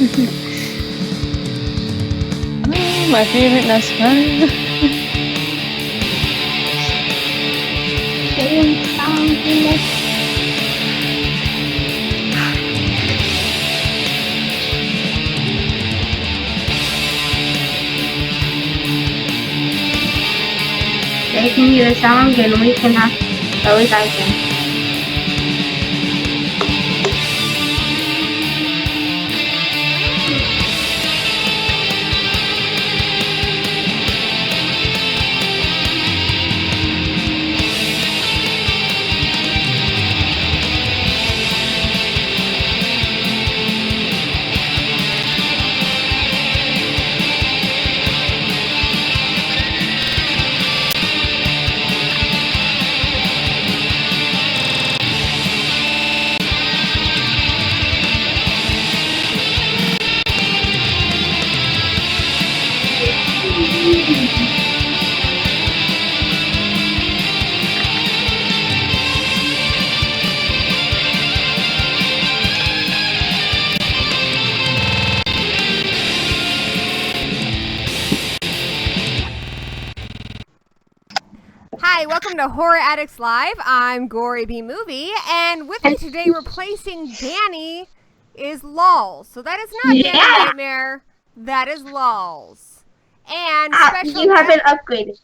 Oh, my favorite best friend. They can do the song and we can have, at least I can. Hi, welcome to Horror Addicts Live. I'm Gory B Movie, and with me today replacing Danny is Lols. So that is not Danny Nightmare, that is Lols. And special you have been upgraded.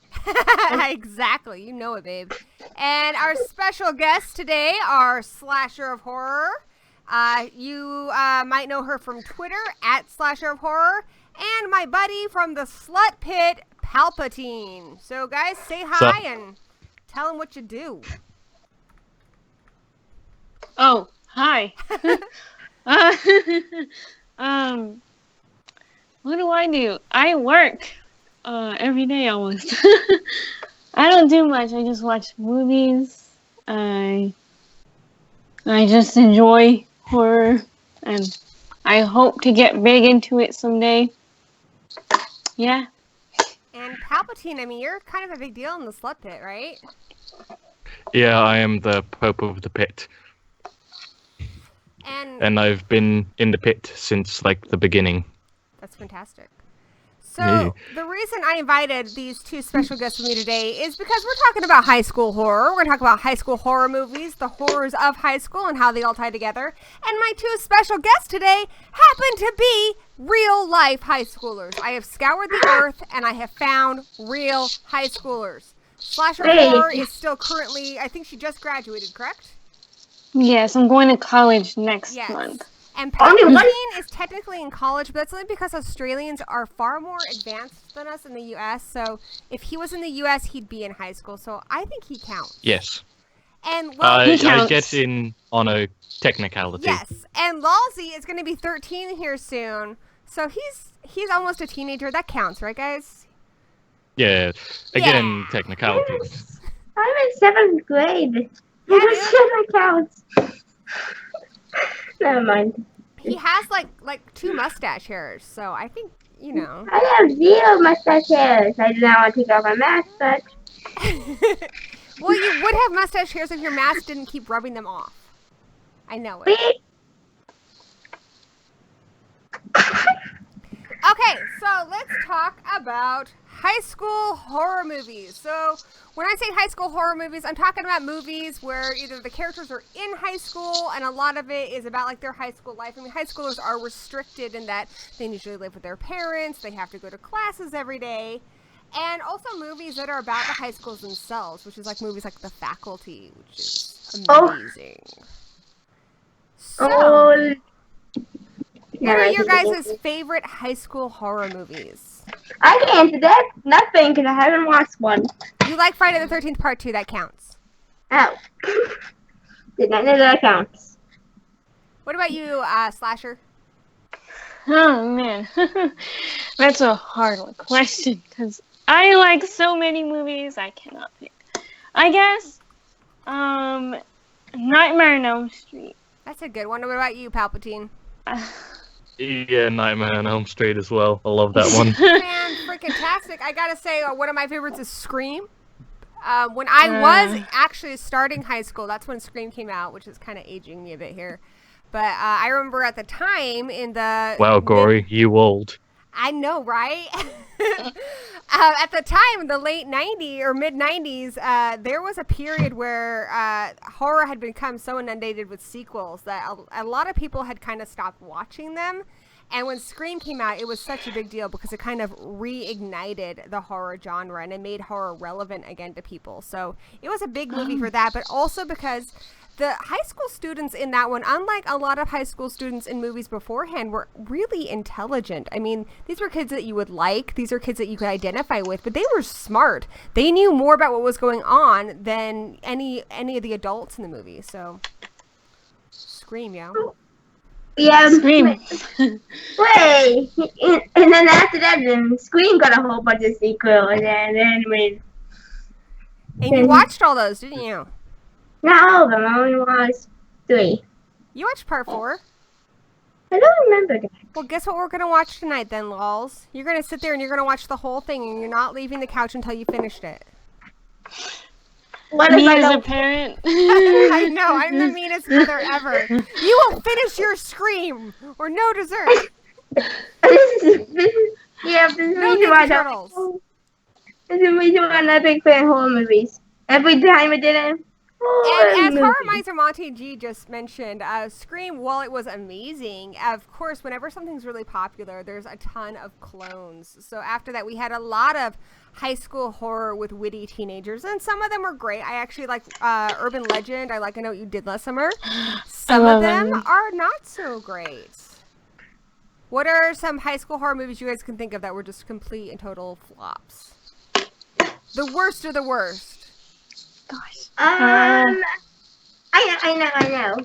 Exactly, you know it, babe. And our special guests today are Slasher of Horror. You might know her from Twitter at Slasher of Horror, and my buddy from the Slut Pit, Palpatine. So guys, say hi and tell them what you do. Oh, hi. What do I do? I work every day almost. I don't do much. I just watch movies. I just enjoy horror, and I hope to get big into it someday. Yeah. And Palpatine, I mean, you're kind of a big deal in the Slut Pit, right? Yeah, I am the Pope of the Pit. And I've been in the pit since, like, the beginning. That's fantastic. So, the reason I invited these two special guests with me today is because we're talking about high school horror. We're going to talk about high school horror movies, the horrors of high school, and how they all tie together. And my two special guests today happen to be real-life high schoolers. I have scoured the earth, and I have found real high schoolers. Slasher Horror is still currently, I think she just graduated, correct? Yes, I'm going to college next month. And Palpatine is technically in college, but that's only because Australians are far more advanced than us in the U.S. So if he was in the U.S., he'd be in high school. So I think he counts. Yes. And I get in on a technicality. Yes, and Lalsey is going to be 13 here soon. So he's almost a teenager. That counts, right, guys? Yeah. Again, technicalities. I'm in 7th grade. That counts. Never mind. He has like 2 mustache hairs, so I think, you know. I have 0 mustache hairs. I do not want to take off my mask, but... Well, you would have mustache hairs if your mask didn't keep rubbing them off. I know it. Okay, so let's talk about high school horror movies. So when I say high school horror movies, I'm talking about movies where either the characters are in high school and a lot of it is about like their high school life. I mean, high schoolers are restricted in that they usually live with their parents, they have to go to classes every day, and also movies that are about the high schools themselves, which is like movies like The Faculty, which is amazing. So, what are your guys' favorite high school horror movies? I can answer that. Nothing, because I haven't watched one. You like Friday the 13th Part 2, that counts. Oh. Did not know that counts. What about you, Slasher? Oh, man. That's a hard question, because I like so many movies, I cannot pick. I guess, Nightmare on Elm Street. That's a good one. What about you, Palpatine? Yeah, Nightmare on Elm Street as well. I love that one. Man, freaking tastic. I gotta say, one of my favorites is Scream. When I was actually starting high school, that's when Scream came out, which is kind of aging me a bit here. But I remember at the time in the... Wow, Gory, you old. I know, right? At the time, in the late 90s or mid 90s, there was a period where horror had become so inundated with sequels that a lot of people had kind of stopped watching them. And when Scream came out, it was such a big deal because it kind of reignited the horror genre and it made horror relevant again to people. So it was a big movie for that, but also because the high school students in that one, unlike a lot of high school students in movies beforehand, were really intelligent. I mean, these were kids that you would like. These are kids that you could identify with, but they were smart. They knew more about what was going on than any of the adults in the movie. So, Scream, yeah. Yeah, Scream. Wait, and then after that, then Scream got a whole bunch of sequels, and then And you watched all those, didn't you? not all of them. I only watched 3. You watched part 4. I don't remember that. Well, guess what we're going to watch tonight then, lols? You're going to sit there and you're going to watch the whole thing and you're not leaving the couch until you finished it. What Me if I as a don't? parent. I know, I'm the meanest mother ever. You will finish your Scream or no dessert. Yeah, this is the No reason why Ninja Turtles. This is the reason why I'm not a big fan of horror movies. Every time I did it. And as Horror Miser Monty G just mentioned, Scream, while it was amazing, of course, whenever something's really popular, there's a ton of clones. So after that, we had a lot of high school horror with witty teenagers, and some of them were great. I actually like Urban Legend. I Know What You Did Last Summer. Some of them are not so great. What are some high school horror movies you guys can think of that were just complete and total flops? The worst of the worst. Gosh. I know.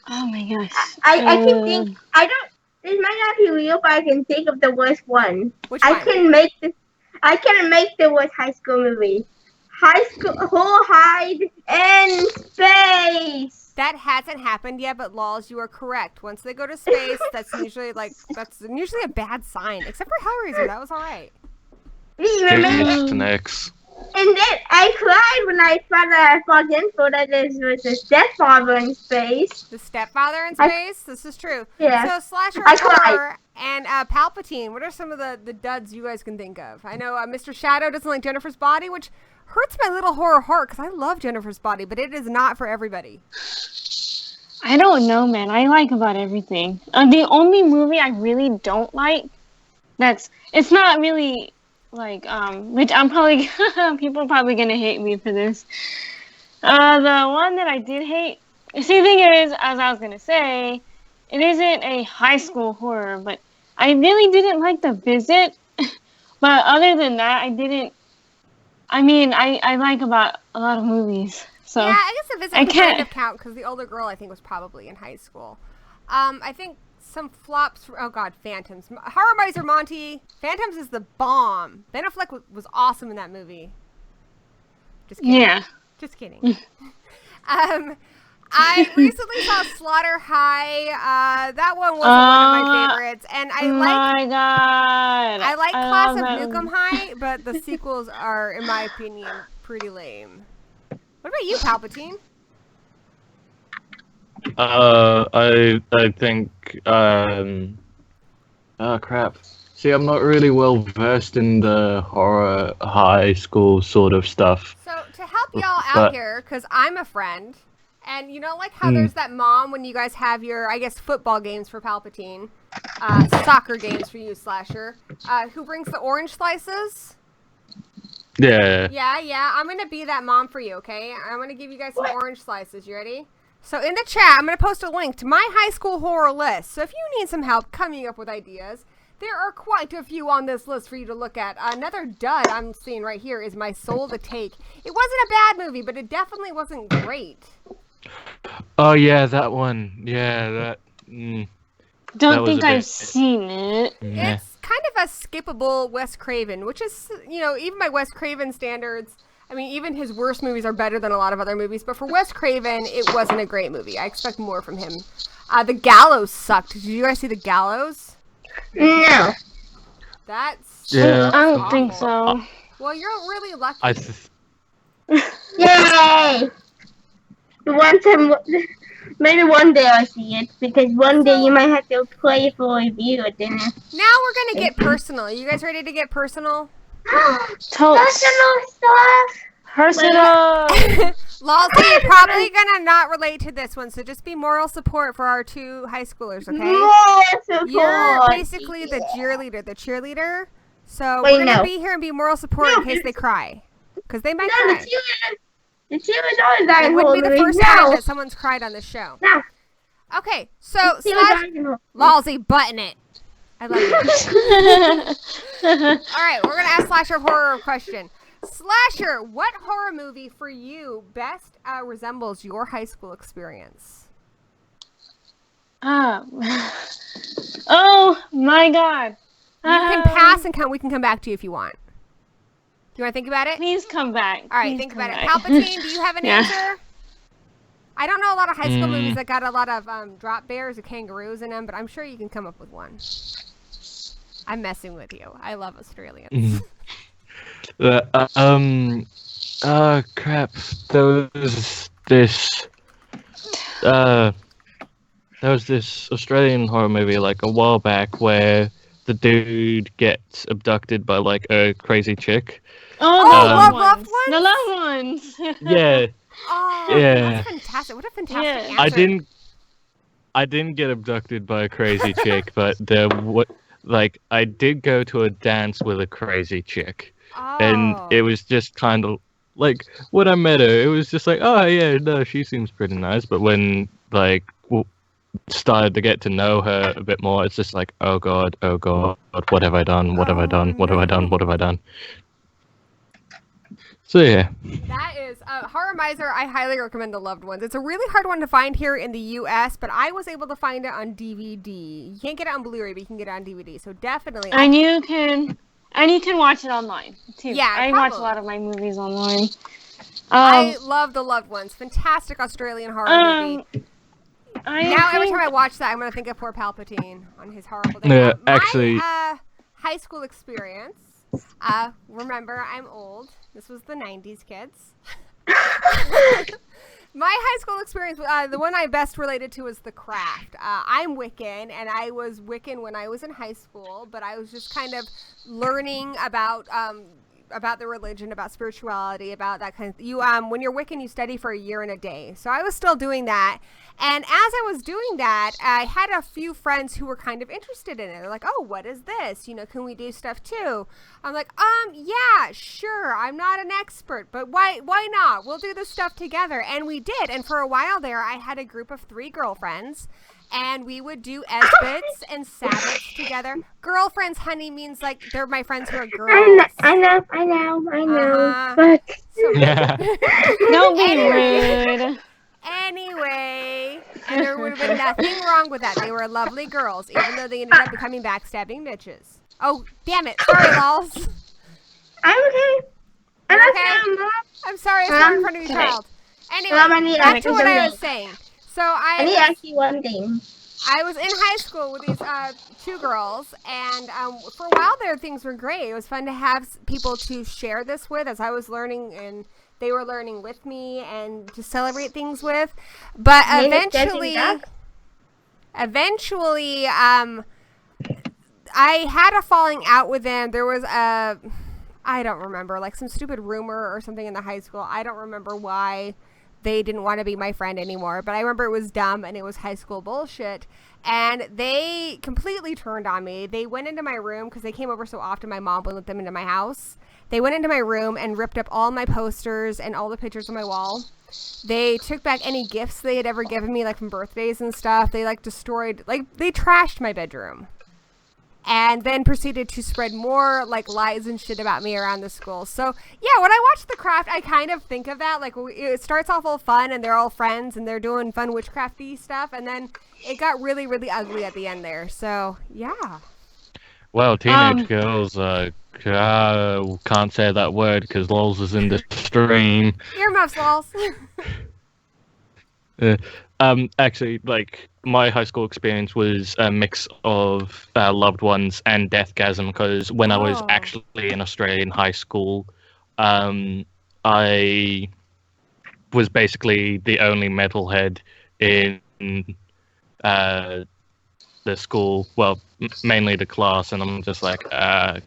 Oh my gosh. I can think. I don't. This might not be real, but I can think of the worst one. Which one? I can make the worst high school movie. High school hide in space. That hasn't happened yet, but lols, you are correct. Once they go to space, that's usually a bad sign. Except for Hellraiser, that was all right. Remember? Next. And then I cried when I found out info that there was a stepfather in space. The stepfather in space? This is true. Yeah. So slasher I cried. horror and Palpatine, what are some of the duds you guys can think of? I know Mr. Shadow doesn't like Jennifer's Body, which hurts my little horror heart because I love Jennifer's Body, but it is not for everybody. I don't know, man. I like about everything. The only movie I really don't like, it's not really like, which I'm probably, people are probably gonna hate me for this. The one that I did hate, see, the thing is, as I was gonna say, it isn't a high school horror, but I really didn't like The Visit. But other than that, I like about a lot of movies. So yeah, I guess The Visit can kind of count because the older girl I think was probably in high school. I think some flops. Oh God, Phantoms. Horror Miser Monty. Phantoms is the bomb. Ben Affleck was awesome in that movie. Just kidding. Yeah. Just kidding. I recently saw Slaughter High. That one wasn't one of my favorites, and my God. I like Class of Nukem High, but the sequels are, in my opinion, pretty lame. What about you, Palpatine? I think, crap. See, I'm not really well versed in the horror high school sort of stuff. So, to help y'all out here, because I'm a friend, and you know, like how there's that mom when you guys have your, I guess, football games for Palpatine, soccer games for you, Slasher, who brings the orange slices? Yeah. Yeah, I'm going to be that mom for you, okay? I'm going to give you guys some orange slices. You ready? So in the chat, I'm going to post a link to my high school horror list. So if you need some help coming up with ideas, there are quite a few on this list for you to look at. Another dud I'm seeing right here is My Soul to Take. It wasn't a bad movie, but it definitely wasn't great. Oh, yeah, that one. Yeah, that... Don't think I've seen it. Yeah. It's kind of a skippable Wes Craven, which is, you know, even by Wes Craven standards, I mean, even his worst movies are better than a lot of other movies, but for Wes Craven, it wasn't a great movie. I expect more from him. The Gallows sucked. Did you guys see The Gallows? No. That's... Yeah. I don't think so. Well, you're really lucky. Yay! The Maybe one day I'll see it, because one day you might have to play for a review at dinner. Now we're gonna get personal. You guys ready to get personal? Personal stuff. Personal. Lalsy, you're probably gonna not relate to this one, so just be moral support for our 2 high schoolers, okay? More support. You're basically the cheerleader. So Wait, we're gonna no. be here and be moral support in case they cry, because they might No, cry. the cheerleaders always die It in wouldn't horror be the movies. first time that someone's cried on this show. No. Okay, so The cheerleaders die in horror movies. Lalsy, button it. I love you. All right, we're gonna ask Slasher horror question. Slasher, what horror movie for you best resembles your high school experience? Oh my God. You can pass and we can come back to you if you want. Do you want to think about it? Please come back. All right, Please think come about it. back. Palpatine, do you have an Yeah. answer? I don't know a lot of high school movies that got a lot of drop bears or kangaroos in them, but I'm sure you can come up with one. I'm messing with you. I love Australians. Crap. There was this Australian horror movie like a while back where the dude gets abducted by like a crazy chick. Oh, Loved Ones? The loved ones. Yeah. Oh, Yeah. that's fantastic. What a fantastic Yeah. answer. I didn't get abducted by a crazy chick, but I did go to a dance with a crazy chick. And it was just kind of like when I met her, it was just like, oh yeah, no, she seems pretty nice. But when started to get to know her a bit more, it's just like, oh god, what have I done? What have I done? What have I done? What have I done? So yeah. That is Horror Miser. I highly recommend The Loved Ones. It's a really hard one to find here in the U.S., but I was able to find it on DVD. You can't get it on Blu-ray, but you can get it on DVD. So definitely. And you can watch it online too. Yeah, I watch a probably. lot of my movies online. I love The Loved Ones. Fantastic Australian horror movie. Now every time I watch that, I'm gonna think of poor Palpatine on his horrible day. Yeah, My, actually- high school experience. Remember, I'm old. This was the 90s, kids. My high school experience, the one I best related to is The Craft. I'm Wiccan, and I was Wiccan when I was in high school, but I was just kind of learning about the religion, about spirituality, about that kind of when you're Wiccan, you study for a year and a day. So I was still doing that. And as I was doing that, I had a few friends who were kind of interested in it. They're like, oh, what is this? Can we do stuff too? I'm like, yeah, sure. I'm not an expert, but why not? We'll do this stuff together. And we did. And for a while there, I had a group of 3 girlfriends. And we would do Esbits and Sabbats together. Girlfriends, honey, means like they're my friends who are girls. I know. But Don't be rude. Anyway, and there would have been nothing wrong with that. They were lovely girls, even though they ended up becoming backstabbing bitches. Oh, damn it. Sorry, Lols. I'm okay. You're okay? I'm sorry, I saw in front of your child. Anyway, back to what I was saying. So I need to ask you one thing. I was in high school with these 2 girls, and for a while there, things were great. It was fun to have people to share this with as I was learning, and they were learning with me and to celebrate things with. But eventually, I had a falling out with them. There was I don't remember, like some stupid rumor or something in the high school. I don't remember why they didn't want to be my friend anymore, but I remember it was dumb and it was high school bullshit, and they completely turned on me. They went into my room because they came over so often. My mom wouldn't let them into my house. They went into my room and ripped up all my posters and all the pictures on my wall. They took back any gifts they had ever given me, like from birthdays and stuff. They destroyed, they trashed my bedroom. And then proceeded to spread more lies and shit about me around the school. So yeah, when I watch The Craft, I kind of think of that. It starts off all fun and they're all friends and they're doing fun witchcrafty stuff, and then it got really, really ugly at the end there. So yeah. Well, teenage girls can't say that word because Lols is in the stream. Earmuffs, Lols. Actually, my high school experience was a mix of Loved Ones and Deathgasm, because when I was actually in Australian high school, I was basically the only metalhead in in the school, well, mainly the class, and I'm just like, Where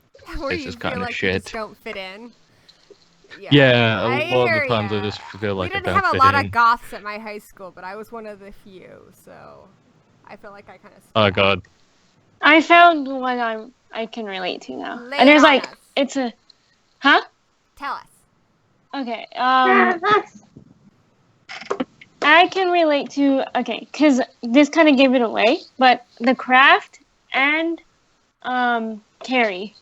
this you is feel kind of like you shit. just don't fit in. Yeah, a I lot of hear the times ya. I just feel like we I didn't don't have a fit lot in. of goths at my high school, but I was one of the few, so I feel like I kind of. Oh god. I found one I can relate to now. Lay And it there's on like us. it's a huh? Tell us. Okay. That's I can relate to because this kind of gave it away, but The Craft and Carrie.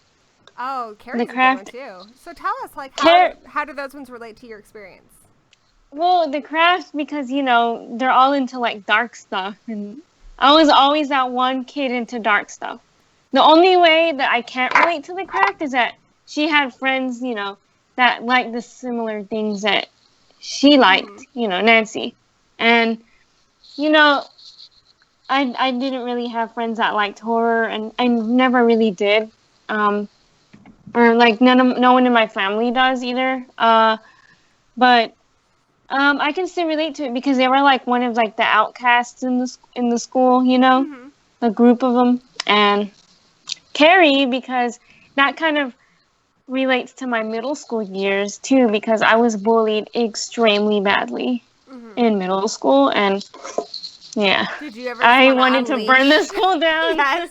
Oh, Carrie's a good Craft- one too. So tell us, like, Car- how do those ones relate to your experience? Well, The Craft because they're all into like dark stuff, and I was always that one kid into dark stuff. The only way that I can't relate to The Craft is that she had friends, that liked the similar things that she liked, Nancy. And, I didn't really have friends that liked horror, and I never really did. Or like no one in my family does either. But I can still relate to it because they were like one of like the outcasts in the school, Mm-hmm. a group of them, and Carrie because that kind of relates to my middle school years too because I was bullied extremely badly in middle school, and yeah, Did you ever? I wanted to burn the school down. Yes.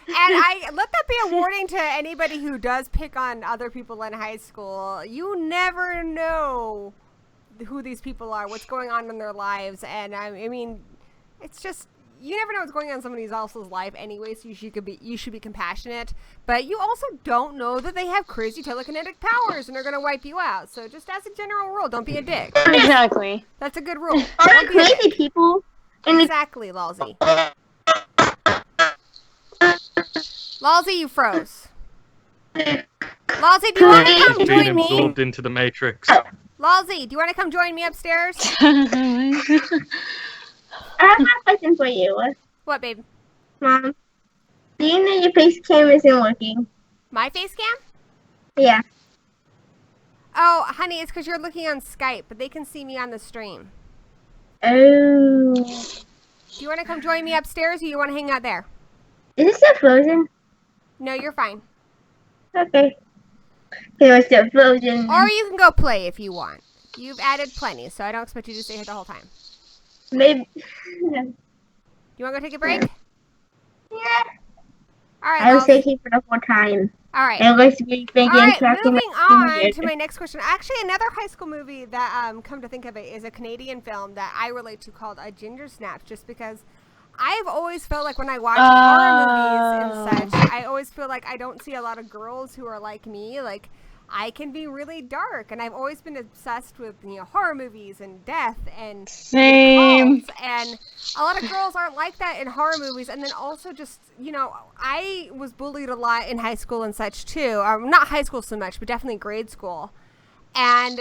And let that be a warning to anybody who does pick on other people in high school. You never know who these people are, what's going on in their lives, and I mean, it's just you never know what's going on in somebody else's life anyway. So you should be compassionate, but you also don't know that they have crazy telekinetic powers and are gonna wipe you out. So just as a general rule, don't be a dick. Exactly. That's a good rule. are Don't be a crazy dick. people. Exactly, Lalsy. Lalsy, you froze. Lalsy, do you want to come Being join me? absorbed into the Matrix. Lalsy, do you want to come join me upstairs? I have a question for you. What, babe? Mom, do you know your face cam isn't working? My face cam? Yeah. Oh, honey, it's because you're looking on Skype, but they can see me on the stream. Oh. Do you want to come join me upstairs, or you want to hang out there? Is it still frozen? No, you're fine. Okay. It was still frozen. Or you can go play if you want. You've added plenty, so I don't expect you to stay here the whole time. Maybe. You want to go take a break? Yeah. All right, I will Lalsy. stay here for the whole time. All right. And let's be thinking All right, tracking moving on to my next question. Actually, another high school movie that, come to think of it, is a Canadian film that I relate to called Ginger Snaps, just because I've always felt like when I watch horror movies and such, I always feel like I don't see a lot of girls who are like me. Like, I can be really dark, and I've always been obsessed with, horror movies and death and Same. cults, and a lot of girls aren't like that in horror movies. And then also just, I was bullied a lot in high school and such too. Not high school so much, but definitely grade school. And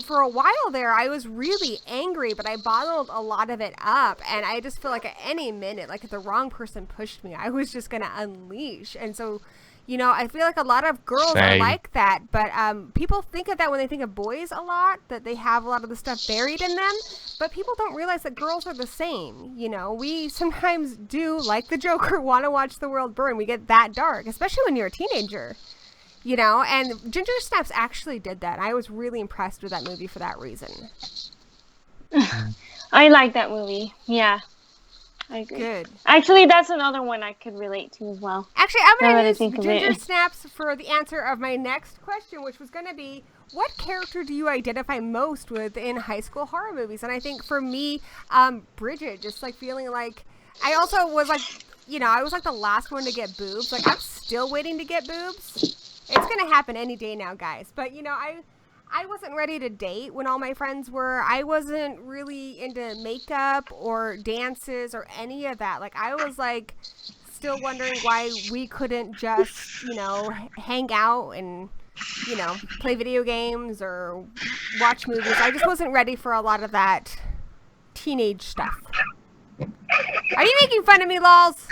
for a while there, I was really angry, but I bottled a lot of it up. And I just feel like at any minute, like if the wrong person pushed me, I was just going to unleash. And so, I feel like a lot of girls are Same. like that, but people think of that when they think of boys a lot, that they have a lot of the stuff buried in them, but people don't realize that girls are the same. We sometimes do, like the Joker, want to watch the world burn. We get that dark, especially when you're a teenager, and Ginger Snaps actually did that. I was really impressed with that movie for that reason. I like that movie. Yeah. I agree. Good. Actually, that's another one I could relate to as well. Actually, I'm Now going that to I use think of Ginger it. Snaps for the answer of my next question, which was going to be, what character do you identify most with in high school horror movies? And I think for me, Bridget, just like feeling like, I also was like, I was like the last one to get boobs. Like, I'm still waiting to get boobs. It's going to happen any day now, guys. But, I wasn't ready to date when all my friends were. I wasn't really into makeup or dances or any of that. Like, I was like still wondering why we couldn't just, hang out and, play video games or watch movies. I just wasn't ready for a lot of that teenage stuff. Are you making fun of me, Lols?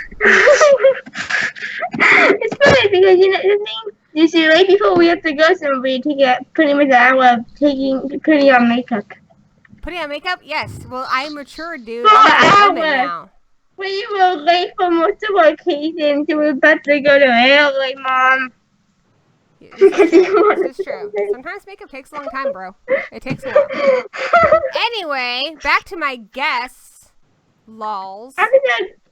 It's funny because the thing. You see, right before we have to go somewhere, we take pretty much an hour of putting on makeup. Putting on makeup? Yes. Well, I'm mature, dude. 4 I'm a woman hours. now. We were late for multiple occasions. We were about to go to LA, Mom. This is true. Sometimes makeup takes a long time, bro. It takes a while. Anyway, back to my guess. Lols. I'm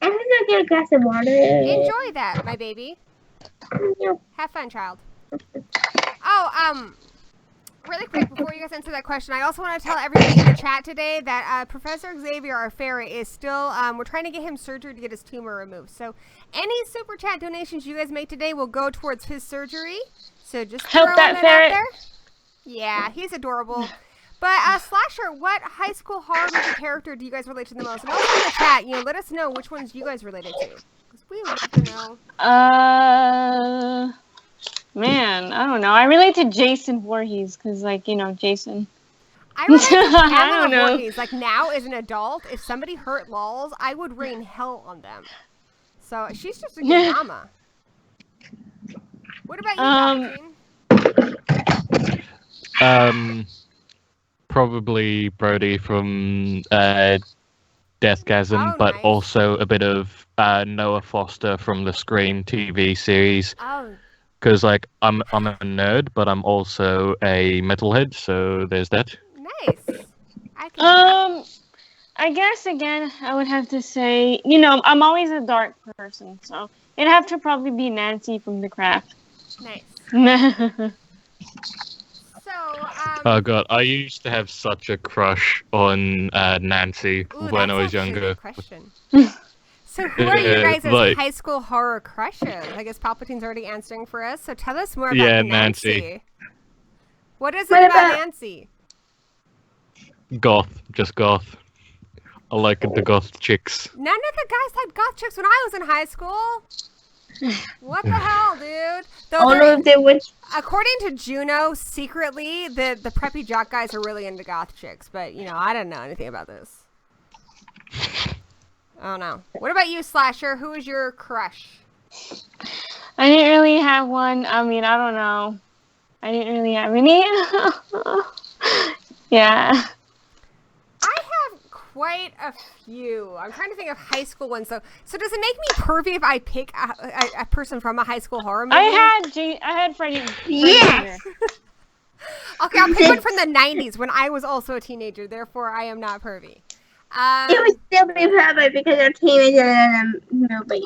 gonna get a glass of water. Enjoy that, my baby. Have fun, child. Oh, really quick before you guys answer that question, I also want to tell everybody in the chat today that Professor Xavier, our ferret, is still, we're trying to get him surgery to get his tumor removed. So any super chat donations you guys make today will go towards his surgery. So just help that ferret. Out there. Yeah, he's adorable. But Slasher, what high school horror movie character do you guys relate to the most? And also in the chat, let us know which ones you guys related to. Because we would love to know. Man, I don't know. I relate to Jason Voorhees because, Jason. I relate to I don't know. Voorhees. Like, now as an adult, if somebody hurt Lols, I would rain hell on them. So she's just a good mama. What about you, Probably Brody from Deathgasm, but nice. also a bit of Noah Foster from the Scream TV series. Oh. Because I'm a nerd, but I'm also a metalhead, so there's that. Nice. I guess again I would have to say, I'm always a dark person, so it'd have to probably be Nancy from The Craft. Nice. Oh god, I used to have such a crush on Nancy when I was younger. A good question. So who are you guys' high school horror crushes? I guess Palpatine's already answering for us, so tell us more about Nancy. What is it about Nancy? Goth, just goth. I like the goth chicks. None of the guys had goth chicks when I was in high school. What the hell, dude? According to Juno, secretly, the preppy jock guys are really into goth chicks, but, I don't know anything about this. I don't know. What about you, Slasher? Who is your crush? I didn't really have one. I mean, I don't know. I didn't really have any. Yeah. I have quite a few. I'm trying to think of high school ones, though. So does it make me pervy if I pick a person from a high school horror movie? I had Freddy. Yes. Okay, I'll pick one from the 90s when I was also a teenager. Therefore, I am not pervy. It would still be perfect because they're teenagers and a movie.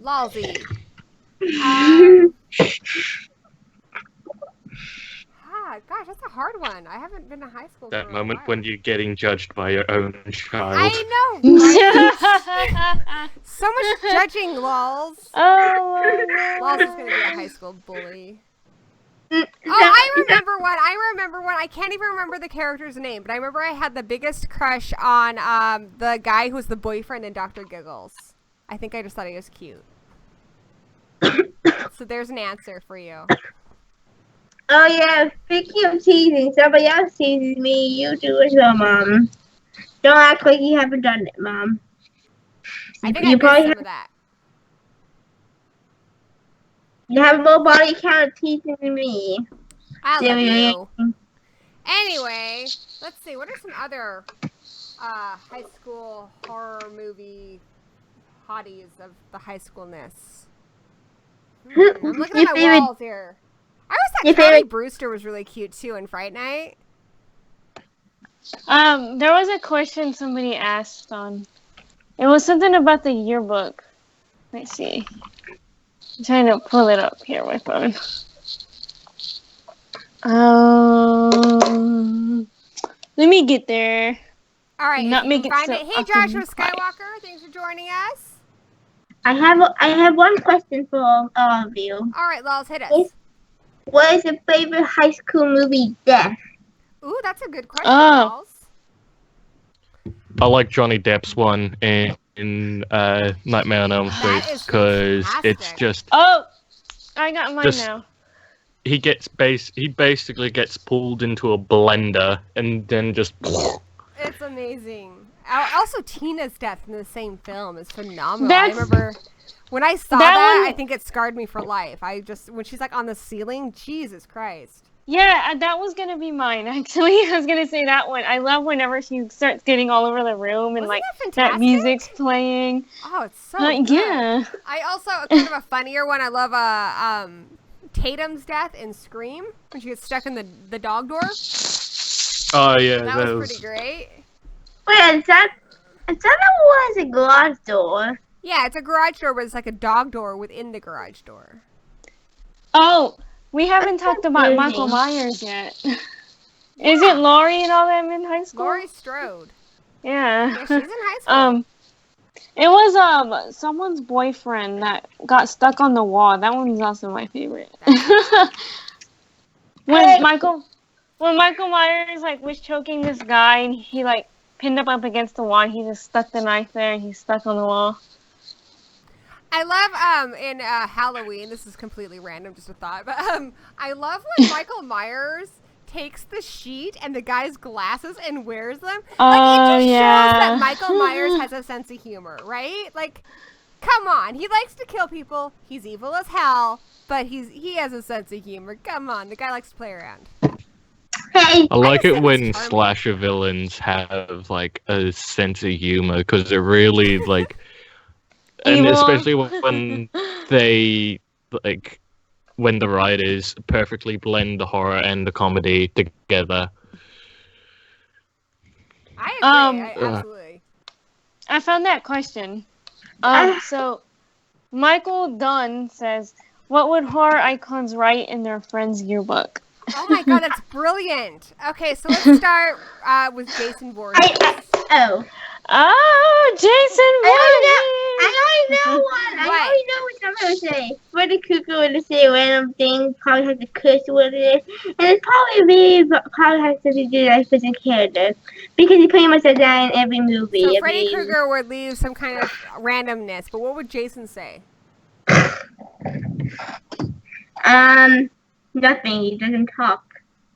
Lolsy. Gosh, that's a hard one. I haven't been to high school. That moment when you're getting judged by your own child. I know, right? So much judging, Lols. Oh, Lols is going to be a high school bully. I remember one. I can't even remember the character's name, but I remember I had the biggest crush on the guy who was the boyfriend in Dr. Giggles. I think I just thought he was cute. So there's an answer for you. Oh yeah, speaking of teasing, somebody else teases me. You do as well, Mom. Don't act like you haven't done it, Mom. I think you probably have that. You have more body count teasing than me. I love you. Anyway, let's see. What are some other high school horror movie hotties of the high schoolness? I'm looking at my walls here. I always thought Connie Brewster was really cute too in Fright Night. There was a question somebody asked on. It was something about the yearbook. Let's see. I'm trying to pull it up here with my phone. Let me get there. All right. Not make it so Hey, Joshua Skywalker, thanks for joining us. I have one question for all of you. All right, Lols, hit us. What is your favorite high school movie death? Ooh, that's a good question, Lols. I like Johnny Depp's one in Nightmare on Elm Street because it's just. Oh, I got mine now. He basically gets pulled into a blender and then just. It's amazing. Also, Tina's death in the same film is phenomenal. I remember when I saw that I think it scarred me for life. When she's like on the ceiling, Jesus Christ. Yeah, that was gonna be mine. Actually, I was gonna say that one. I love whenever she starts getting all over the room and Wasn't like that music's playing. Oh, it's so good. Yeah. I also kind of a funnier one. I love Tatum's death in Scream when she gets stuck in the dog door. Oh yeah, That was pretty great. Wait, is that was a garage door? Yeah, it's a garage door, but it's like a dog door within the garage door. Oh, we haven't talked about Michael Myers yet. Is it Laurie and all them in high school? Laurie Strode. Yeah. Yeah, she's in high school. It was someone's boyfriend that got stuck on the wall. That one's also my favorite. when Michael Myers like was choking this guy and he like pinned up against the wall, and he just stuck the knife there and he's stuck on the wall. I love in Halloween, this is completely random, just a thought, but I love when Michael Myers takes the sheet and the guy's glasses and wears them. Like, it just shows that Michael Myers has a sense of humor, right? Like, come on, he likes to kill people. He's evil as hell, but he has a sense of humor. Come on, the guy likes to play around. Hey, I like it when slasher villains have like a sense of humor because it really like. And Evil. especially when they, like, when the writers perfectly blend the horror and the comedy together. I agree, absolutely. I found that question. So, Michael Dunn says, what would horror icons write in their friend's yearbook? Oh my god, that's brilliant. Okay, so let's start with Jason Voorhees. Jason Voorhees! I already know one. I already know what somebody would say. Freddy Krueger would say random things, probably has a curse word in it, and it's probably has something to do with specific character, because he pretty much does that in every movie. So Freddy Krueger would leave some kind of randomness, but what would Jason say? Nothing. He doesn't talk.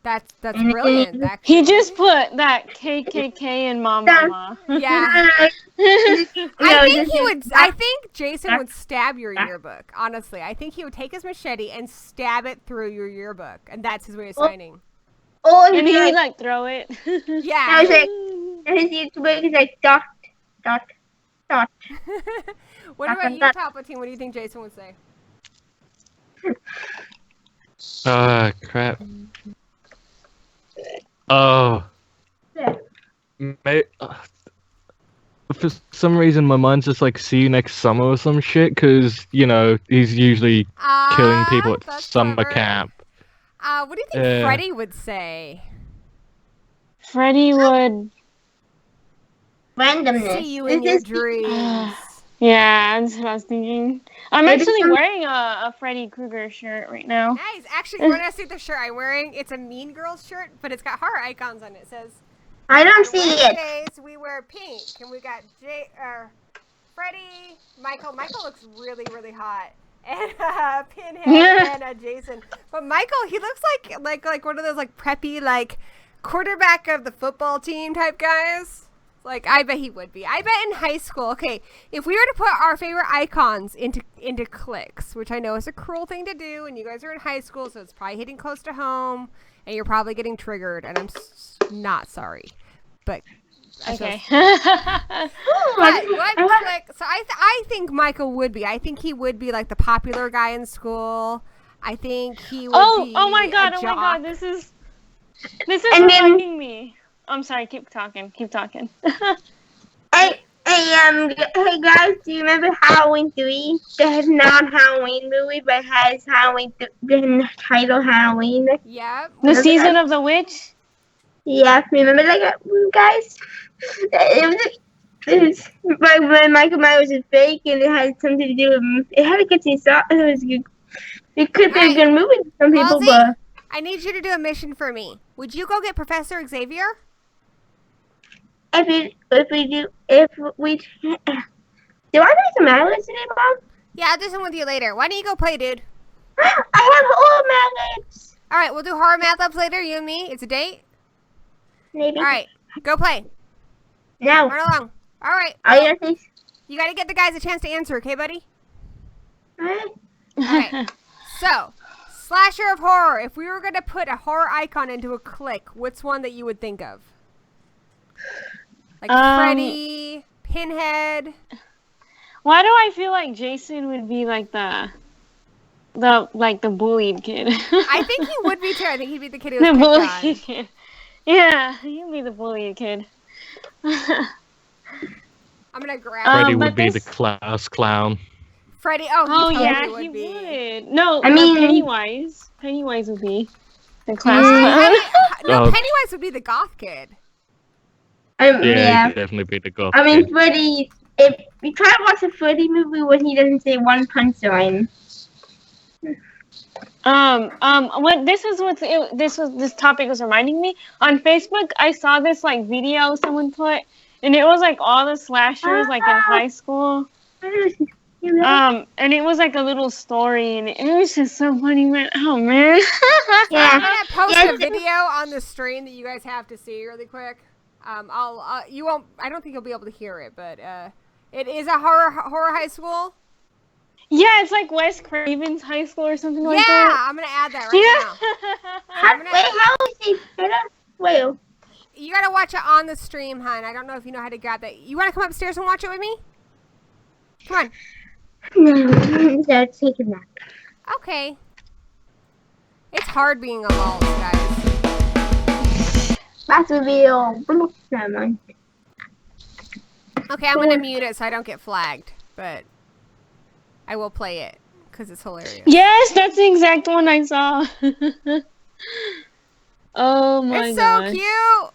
That's brilliant. He just put that KKK in Mama. Yeah. I think Jason would stab your yearbook. Honestly, I think he would take his machete and stab it through your yearbook, and that's his way of signing. And he would like throw it. Yeah. His yearbook is like dot. What about you, Palpatine? What do you think Jason would say? Crap. Oh. For some reason, my mind's just like, see you next summer or some shit, because, you know, he's usually killing people at summer camp. What do you think Freddy would say? Freddy would... Randomness. See you in your dreams. Yeah, that's what I was thinking. I'm actually wearing a Freddy Krueger shirt right now. Nice. Actually, you want to see the shirt I'm wearing? It's a Mean Girls shirt, but it's got horror icons on it. It says, I don't see it. Wednesdays, we wear pink. And we got Freddy, Michael. Michael looks really, really hot. And Pinhead and Jason. But Michael, he looks like one of those like preppy, like quarterback of the football team type guys. Like, I bet he would be. I bet in high school, okay, if we were to put our favorite icons into cliques, which I know is a cruel thing to do, and you guys are in high school, so it's probably hitting close to home, and you're probably getting triggered, and I'm not sorry. But, okay. what clique? So I think Michael would be. I think he would be like the popular guy in school. I think he would be oh my god, this is reminding me. I'm sorry, keep talking. Hey guys, do you remember Halloween 3? The non-Halloween movie, but has the title Halloween. Yeah. The Season of the Witch? Yeah, remember that, guys? It was like when Michael Myers was fake, and it had something to do with, it had to get you saw. It could be a good movie for some people, but I need you to do a mission for me. Would you go get Professor Xavier? Do I do some magnets today, Mom? Yeah, I'll do some with you later. Why don't you go play, dude? I have horror magnets. All right, we'll do horror math labs later, you and me. It's a date. Maybe. All right, go play. Now. Run along. All right. You got to get the guys a chance to answer, okay, buddy? All right. All right. So, Slasher of horror. If we were going to put a horror icon into a clique, what's one that you would think of? Like Freddy, Pinhead. Why do I feel like Jason would be like the bullied kid? I think he would be too. I think he'd be the kid who was the picked bullied on. kid. Yeah, he'd be the bullied kid. I'm gonna grab. Freddy but would be the this- class clown. Freddy. Oh He yeah, totally he would be. would. No, I mean- Pennywise. Pennywise would be the class No, clown. Pennywise would be the goth kid. Yeah. He'd definitely be the goth I mean, kid. Freddy. If you try to watch a Freddy movie where he doesn't say one punchline. What this topic was reminding me. On Facebook, I saw this like video someone put, and it was like all the slashers like in high school. And it was like a little story, and it was just so funny, man. Oh man. I'm gonna post a video on the stream that you guys have to see really quick. You won't. I don't think you'll be able to hear it, but it is a horror high school. Yeah, it's like Wes Craven's high school or something like Yeah, that. I'm gonna add that right now. How is he better? Well, You gotta watch it on the stream, hon. I don't know if you know how to grab that. You wanna come upstairs and watch it with me? Come on. no, that's taking that. Okay. It's hard being a lol, guys. That's a real. Never mind. Okay, I'm gonna mute it so I don't get flagged, but I will play it because it's hilarious. Yes, that's the exact one I saw. Oh my It's gosh. so cute.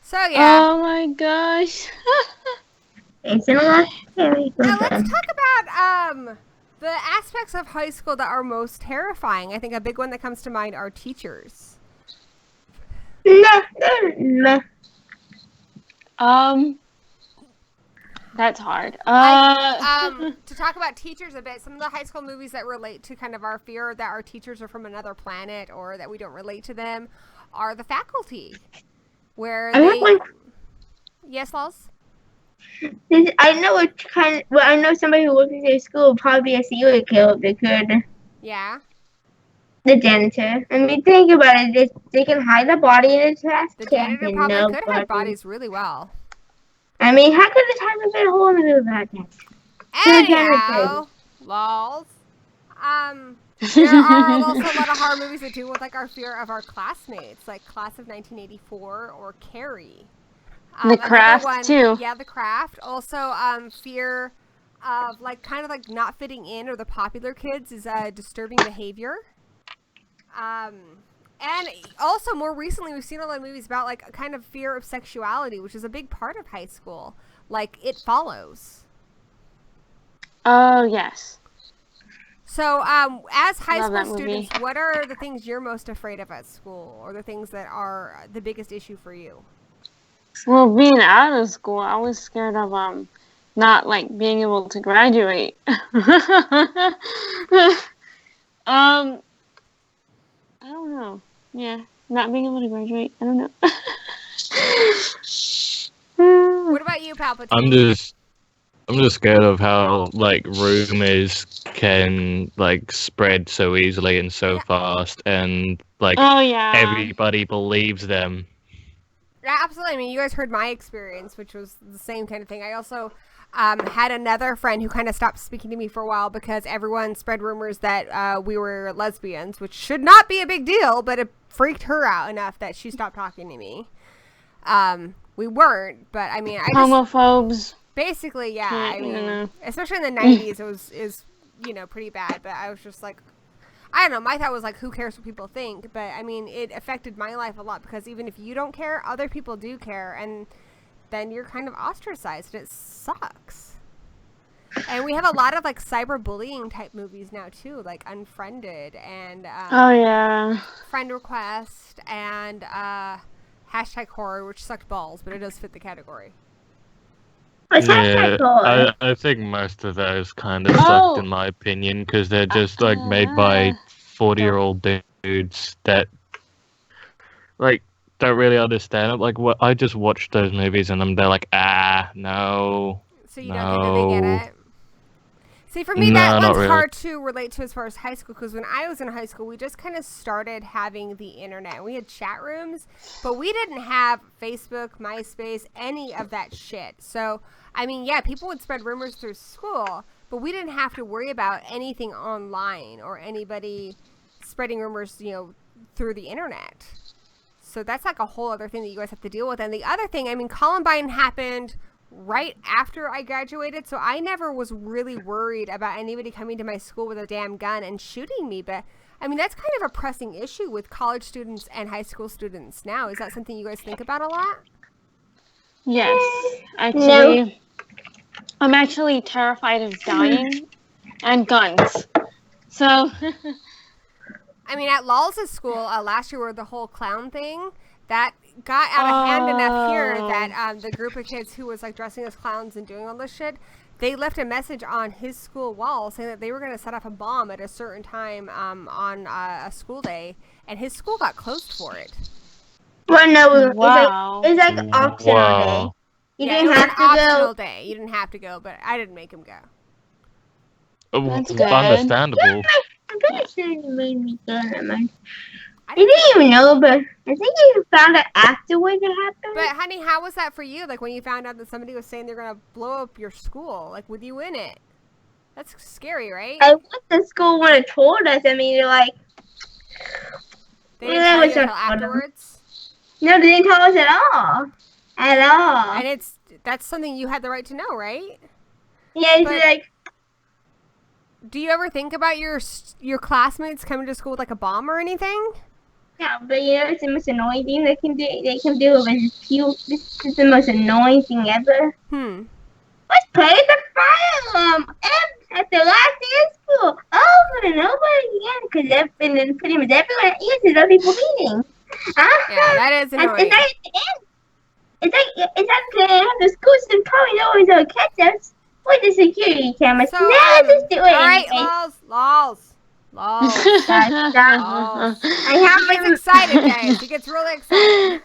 So yeah. Oh my gosh. It's in a lot. Now let's talk about the aspects of high school that are most terrifying. I think a big one that comes to mind are teachers. No. That's hard. To talk about teachers a bit, some of the high school movies that relate to kind of our fear that our teachers are from another planet or that we don't relate to them are The Faculty, where Yes, Lols? I know what kind. Well, I know somebody who works at their school would probably be a serial killer if they could. Yeah. The janitor. I mean, think about it. They can hide the body in a trash The can. janitor probably could hide bodies really well. I mean, how could the time have been a hole in the middle of that desk? Anyhow, lols. There are also a lot of horror movies that deal with like our fear of our classmates, like Class of 1984 or Carrie. The Craft too. Yeah, The Craft. Also, fear of like kind of like not fitting in or the popular kids is disturbing behavior. And also more recently, we've seen a lot of movies about like a kind of fear of sexuality, which is a big part of high school. Like It Follows. Oh yes. So, as high Love that school movie. students, what are the things you're most afraid of at school, or the things that are the biggest issue for you? Well, being out of school, I was scared of not like being able to graduate. I don't know. Yeah, not being able to graduate. I don't know. What about you, Palpatine? I'm just scared of how like rumors can like spread so easily and so fast, and like Oh yeah. everybody believes them. Yeah, absolutely. I mean, you guys heard my experience, which was the same kind of thing. I also had another friend who kind of stopped speaking to me for a while because everyone spread rumors that we were lesbians, which should not be a big deal, but it freaked her out enough that she stopped talking to me. We weren't, but I mean, Homophobes. basically, yeah. I mean, know. especially in the 90s, is pretty bad. But I was just like, I don't know. My thought was like, who cares what people think? But I mean, it affected my life a lot because even if you don't care, other people do care, and then you're kind of ostracized. It sucks. And we have a lot of like cyberbullying type movies now too, like Unfriended and Oh yeah. Friend Request and hashtag horror, which sucked balls, but it does fit the category. Yeah, I think most of those kind of sucked in my opinion because they're just like made by 40-year-old dudes that like don't really understand it. Like what I just watched those movies and they're like, no. So you don't think that they get it? See, for me, No, that not one's really. hard to relate to as far as high school, because when I was in high school, we just kind of started having the internet. We had chat rooms, but we didn't have Facebook, MySpace, any of that shit. So, I mean, yeah, people would spread rumors through school, but we didn't have to worry about anything online or anybody spreading rumors, through the internet. So that's like a whole other thing that you guys have to deal with. And the other thing, I mean, Columbine happened right after I graduated, so I never was really worried about anybody coming to my school with a damn gun and shooting me. But I mean, that's kind of a pressing issue with college students and high school students now. Is that something you guys think about a lot? Yes, actually, No. I'm actually terrified of dying and guns. So, I mean, at Lawl's school last year, where the whole clown thing that got out of hand enough here that the group of kids who was like dressing as clowns and doing all this shit, they left a message on his school wall saying that they were going to set off a bomb at a certain time on a school day, and his school got closed for it. Well, no, wow. it's like optional day. You Yeah, didn't it was have an to optional go. day. You didn't have to go, but I didn't make him go. That's good. Understandable. I'm pretty sure you made me go that much. I You didn't even know, but I think you found out afterwards it happened. But honey, how was that for you? Like when you found out that somebody was saying they're gonna blow up your school, like with you in it. That's scary, right? I wish the school would have told us. I mean, like, They didn't that tell you was until so funny. afterwards. no, they didn't tell us at all. At all. And that's something you had the right to know, right? Yeah, it's but- like, Do you ever think about your classmates coming to school with like a bomb or anything? yeah, but it's the most annoying thing they can do. They can do with this is the most annoying thing ever. Let's play the fire alarm at the last day of school over and over again because then pretty much everyone answers other people meetings. Yeah, that is annoying. It's like the school system probably knows they'll catch us with the security cameras. So, Now let's do it. all right, anyway. Lols. I have He gets my excited, guys. He gets really excited.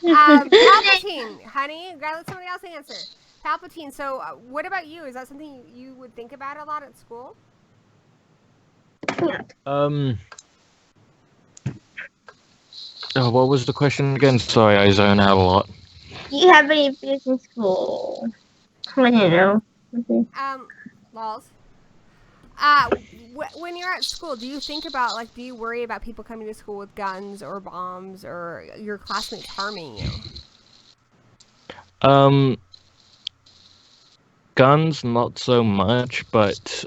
Palpatine, honey. Gotta let somebody else answer. Palpatine, so what about you? Is that something you would think about a lot at school? Oh, what was the question again? Sorry, I zone out a lot. Do you have any fears in school? I don't know. Lols. When you're at school, do you think about, like, do you worry about people coming to school with guns or bombs or your classmates harming you? Guns, not so much, but,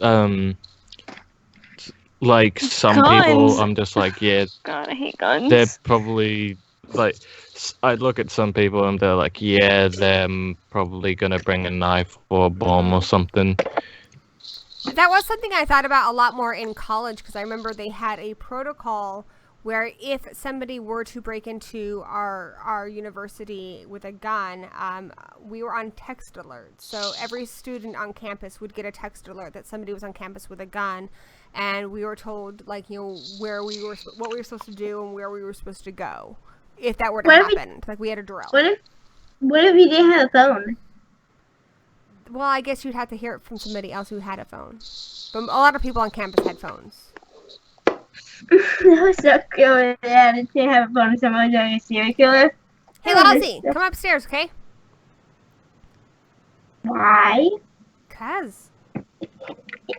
like, some Guns? people, I'm just like, yeah, God, I hate guns. they're probably, like, I look at some people and they're like, yeah, they're probably gonna bring a knife or a bomb or something. That was something I thought about a lot more in college because I remember they had a protocol where if somebody were to break into our university with a gun, we were on text alerts. So every student on campus would get a text alert that somebody was on campus with a gun, and we were told, like, what we were supposed to do and where we were supposed to go if that were to happen. Like, we had a drill. What if you didn't have a phone? Well, I guess you'd have to hear it from somebody else who had a phone. But a lot of people on campus had phones. That was so cool. Yeah, they didn't have a phone if someone was a serial killer. Hey, Lozzie, come upstairs, okay? Why? 'Cause. This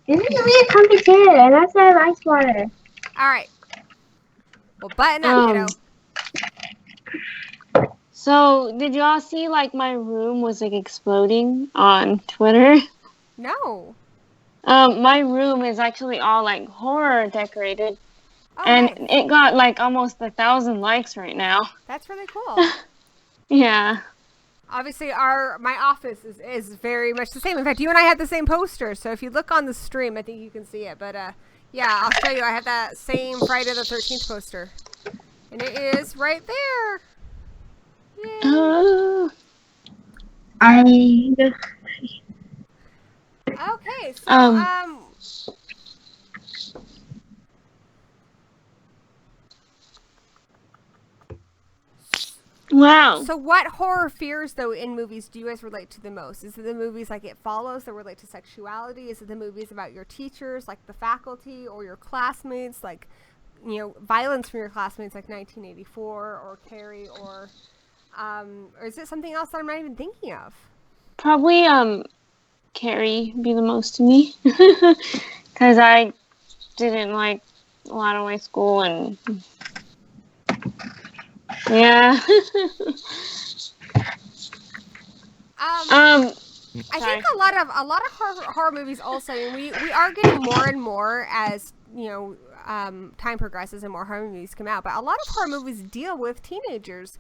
is a really comfy chair, and that's why I like water. All right. Well, button up, kiddo. So, did y'all see, like, my room was, like, exploding on Twitter? No. My room is actually all, like, horror decorated. Oh, And nice. it got, like, almost 1,000 likes right now. That's really cool. Yeah. Obviously, my office is very much the same. In fact, you and I had the same poster. So if you look on the stream, I think you can see it. But yeah, I'll show you. I have that same Friday the 13th poster, and it is right there. Yay. Okay, so Wow. So what horror fears, though, in movies do you guys relate to the most? Is it the movies like It Follows that relate to sexuality? Is it the movies about your teachers, like the faculty, or your classmates, like, violence from your classmates, like 1984 or Carrie, or is it something else that I'm not even thinking of? Probably Carrie be the most to me, because I didn't like a lot of my school, and yeah. I think a lot of horror movies also, and we are getting more and more as time progresses and more horror movies come out, but a lot of horror movies deal with teenagers.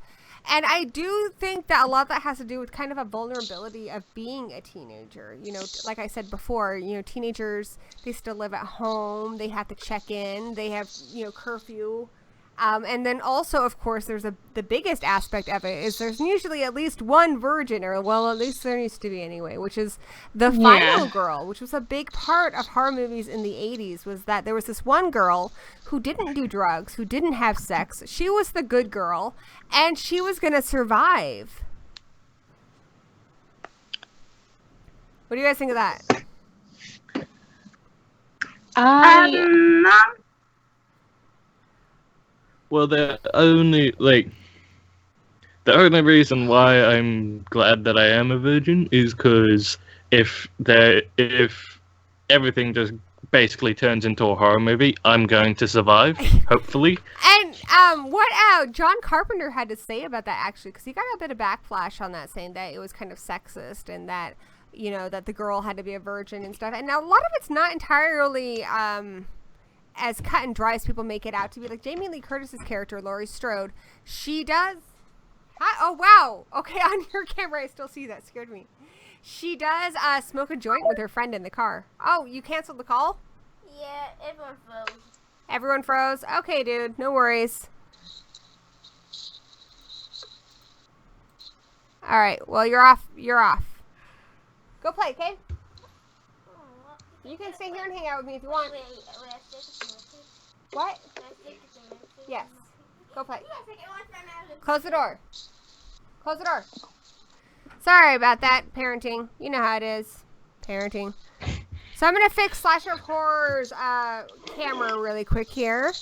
And I do think that a lot of that has to do with kind of a vulnerability of being a teenager. Like I said before, teenagers, they still live at home. They have to check in. They have, curfew. And then also, of course, there's the biggest aspect of it is there's usually at least one virgin, or well, at least there used to be anyway, which is the final girl, which was a big part of horror movies in the 80s, was that there was this one girl who didn't do drugs, who didn't have sex. She was the good girl, and she was going to survive. What do you guys think of that? Well, the only reason why I'm glad that I am a virgin is because if everything just basically turns into a horror movie, I'm going to survive, hopefully. And what John Carpenter had to say about that, actually, because he got a bit of backlash on that, saying that it was kind of sexist and that that the girl had to be a virgin and stuff. And a lot of it's not entirely as cut and dry as people make it out to be. Like Jamie Lee Curtis's character, Laurie Strode, she does. Oh wow! Okay, on your camera, I still see that. Scared me. She does smoke a joint with her friend in the car. Oh, you canceled the call? Yeah, everyone froze. Everyone froze. Okay, dude, no worries. All right. Well, you're off. You're off. Go play, okay? You can stay here and hang out with me if you want. What? Yes. Go play. Close the door. Close the door. Sorry about that, parenting. You know how it is. Parenting. So I'm going to fix Slasher of Horror's camera really quick here.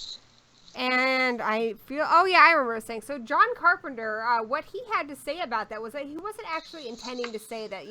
And I feel... Oh, yeah, I remember saying. So John Carpenter, what he had to say about that was that he wasn't actually intending to say that,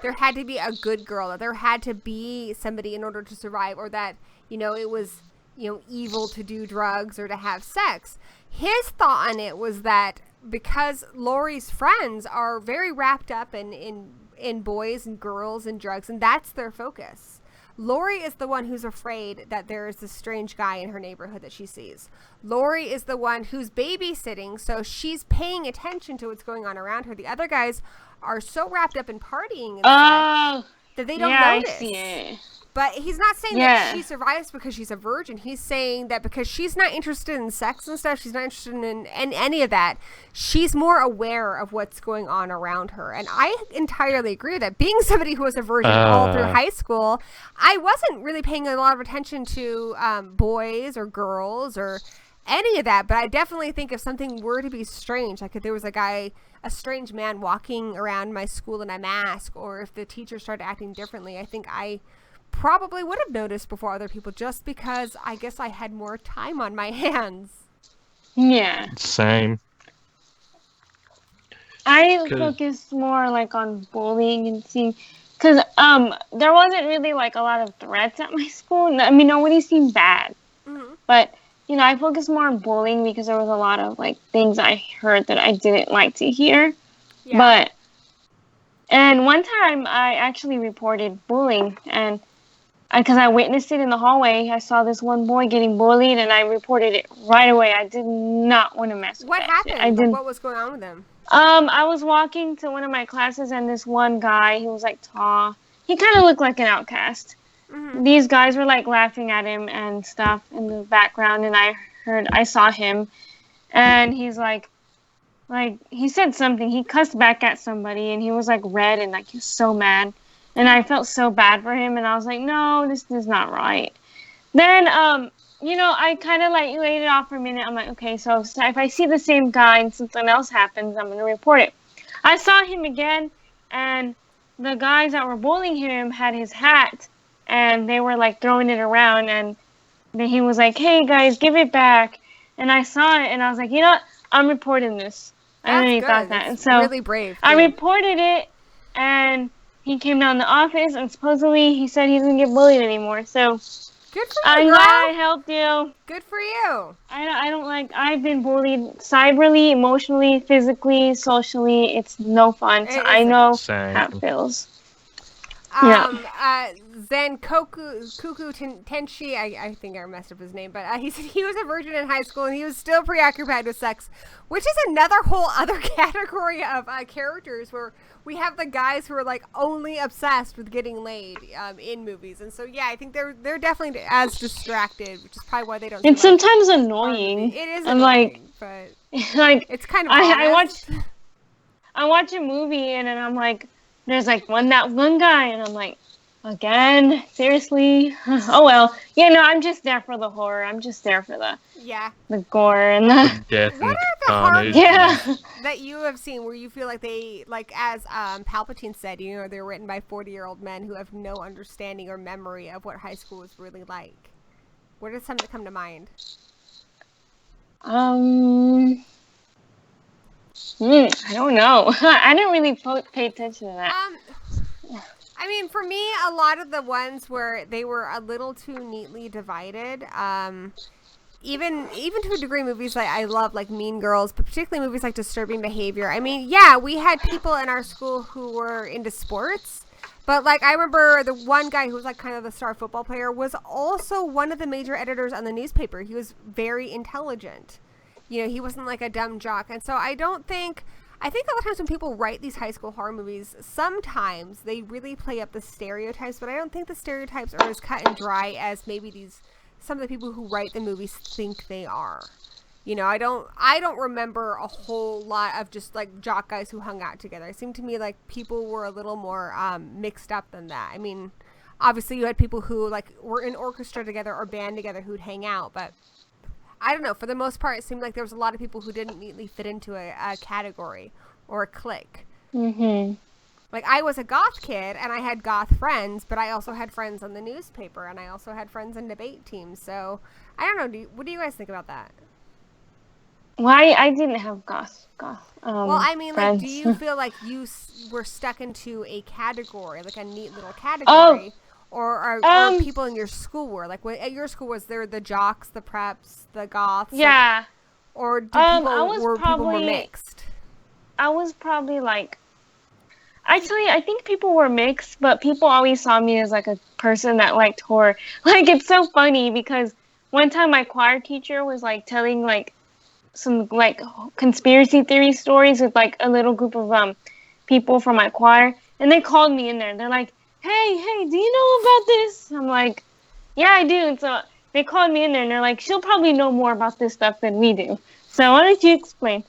there had to be a good girl, that there had to be somebody in order to survive, or that, it was, evil to do drugs or to have sex. His thought on it was that because Laurie's friends are very wrapped up in boys and girls and drugs, and that's their focus. Laurie is the one who's afraid that there is this strange guy in her neighborhood that she sees. Laurie is the one who's babysitting, so she's paying attention to what's going on around her. The other guys are so wrapped up in partying and stuff that they don't notice. I see it. But he's not saying that she survives because she's a virgin. He's saying that because she's not interested in sex and stuff, she's not interested in any of that, she's more aware of what's going on around her. And I entirely agree with that. Being somebody who was a virgin all through high school, I wasn't really paying a lot of attention to boys or girls or any of that. But I definitely think if something were to be strange, like if there was a strange man walking around my school in a mask, or if the teacher started acting differently, I think I probably would have noticed before other people, just because I guess I had more time on my hands. Yeah. Same. I focused more on bullying and seeing, because there wasn't really a lot of threats at my school. I mean, nobody seemed bad. Mm-hmm. But, I focused more on bullying because there was a lot of things I heard that I didn't like to hear. Yeah. And one time I actually reported bullying, and because I witnessed it in the hallway. I saw this one boy getting bullied, and I reported it right away. I did not want to mess with it. What happened? What was going on with him? I was walking to one of my classes, and this one guy, he was tall. He kind of looked like an outcast. Mm-hmm. These guys were laughing at him and stuff in the background, and I saw him, and he's he said something. He cussed back at somebody, and he was red, and he was so mad. And I felt so bad for him, and I was like, no, this is not right. Then, I kind of like laid it off for a minute. I'm like, okay, so if I see the same guy and something else happens, I'm going to report it. I saw him again, and the guys that were bullying him had his hat, and they were like throwing it around, and then he was like, hey guys, give it back. And I saw it, and I was like, you know what? I'm reporting this. I really thought that. And so really brave. I reported it, and he came down to the office, and supposedly he said he doesn't get bullied anymore. So good for you, I'm girl. glad I helped you. Good for you. I've been bullied cyberly, emotionally, physically, socially. It's no fun. So I know how it feels. Zen Kuku Tenshi, I think I messed up his name, but he said he was a virgin in high school and he was still preoccupied with sex, which is another whole other category of characters where we have the guys who are like only obsessed with getting laid in movies. And so, yeah, I think they're definitely as distracted, which is probably why they don't. It's sometimes annoying. It is annoying, but like it's kind of I watch a movie and then I'm like, there's like one guy, and I'm like, again, seriously? Oh well, I'm just there for the horror. I'm just there for the gore and the death. What are the horror movies that you have seen where you feel like they, like as Palpatine said, they're written by 40-year-old men who have no understanding or memory of what high school was really like? What are some that come to mind? I don't know. I didn't really pay attention to that. I mean, for me, a lot of the ones where they were a little too neatly divided, even to a degree, movies like I love, like Mean Girls, but particularly movies like Disturbing Behavior. I mean, yeah, we had people in our school who were into sports, but like I remember the one guy who was like kind of the star football player was also one of the major editors on the newspaper. He was very intelligent. He wasn't like a dumb jock. And so I think a lot of times when people write these high school horror movies, sometimes they really play up the stereotypes, but I don't think the stereotypes are as cut and dry as maybe some of the people who write the movies think they are. I don't remember a whole lot of just like jock guys who hung out together. It seemed to me like people were a little more mixed up than that. I mean, obviously you had people who like were in orchestra together or band together who'd hang out, but I don't know. For the most part, it seemed like there was a lot of people who didn't neatly fit into a category or a clique. Mm-hmm. Like, I was a goth kid, and I had goth friends, but I also had friends on the newspaper, and I also had friends in debate teams. So, I don't know. What do you guys think about that? Well, I didn't have goth. Well, I mean, friends. Like, do you feel like you were stuck into a category, like a neat little category? Or people in your school were? Like, at your school, was there the jocks, the preps, the goths? Yeah. Like, or people were mixed? I was probably like... Actually, I think people were mixed, but people always saw me as like a person that liked horror. Like, it's so funny because one time my choir teacher was like telling like some like conspiracy theory stories with like a little group of people from my choir, and they called me in there. They're like, hey, do you know about this? I'm like, yeah, I do. And so they called me in there, and they're like, she'll probably know more about this stuff than we do. So why don't you explain?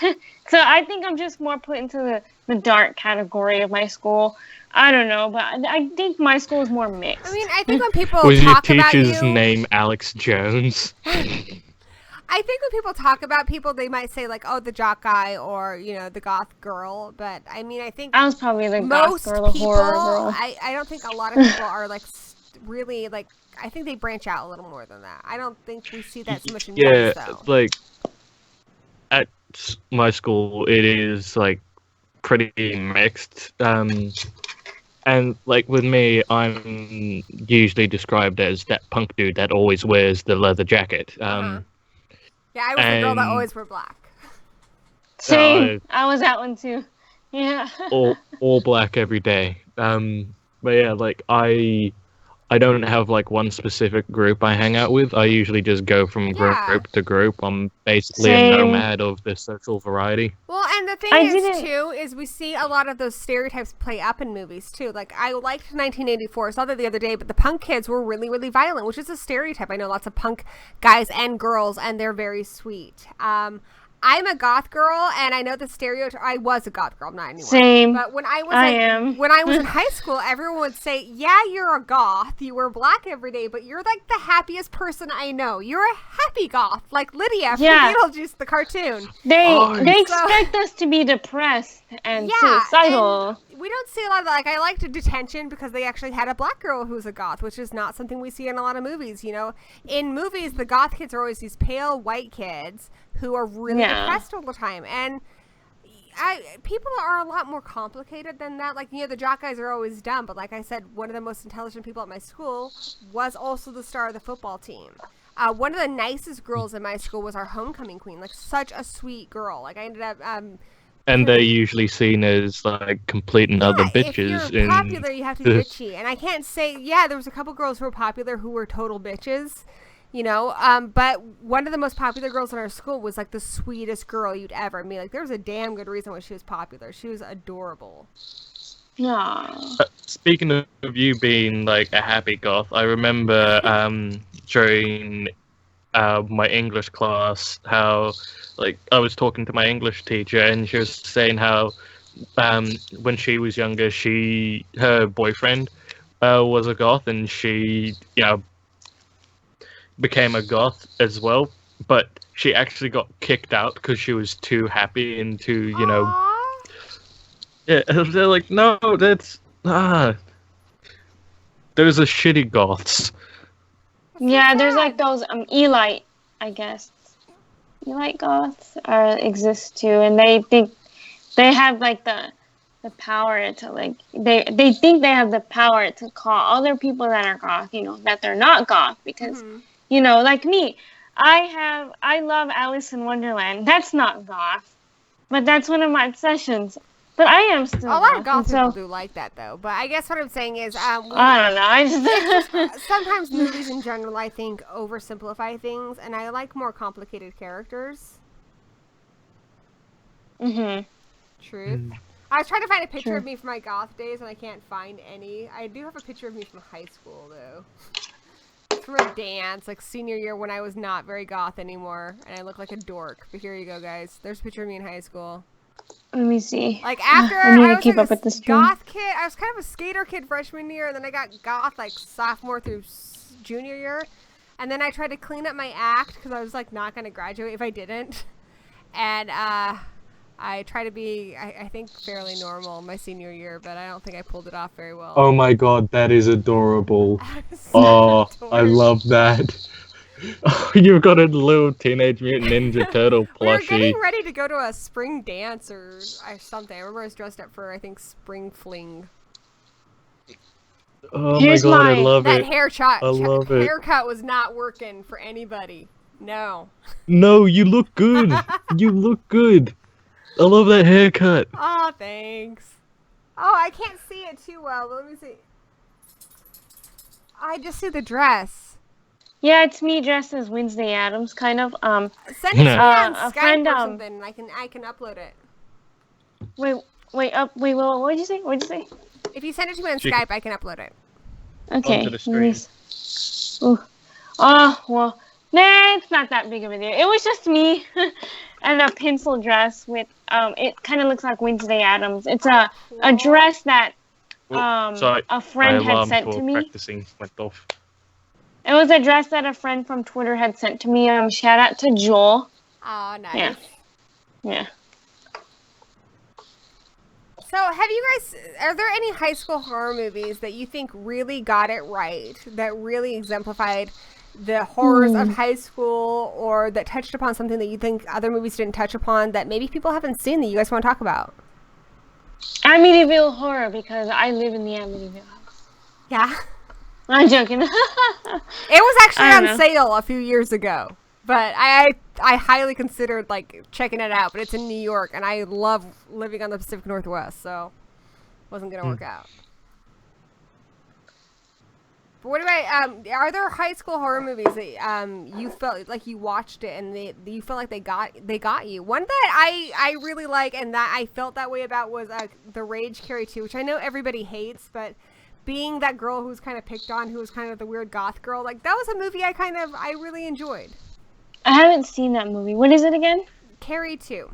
So I think I'm just more put into the dark category of my school. I don't know, but I think my school is more mixed. I mean, I think when people was talk your about you... teacher's name Alex Jones? I think when people talk about people, they might say like, "Oh, the jock guy," or the goth girl. But I mean, I think I was probably the goth girl, the horror girl. I don't think a lot of people are like really like. I think they branch out a little more than that. I don't think we see that so much in movies, though. Like at my school, it is like pretty mixed. And like with me, I'm usually described as that punk dude that always wears the leather jacket. Yeah, I was the girl that always wore black. Same. I was that one too. Yeah. all black every day. But yeah, like I don't have like one specific group I hang out with. I usually just go from group to group. I'm basically a nomad of the social variety. Well, and the thing too, is we see a lot of those stereotypes play up in movies too. Like, I liked 1984. I saw that the other day, but the punk kids were really, really violent, which is a stereotype. I know lots of punk guys and girls, and they're very sweet. I'm a goth girl, and I know the stereotype. I was a goth girl, not anymore. Same. But when I was when I was in high school, everyone would say, "Yeah, you're a goth. You wear black every day, but you're like the happiest person I know. You're a happy goth, like Lydia from Beetlejuice, the cartoon." They expect us to be depressed and suicidal. And we don't see a lot of that. Like, I liked Detention because they actually had a black girl who's a goth, which is not something we see in a lot of movies. You know, in movies, the goth kids are always these pale white kids who are really depressed all the time. And people are a lot more complicated than that. Like, you know, the jock guys are always dumb, but like I said, one of the most intelligent people at my school was also the star of the football team. One of the nicest girls in my school was our homecoming queen. Like, such a sweet girl. Like, I ended up... and they're usually seen as, like, complete and other bitches. If you're popular, you have to be bitchy. And I can't say... Yeah, there was a couple girls who were popular who were total bitches. You know, but one of the most popular girls in our school was like the sweetest girl you'd ever meet. Like, there was a damn good reason why she was popular. She was adorable. Speaking of you being like a happy goth, I remember during my English class how like I was talking to my English teacher and she was saying how when she was younger, her boyfriend was a goth and she became a goth as well, but she actually got kicked out because she was too happy and too, yeah, they're like, no, that's, those are shitty goths. Yeah, there's like those, Elite, I guess. Elite goths exist too, and they think they have like the power to like, they think they have the power to call other people that are goth, that they're not goth because, like me, I love Alice in Wonderland. That's not goth, but that's one of my obsessions. But I am still a lot of goth people do like that, though. But I guess what I'm saying is, I don't know. It's just, sometimes movies in general, I think, oversimplify things, and I like more complicated characters. Mm-hmm. Truth. I was trying to find a picture of me from my goth days, and I can't find any. I do have a picture of me from high school, though. From a dance, like senior year when I was not very goth anymore, and I look like a dork. But here you go, guys. There's a picture of me in high school. Let me see. Like after I need to keep was up with this goth kid, I was kind of a skater kid freshman year, and then I got goth like sophomore through junior year, and then I tried to clean up my act because I was like not going to graduate if I didn't, and I tried to be I think fairly normal my senior year, but I don't think I pulled it off very well. Oh my god, that is adorable. Oh, I love that. Oh, you've got a little Teenage Mutant Ninja Turtle plushie. We were getting ready to go to a spring dance or something. I remember I was dressed up for, I think, spring fling. Oh my god, I love that it. Haircut was not working for anybody. No. No, you look good. You look good. I love that haircut. Oh, thanks. Oh, I can't see it too well, but let me see. I just see the dress. Yeah, it's me dressed as Wednesday Addams, kind of. Send it to me on Skype friend, or something, and I can upload it. Wait, what did you say? What did you say? If you send it to me on Skype, I can upload it. Okay. Onto the screen. Well, nah, it's not that big of a deal. It was just me and a pencil dress with, it kind of looks like Wednesday Addams. It's a dress that a friend had sent to me. Practicing went off. It was a dress that a friend from Twitter had sent to me. Shout out to Joel. Oh, nice. Yeah. So, are there any high school horror movies that you think really got it right, that really exemplified the horrors of high school, or that touched upon something that you think other movies didn't touch upon that maybe people haven't seen that you guys want to talk about? Amityville Horror, because I live in the Amityville house. Yeah. I'm joking. It was actually on sale a few years ago, but I highly considered like checking it out. But it's in New York, and I love living on the Pacific Northwest, so it wasn't gonna work out. But what about are there high school horror movies that you felt like you watched it and you felt like they got you? One that I really like and that I felt that way about was The Rage Carrie 2, which I know everybody hates, but being that girl who was kind of picked on, who was kind of the weird goth girl, like that was a movie I really enjoyed. I haven't seen that movie. What is it again? Carrie 2.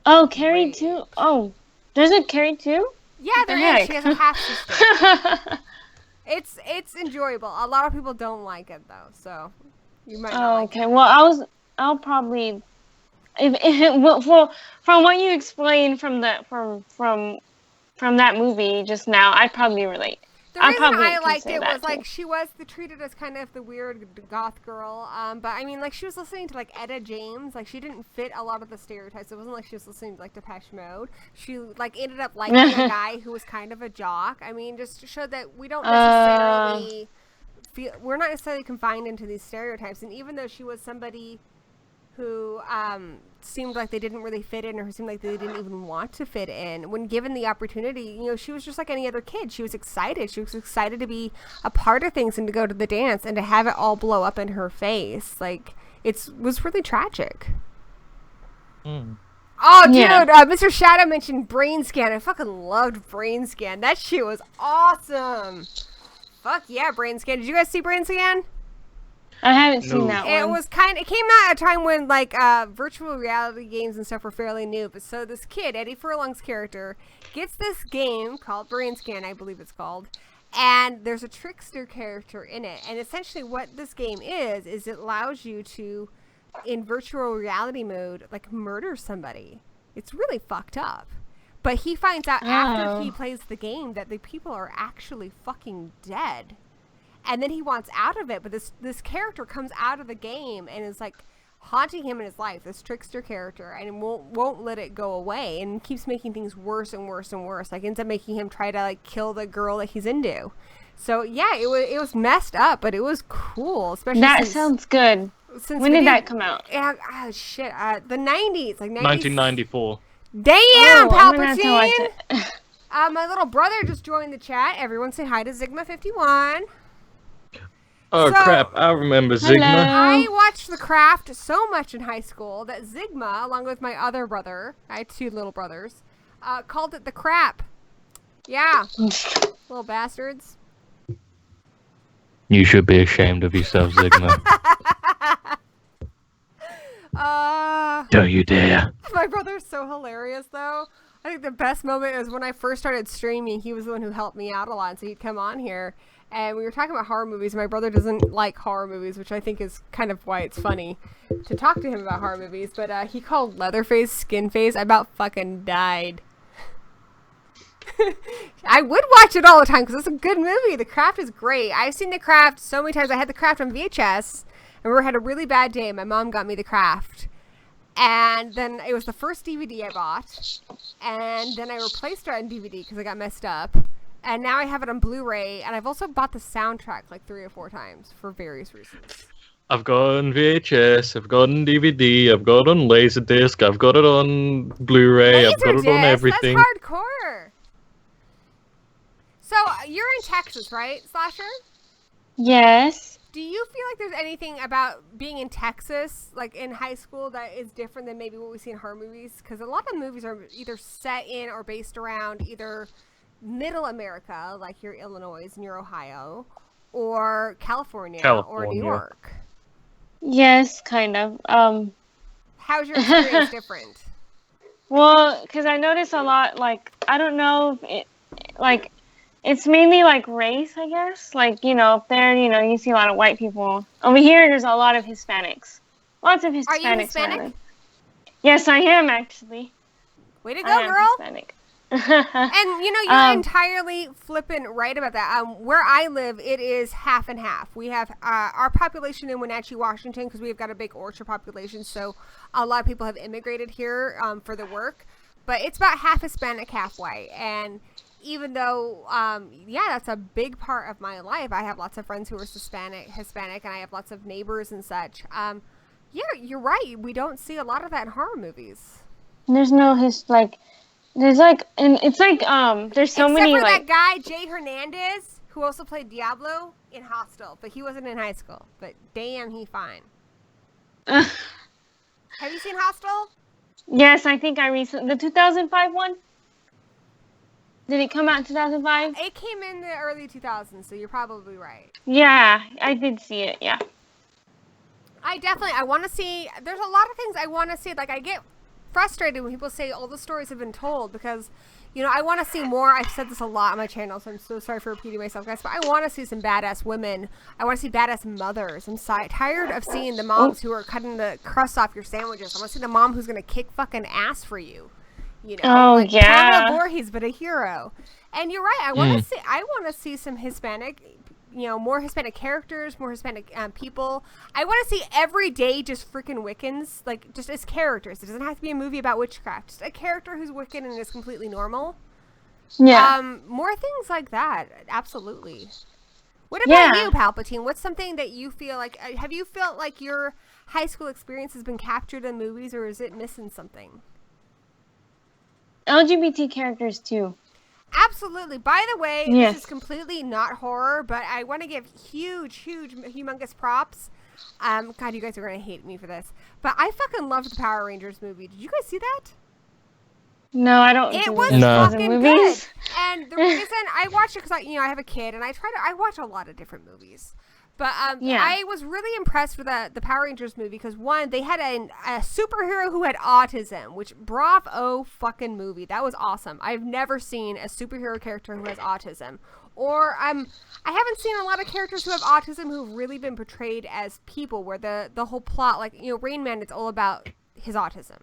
Oh, Carrie 2? Oh, there's a Carrie 2? Yeah, there is. She has a half-sister. It's enjoyable. A lot of people don't like it, though, so you might not like it. Okay, well, I'll probably... Well, from what you explained from that movie just now, I'd probably relate. The reason I liked it was like she was treated as kind of the weird goth girl, but I mean, like, she was listening to like Etta James. Like, she didn't fit a lot of the stereotypes. It wasn't like she was listening to like Depeche Mode. She like ended up liking a guy who was kind of a jock. I mean, just showed that we don't necessarily we're not necessarily confined into these stereotypes. And even though she was somebody who seemed like they didn't really fit in, or who seemed like they didn't even want to fit in, when given the opportunity, you know, she was just like any other kid. She was excited. She was excited to be a part of things and to go to the dance and to have it all blow up in her face. Like, it was really tragic. Oh, dude, Mr. Shadow mentioned Brain Scan. I fucking loved Brain Scan. That shit was awesome. Fuck yeah, Brain Scan. Did you guys see Brain Scan? I haven't seen that one. It came out at a time when like virtual reality games and stuff were fairly new. But so this kid, Eddie Furlong's character, gets this game called Brain Scan, I believe it's called, and there's a trickster character in it. And essentially what this game is it allows you to, in virtual reality mode, like murder somebody. It's really fucked up. But he finds out after he plays the game that the people are actually fucking dead. And then he wants out of it, but this character comes out of the game and is like haunting him in his life, this trickster character, and won't let it go away, and keeps making things worse and worse and worse. Like, ends up making him try to like kill the girl that he's into. So yeah, it was messed up, but it was cool. Especially sounds good. When did that come out? Yeah, shit, the 90s, like 1994. Damn, Palpatine! My little brother just joined the chat. Everyone say hi to Zigma51. Oh, crap. I remember Zigma. I watched The Craft so much in high school that Zigma, along with my other brother, I had two little brothers, called it The Crap. Yeah. Little bastards. You should be ashamed of yourself, Zigma. Don't you dare. My brother's so hilarious, though. I think the best moment was when I first started streaming. He was the one who helped me out a lot, so he'd come on here. And we were talking about horror movies. My brother doesn't like horror movies, which I think is kind of why it's funny to talk to him about horror movies. But he called Leatherface Skinface. I about fucking died. I would watch it all the time because it's a good movie. The Craft is great. I've seen The Craft so many times. I had The Craft on VHS. And we had a really bad day. My mom got me The Craft. And then it was the first DVD I bought. And then I replaced it on DVD because I got messed up. And now I have it on Blu-ray, and I've also bought the soundtrack like 3 or 4 times for various reasons. I've got it on VHS, I've got it on DVD, I've got it on Laserdisc, I've got it on Blu-ray, I've got it on everything. That's hardcore. So, you're in Texas, right, Slasher? Yes. Do you feel like there's anything about being in Texas, like in high school, that is different than maybe what we see in horror movies? Because a lot of movies are either set in or based around either Middle America, like your Illinois and your Ohio, or California or New York. Yes, kind of. How's your experience different? Well, because I notice a lot, like, I don't know if it, like, it's mainly like race, I guess. Like, you know, up there, you know, you see a lot of white people. Over here, there's a lot of Hispanics. Lots of Hispanics. Are you Hispanic? Rather. Yes, I am, actually. Way to go, girl. Hispanic. And you know, you're entirely flippant right about that. Where I live, it is half and half. We have our population in Wenatchee, Washington, because we've got a big orchard population, so a lot of people have immigrated here for the work. But it's about half Hispanic, half white. And even though, yeah, that's a big part of my life. I have lots of friends who are Hispanic, and I have lots of neighbors and such. Yeah, you're right. We don't see a lot of that in horror movies. There's no there's like, and it's like, there's so many, except for like, that guy, Jay Hernandez, who also played Diablo in Hostel, but he wasn't in high school. But damn, he fine. Have you seen Hostel? Yes, I think the 2005 one? Did it come out in 2005? It came in the early 2000s, so you're probably right. Yeah, I did see it, yeah. I want to see, there's a lot of things I want to see. Like, I get frustrated when people say all the stories have been told because, you know, I want to see more. I've said this a lot on my channel, so I'm so sorry for repeating myself, guys, but I want to see some badass women. I want to see badass mothers. I'm tired of seeing the moms who are cutting the crust off your sandwiches. I want to see the mom who's going to kick fucking ass for you. You know, like Pamela Voorhees, but a hero. And you're right. I want to see some Hispanic, you know, more Hispanic characters, more Hispanic people. I want to see everyday just freaking Wiccans, like just as characters. It doesn't have to be a movie about witchcraft. Just a character who's Wiccan and is completely normal. Yeah. More things like that. Absolutely. What about you, Palpatine? What's something that you feel like? Have you felt like your high school experience has been captured in movies, or is it missing something? LGBT characters too. Absolutely. By the way, this is completely not horror, but I want to give huge, humongous props. God, you guys are going to hate me for this, but I fucking loved the Power Rangers movie. Did you guys see that? No, I don't. It was fucking good. And the reason I watched it because I have a kid and I watch a lot of different movies. But I was really impressed with the Power Rangers movie because, one, they had a superhero who had autism, which bravo fucking movie. That was awesome. I've never seen a superhero character who has autism. Or I haven't seen a lot of characters who have autism who've really been portrayed as people where the whole plot, like, you know, Rain Man, it's all about his autism.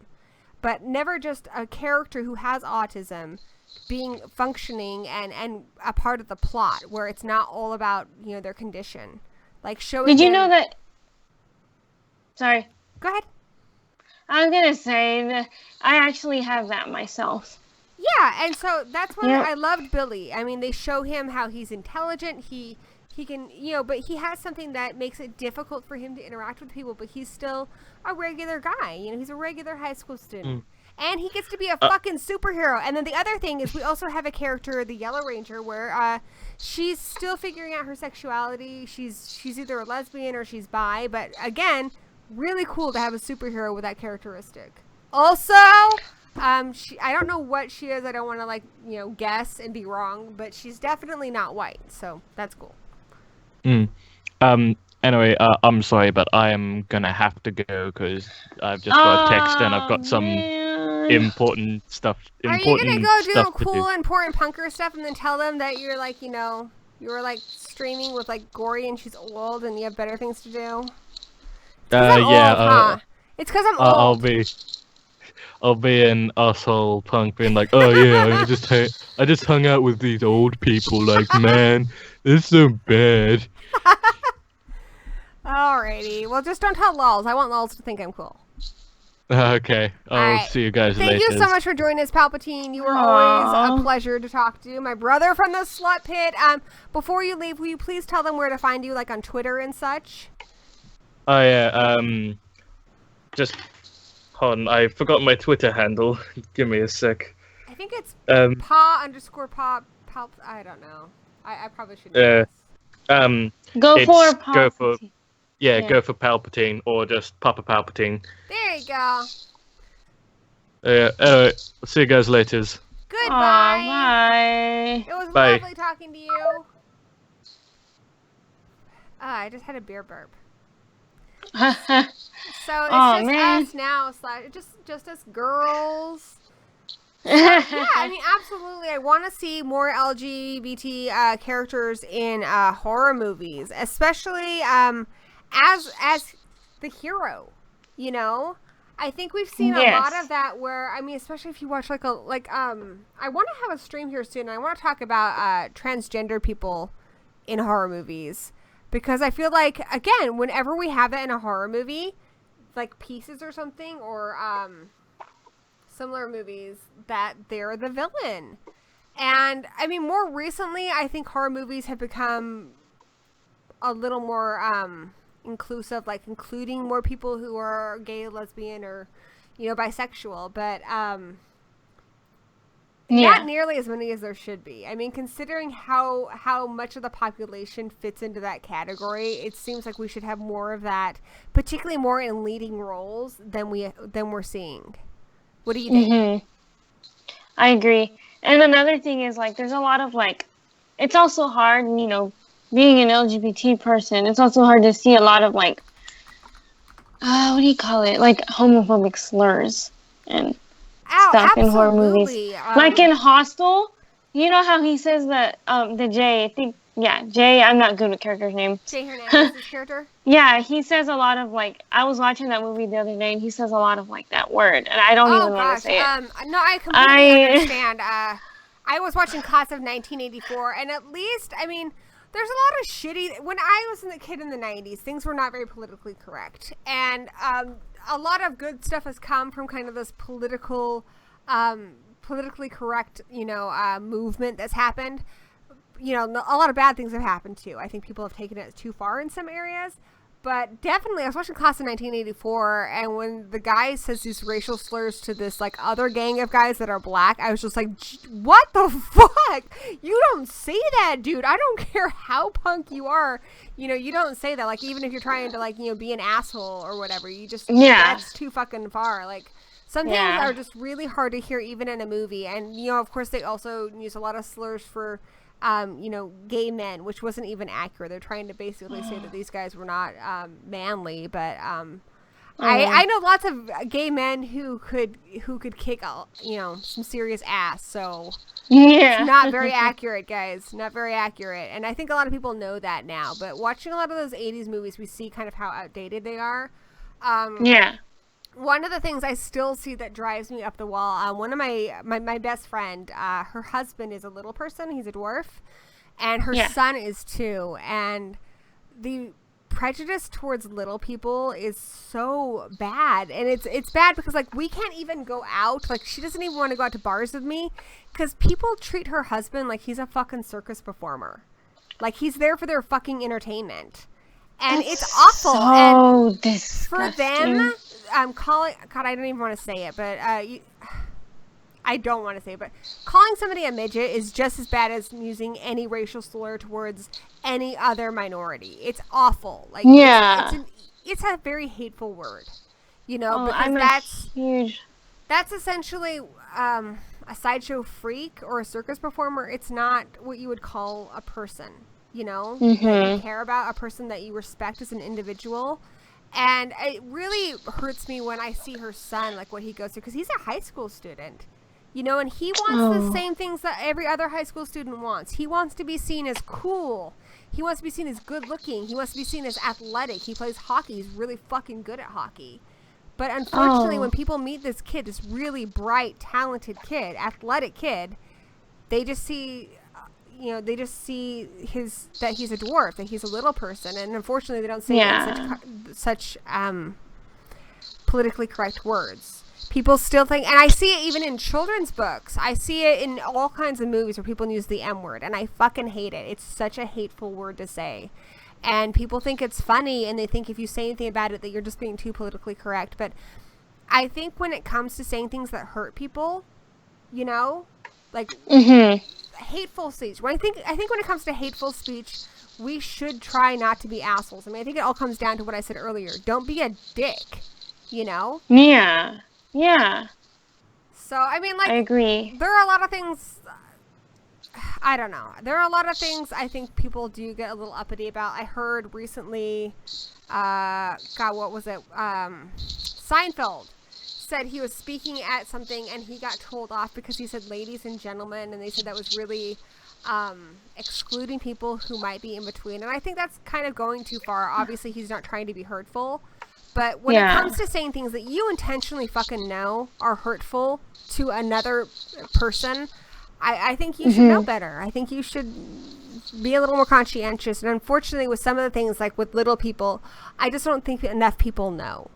But never just a character who has autism being functioning and a part of the plot where it's not all about, you know, their condition. Like showing. Did you know that? Sorry. Go ahead. I was gonna say that I actually have that myself. Yeah, and so that's why I loved Billy. I mean, they show him how he's intelligent. He can, you know, but he has something that makes it difficult for him to interact with people. But he's still a regular guy. You know, he's a regular high school student. And he gets to be a fucking superhero. And then the other thing is we also have a character, the Yellow Ranger, where she's still figuring out her sexuality. She's either a lesbian or she's bi. But again, really cool to have a superhero with that characteristic. Also, I don't know what she is. I don't want to, like, you know, guess and be wrong. But she's definitely not white. So that's cool. Anyway, I'm sorry, but I am gonna have to go because I've just got a text and I've got some important stuff. Are you gonna go do cool, important punker stuff and then tell them that you're like, you know, you were like streaming with like Gory and she's old and you have better things to do? It's because I'm old. I'll be an asshole punk being like, oh yeah, I just hung out with these old people. Like, man, it's so bad. Alrighty. Well, just don't tell Lulz. I want Lulz to think I'm cool. Okay. I'll see you guys later. Thank you so much for joining us, Palpatine. You were always a pleasure to talk to. My brother from the Slut Pit. Before you leave, will you please tell them where to find you, like on Twitter and such? Oh, yeah. Just hold on. I forgot my Twitter handle. Give me a sec. I think it's paw_pop. I don't know. I probably should know this. Go for Palpatine. Go for Palpatine or just Papa Palpatine. There you go. Anyway, see you guys later. Goodbye. Bye. It was lovely talking to you. I just had a beer burp. So it's us now, just us girls. Yeah, I mean, absolutely. I want to see more LGBT characters in horror movies, especially as the hero. You know, I think we've seen a lot of that. Where I mean, especially if you watch I want to have a stream here soon. And I want to talk about transgender people in horror movies because I feel like again, whenever we have that in a horror movie, like Pieces or something, or similar movies, that they're the villain. And I mean, more recently, I think horror movies have become a little more inclusive, like including more people who are gay, lesbian, or, you know, bisexual, but not nearly as many as there should be. I mean, considering how much of the population fits into that category, it seems like we should have more of that, particularly more in leading roles than we're seeing. What do you think? I agree. And another thing is, like, there's a lot of, like, it's also hard, you know, being an LGBT person, it's also hard to see a lot of, like, what do you call it? Like homophobic slurs and stuff in horror movies. Like in Hostel, you know how he says that the Jay, I think, Jay, I'm not good with character's name. Jay Hernandez's character? Yeah, he says a lot of like, I was watching that movie the other day and he says a lot of like that word and I don't even want to say it. No, I completely understand. I was watching Class of 1984 and at least, I mean, there's a lot of shitty, when I was a kid in the 90s, things were not very politically correct. And a lot of good stuff has come from kind of this politically correct, movement that's happened. A lot of bad things have happened too. I think people have taken it too far in some areas. But definitely, I was watching Class of 1984, and when the guy says these racial slurs to this, like, other gang of guys that are black, I was just like, what the fuck? You don't say that, dude. I don't care how punk you are. You don't say that. Like, even if you're trying to, like, be an asshole or whatever, you just, that's too fucking far. Like, some things are just really hard to hear even in a movie. And, of course, they also use a lot of slurs for... gay men, which wasn't even accurate. They're trying to basically say that these guys were not manly, but I know lots of gay men who could kick some serious ass. So it's not very accurate, guys. Not very accurate. And I think a lot of people know that now. But watching a lot of those 80s movies, we see kind of how outdated they are. One of the things I still see that drives me up the wall, one of my best friend, her husband is a little person. He's a dwarf. And her son is too. And the prejudice towards little people is so bad. And it's bad because, like, we can't even go out. Like, she doesn't even want to go out to bars with me because people treat her husband like he's a fucking circus performer. Like, he's there for their fucking entertainment. And it's awful. So and disgusting. For them... calling, God, I don't even want to say it, but I don't want to say it, but calling somebody a midget is just as bad as using any racial slur towards any other minority. It's awful. Like, it's a very hateful word, because that's essentially a sideshow freak or a circus performer. It's not what you would call a person, that you care about, a person that you respect as an individual. And it really hurts me when I see her son, like what he goes through, because he's a high school student, and he wants the same things that every other high school student wants. He wants to be seen as cool. He wants to be seen as good looking. He wants to be seen as athletic. He plays hockey. He's really fucking good at hockey. But unfortunately, when people meet this kid, this really bright, talented kid, athletic kid, they just see... that he's a dwarf, that he's a little person, and unfortunately they don't say it in such politically correct words. People still think, and I see it even in children's books. I see it in all kinds of movies where people use the M word, and I fucking hate it. It's such a hateful word to say. And people think it's funny, and they think if you say anything about it that you're just being too politically correct. But I think when it comes to saying things that hurt people, like hateful speech. I think when it comes to hateful speech, we should try not to be assholes. I mean, I think it all comes down to what I said earlier. Don't be a dick, Yeah. Yeah. So, I mean, like... I agree. There are a lot of things... I don't know. There are a lot of things I think people do get a little uppity about. I heard recently... what was it? Seinfeld said he was speaking at something and he got told off because he said ladies and gentlemen, and they said that was really excluding people who might be in between. And I think that's kind of going too far. Obviously, he's not trying to be hurtful. But when it comes to saying things that you intentionally fucking know are hurtful to another person, I think you should know better. I think you should be a little more conscientious. And unfortunately, with some of the things, like with little people, I just don't think enough people know.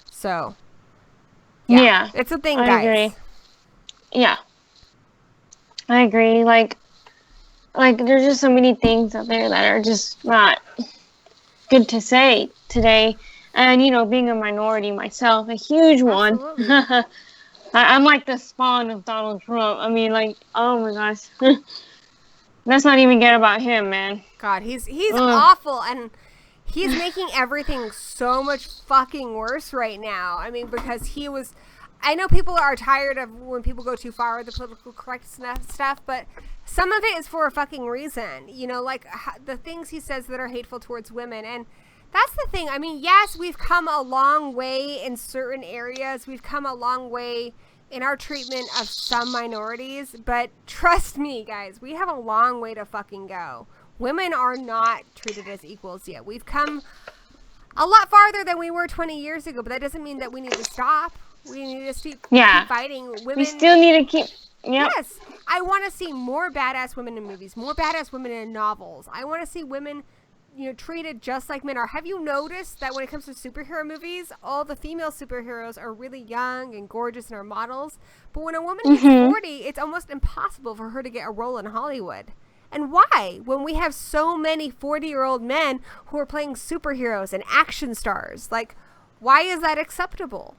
So, yeah. It's a thing, guys. I agree. Yeah. I agree. Like, there's just so many things out there that are just not good to say today. And, being a minority myself, a huge one. I'm like the spawn of Donald Trump. I mean, like, oh my gosh. Let's not even get about him, man. God, he's awful. And he's making everything so much fucking worse right now. I mean, because he was... I know people are tired of when people go too far with the political correct stuff, but some of it is for a fucking reason. Like the things he says that are hateful towards women. And That's the thing. I mean, yes, we've come a long way in certain areas. We've come a long way in our treatment of some minorities. But trust me, guys, we have a long way to fucking go. Women are not treated as equals yet. We've come a lot farther than we were 20 years ago, but that doesn't mean that we need to stop. We need to keep fighting. Women, we still need to keep... Yep. Yes. I want to see more badass women in movies, more badass women in novels. I want to see women, treated just like men are. Have you noticed that when it comes to superhero movies, all the female superheroes are really young and gorgeous and are models? But when a woman hits 40, it's almost impossible for her to get a role in Hollywood. And why? When we have so many 40-year-old men who are playing superheroes and action stars. Like, why is that acceptable?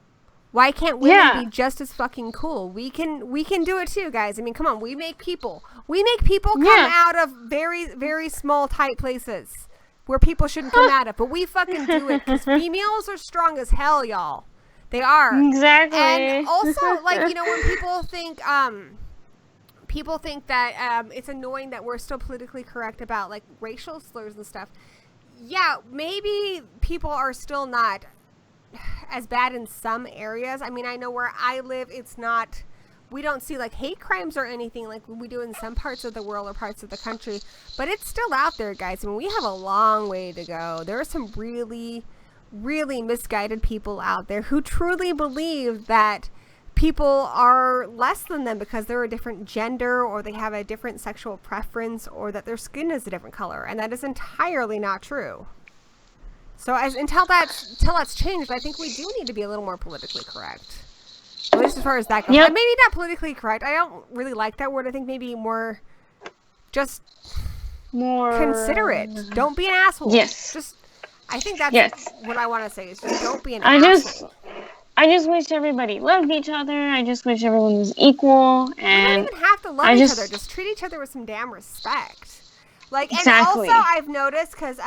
Why can't women be just as fucking cool? We can do it too, guys. I mean, come on. We make people come out of very, very small, tight places where people shouldn't come out of. But we fucking do it because females are strong as hell, y'all. They are. Exactly. And also, like, when people think that it's annoying that we're still politically correct about, like, racial slurs and stuff. Yeah, maybe people are still not as bad in some areas. I mean, I know where I live, we don't see like hate crimes or anything like we do in some parts of the world or parts of the country, but it's still out there, guys. I mean, we have a long way to go. There are some really, really misguided people out there who truly believe that people are less than them because they're a different gender or they have a different sexual preference or that their skin is a different color, and that is entirely not true. So until that's changed, I think we do need to be a little more politically correct. At least as far as that goes. Yep. Maybe not politically correct. I don't really like that word. I think maybe more considerate. Don't be an asshole. Yes. I think that's what I want to say is just don't be an asshole. I just wish everybody loved each other. I just wish everyone was equal. And we don't even have to love each other. Just treat each other with some damn respect. Like, exactly. And also I've noticed because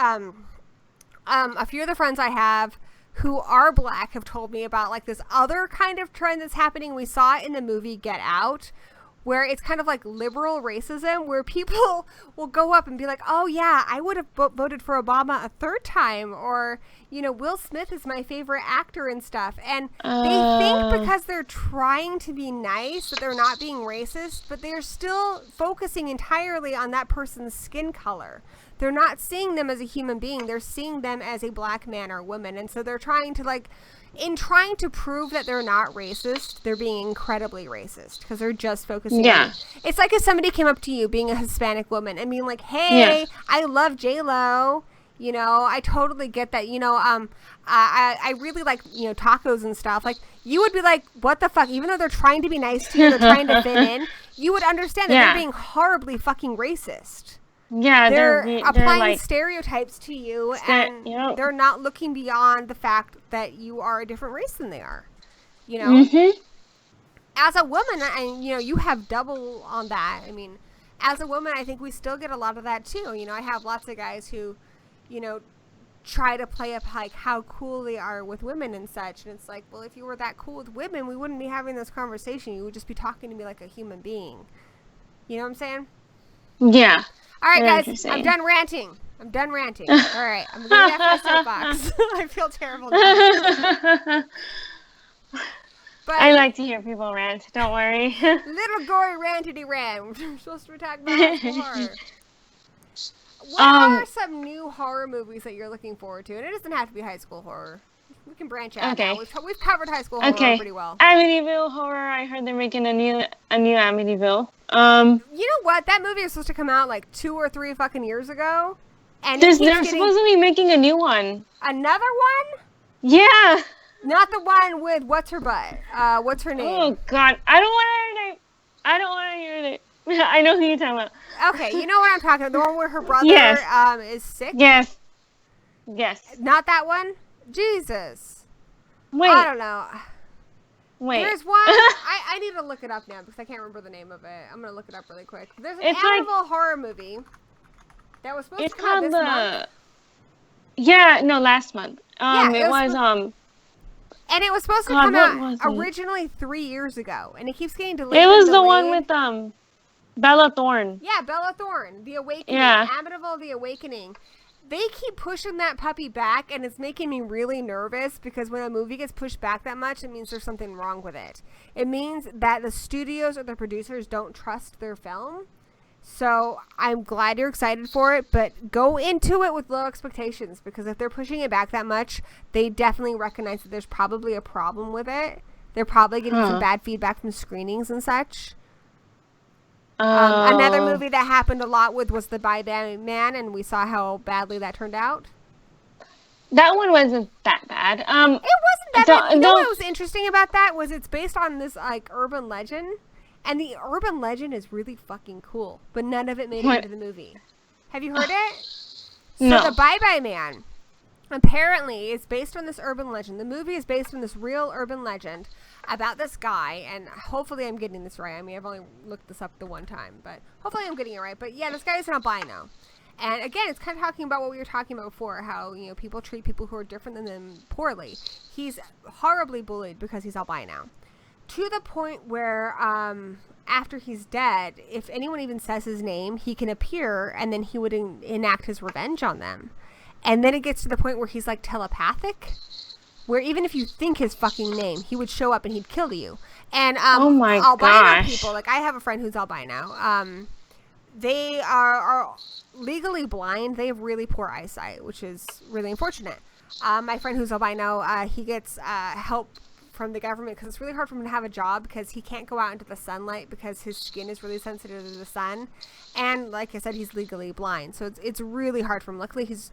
a few of the friends I have who are black have told me about like this other kind of trend that's happening. We saw it in the movie Get Out, where it's kind of like liberal racism, where people will go up and be like, oh yeah, I would have voted for Obama a third time, or, Will Smith is my favorite actor and stuff. And they think because they're trying to be nice that they're not being racist, but they're still focusing entirely on that person's skin color. They're not seeing them as a human being. They're seeing them as a black man or woman. And so they're trying to prove that they're not racist, they're being incredibly racist because they're just focusing on it. It's like if somebody came up to you being a Hispanic woman and being like, hey, I love J-Lo. I totally get that. I really like, tacos and stuff. Like, you would be like, what the fuck? Even though they're trying to be nice to you, they're trying to fit in, you would understand that they're being horribly fucking racist. Yeah, they're applying like stereotypes to you, and they're not looking beyond the fact that you are a different race than they are. As a woman, and you have double on that. I mean, as a woman, I think we still get a lot of that too. I have lots of guys who, try to play up like how cool they are with women and such, and it's like, well, if you were that cool with women, we wouldn't be having this conversation. You would just be talking to me like a human being. You know what I'm saying? Yeah. All right, guys, I'm done ranting. All right, I'm going to have my soapbox. I feel terrible now. But I like to hear people rant. Don't worry. Little gory rantity rant. We're supposed to be talking about horror. What are some new horror movies that you're looking forward to? And it doesn't have to be high school horror. We can branch out. Okay. Now. We've covered high school horror pretty well. Amityville Horror. I heard they're making a new Amityville. You know what? That movie was supposed to come out like 2 or 3 fucking years ago. And they're supposed to be making a new one. Another one? Yeah. Not the one with what's her butt? What's her name? Oh God, I don't want to hear it. I know who you're talking about. Okay, you know what I'm talking about. The one where her brother is sick? Yes. Not that one? Jesus. Wait. I don't know. Wait. There's one. I need to look it up now because I can't remember the name of it. I'm going to look it up really quick. There's an Amityville horror movie that was supposed to come out this month. Yeah, no, last month. It was and it was supposed to come out originally 3 years ago, and it keeps getting delayed. It was the one with Bella Thorne. Yeah, Bella Thorne, The Awakening. Yeah. Amityville: The Awakening. they keep pushing that puppy back, and it's making me really nervous because when a movie gets pushed back that much, it means there's something wrong with it. It means that the studios or the producers don't trust their film. So I'm glad you're excited for it, but go into it with low expectations, because if they're pushing it back that much, they definitely recognize that there's probably a problem with it. They're probably getting some bad feedback from screenings and such. Another movie that happened a lot with was The Bye-Bye Man, and we saw how badly that turned out. That one wasn't that bad. It wasn't that bad. You know what was interesting about that was it's based on this like urban legend, and the urban legend is really fucking cool, but none of it made it into the movie. Have you heard it? No. So The Bye-Bye Man apparently is based on this urban legend. The movie is based on this real urban legend about this guy, and hopefully I'm getting this right. I mean, I've only looked this up the one time, but hopefully I'm getting it right. But yeah, this guy is an albino. And again, it's kind of talking about what we were talking about before, how, you know, people treat people who are different than them poorly. He's horribly bullied because he's albino. To the point where, after he's dead, if anyone even says his name, he can appear, and then he would enact his revenge on them. And then it gets to the point where he's like telepathic, where even if you think his fucking name, he would show up and he'd kill you. And oh my albino gosh. people, like I have a friend who's albino. They are legally blind. They have really poor eyesight, which is really unfortunate. My friend who's albino, he gets help from the government because it's really hard for him to have a job because he can't go out into the sunlight because his skin is really sensitive to the sun. And like I said, he's legally blind, so it's really hard for him. Luckily, he's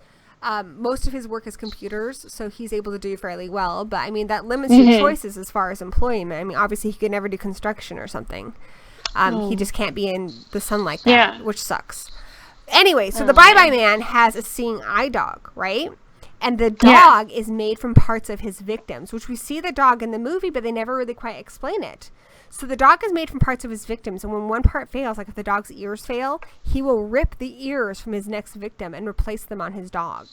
most of his work is computers, so he's able to do fairly well. But I mean, that limits your choices as far as employment. I mean, obviously, he could never do construction or something. He just can't be in the sun like that, which sucks. Anyway, so the Bye-Bye Man has a seeing eye dog, right? And the dog is made from parts of his victims, which we see the dog in the movie, but they never really quite explain it. So the dog is made from parts of his victims, and when one part fails, like if the dog's ears fail, he will rip the ears from his next victim and replace them on his dog.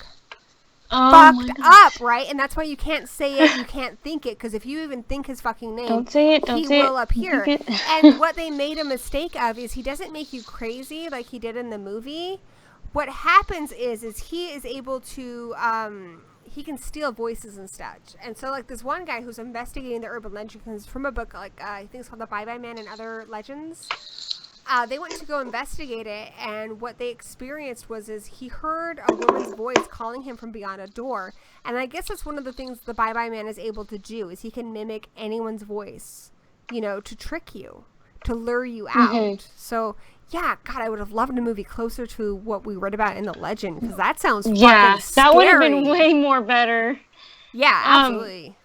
Fucked up, right? And that's why you can't say it, you can't think it, because if you even think his fucking name, don't say it, he will appear. And what they made a mistake of is he doesn't make you crazy like he did in the movie. What happens is he is able to, he can steal voices and such. And so, like, this one guy who's investigating the urban legend, because from a book, like, I think it's called The Bye-Bye Man and Other Legends, they went to go investigate it, and what they experienced was he heard a woman's voice calling him from beyond a door. And I guess that's one of the things the Bye-Bye Man is able to do, is he can mimic anyone's voice, you know, to trick you, to lure you out. So, yeah, God, I would have loved a movie closer to what we read about in the legend, because that sounds fucking scary. That would have been way more better. Yeah, absolutely.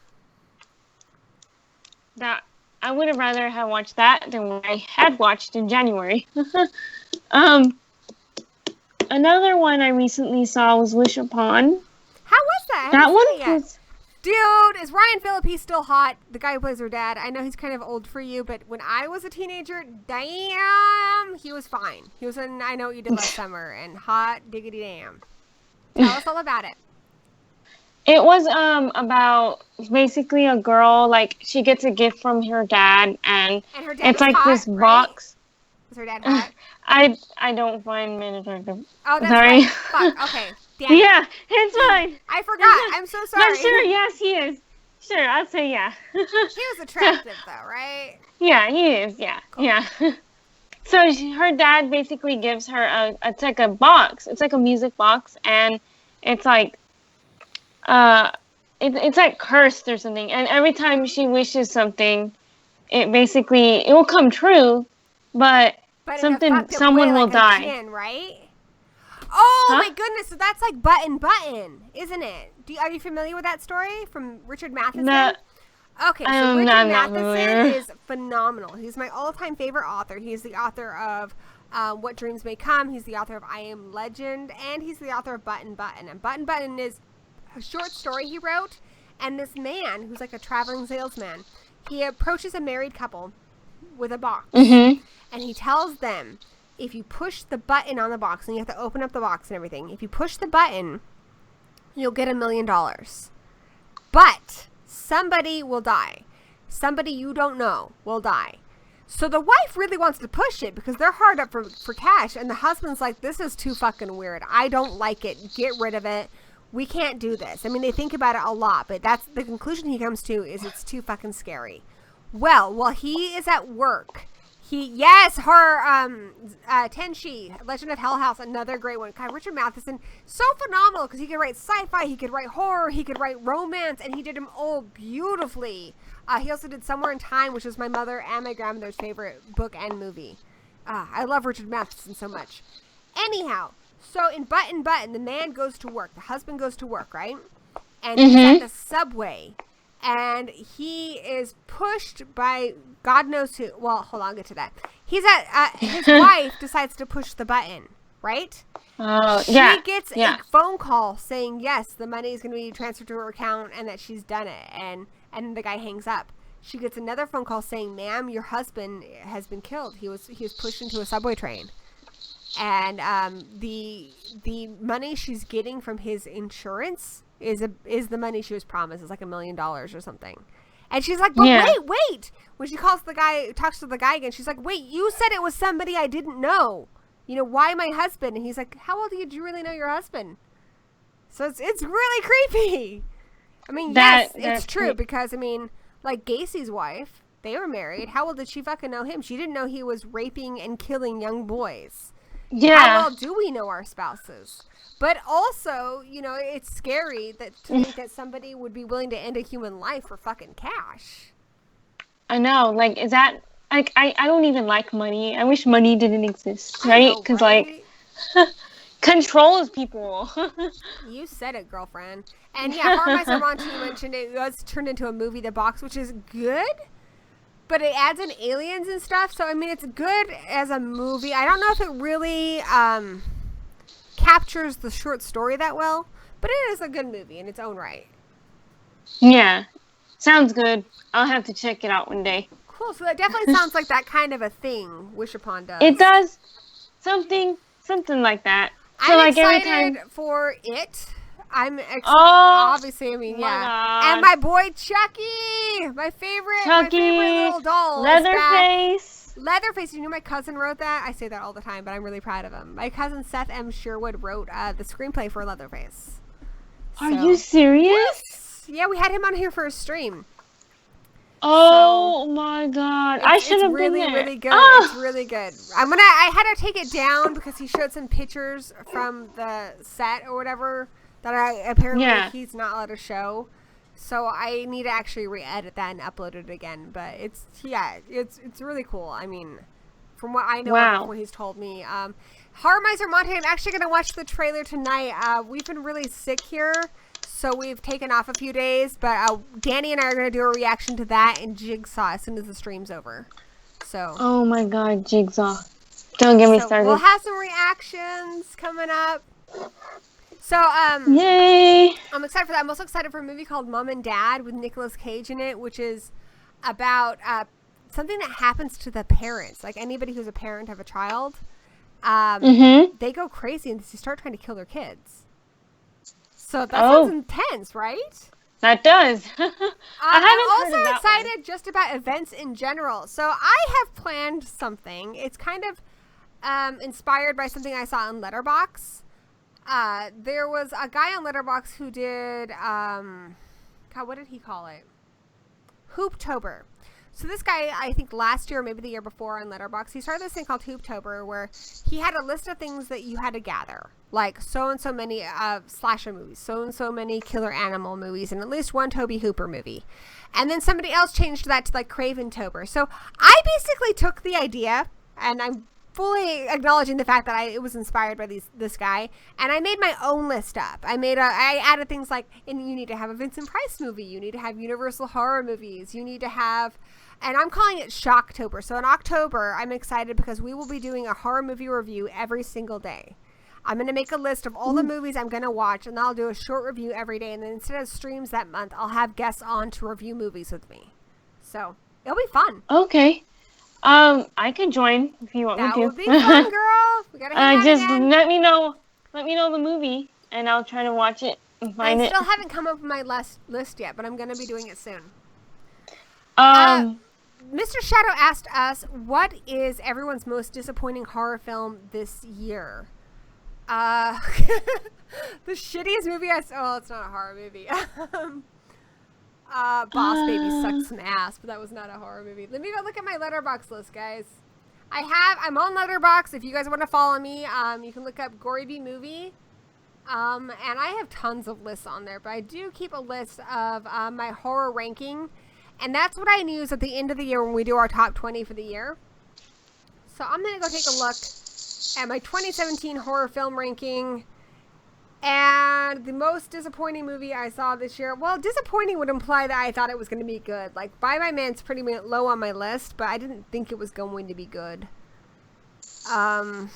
I would have rather have watched that than what I had watched in January. Another one I recently saw was Wish Upon. How was that? That one was... Dude, is Ryan Phillippe still hot? The guy who plays her dad. I know he's kind of old for you, but when I was a teenager, damn, he was fine. He was in I Know What You Did Last Summer, and hot diggity damn. Tell us all about it. It was about basically a girl, like, she gets a gift from her dad, and her dad it's like hot, this right? box. Is her dad hot? I don't find men attractive. Oh, that's sorry. right. Fuck, okay. Damn it. Yeah, it's fine. I forgot. I'm so sorry. But sure, yes, he is. Sure, I'll say yeah. He was attractive, though, right? Yeah, he is, yeah. Cool. Yeah. So her dad basically gives her it's like a box. It's like a music box, and it's like, it's like cursed or something. And every time she wishes something, it will come true, but someone will die. Chin, right? Oh Huh? my goodness! So that's like Button, isn't it? Are you familiar with that story from Richard Matheson? No. Okay, so Richard Matheson is phenomenal. He's my all-time favorite author. He's the author of What Dreams May Come. He's the author of I Am Legend, and he's the author of Button. And Button is a short story he wrote. And this man, who's like a traveling salesman, he approaches a married couple with a box, and he tells them, if you push the button on the box, and you have to open up the box and everything, if you push the button, you'll get $1 million. But somebody will die. Somebody you don't know will die. So the wife really wants to push it because they're hard up for cash. And the husband's like, this is too fucking weird. I don't like it. Get rid of it. We can't do this. I mean, they think about it a lot, but that's the conclusion he comes to is it's too fucking scary. Well, while he is at work, Tenchi, Legend of Hell House, another great one. God, Richard Matheson, so phenomenal because he could write sci-fi, he could write horror, he could write romance, and he did them all beautifully. He also did Somewhere in Time, which was my mother and my grandmother's favorite book and movie. I love Richard Matheson so much. Anyhow, so in Button, the man goes to work. The husband goes to work, right? And he's at the subway. And he is pushed by God knows who. Well, hold on, I'll get to that. He's his wife decides to push the button, right? She gets a phone call saying, yes, the money is going to be transferred to her account and that she's done it. And the guy hangs up. She gets another phone call saying, ma'am, your husband has been killed. He was pushed into a subway train. And the money she's getting from his insurance is the money she was promised. It's like $1 million or something. And she's like, but wait. When she talks to the guy again, she's like, wait, you said it was somebody I didn't know. You know, why my husband? And he's like, how well did you really know your husband? So it's really creepy. I mean, yes, it's true because, I mean, like Gacy's wife, they were married. How well did she fucking know him? She didn't know he was raping and killing young boys. Yeah. How well do we know our spouses? But also, you know, it's scary to think that somebody would be willing to end a human life for fucking cash. I know. Like, is that... Like, I don't even like money. I wish money didn't exist, right? Because, like, controls people. You said it, girlfriend. And, yeah, Horror Mice Monty, you mentioned it was turned into a movie, The Box, which is good. But it adds in aliens and stuff. So, I mean, it's good as a movie. I don't know if it really captures the short story that well. But it is a good movie in its own right. Yeah. Sounds good. I'll have to check it out one day. Cool. So that definitely sounds like that kind of a thing Wish Upon does. It does. Something like that. So, I'm like, excited every time... for it. Obviously, I mean, yeah. God. And my boy Chucky, my favorite little doll. Leatherface. Leatherface. You know my cousin wrote that? I say that all the time, but I'm really proud of him. My cousin Seth M. Sherwood wrote the screenplay for Leatherface. Are you serious? Yes. Yeah, we had him on here for a stream. Oh my God! I should have been there. It's really good. It's really good. I had to take it down because he showed some pictures from the set or whatever that apparently he's not allowed to show. So I need to actually re-edit that and upload it again. But it's really cool. I mean, from what I know of what he's told me. Horror Mice Monty, I'm actually gonna watch the trailer tonight. We've been really sick here. So we've taken off a few days, but Danny and I are going to do a reaction to that and Jigsaw as soon as the stream's over. So. Oh my God, Jigsaw. Don't get me started. We'll have some reactions coming up. So, yay! I'm excited for that. I'm also excited for a movie called Mom and Dad with Nicolas Cage in it, which is about something that happens to the parents. Like anybody who's a parent of a child, they go crazy and they start trying to kill their kids. So that sounds intense, right? That does. I'm also excited just about events in general. So I have planned something. It's kind of inspired by something I saw on Letterboxd. There was a guy on Letterboxd who did, God, what did he call it? Hooptober. So this guy, I think last year or maybe the year before on Letterboxd, he started this thing called Hooptober where he had a list of things that you had to gather. Like so-and-so many slasher movies, so-and-so many killer animal movies, and at least one Tobe Hooper movie. And then somebody else changed that to like Craven-tober. So I basically took the idea, and I'm fully acknowledging the fact that it was inspired by this guy, and I made my own list up. I added things like, and you need to have a Vincent Price movie, you need to have Universal horror movies, you need to have, and I'm calling it Shocktober. So in October, I'm excited because we will be doing a horror movie review every single day. I'm going to make a list of all the movies I'm going to watch, and then I'll do a short review every day, and then instead of streams that month, I'll have guests on to review movies with me. So it'll be fun. Okay. I can join if you want me to. That would be fun, girl. We gotta hang out just again. let me know the movie, and I'll try to watch it and find it. I still haven't come up with my list yet, but I'm gonna be doing it soon. Mr. Shadow asked us, what is everyone's most disappointing horror film this year? The shittiest movie I saw, well, it's not a horror movie. Boss Baby sucked some ass, but that was not a horror movie. Let me go look at my Letterboxd list, guys. I'm on Letterboxd. If you guys want to follow me, you can look up Gory B Movie. And I have tons of lists on there, but I do keep a list of my horror ranking. And that's what I use at the end of the year when we do our top 20 for the year. So I'm going to go take a look at my 2017 horror film ranking. And the most disappointing movie I saw this year. Well, disappointing would imply that I thought it was going to be good. Like, Bye Bye Man's pretty low on my list, but I didn't think it was going to be good. Oh,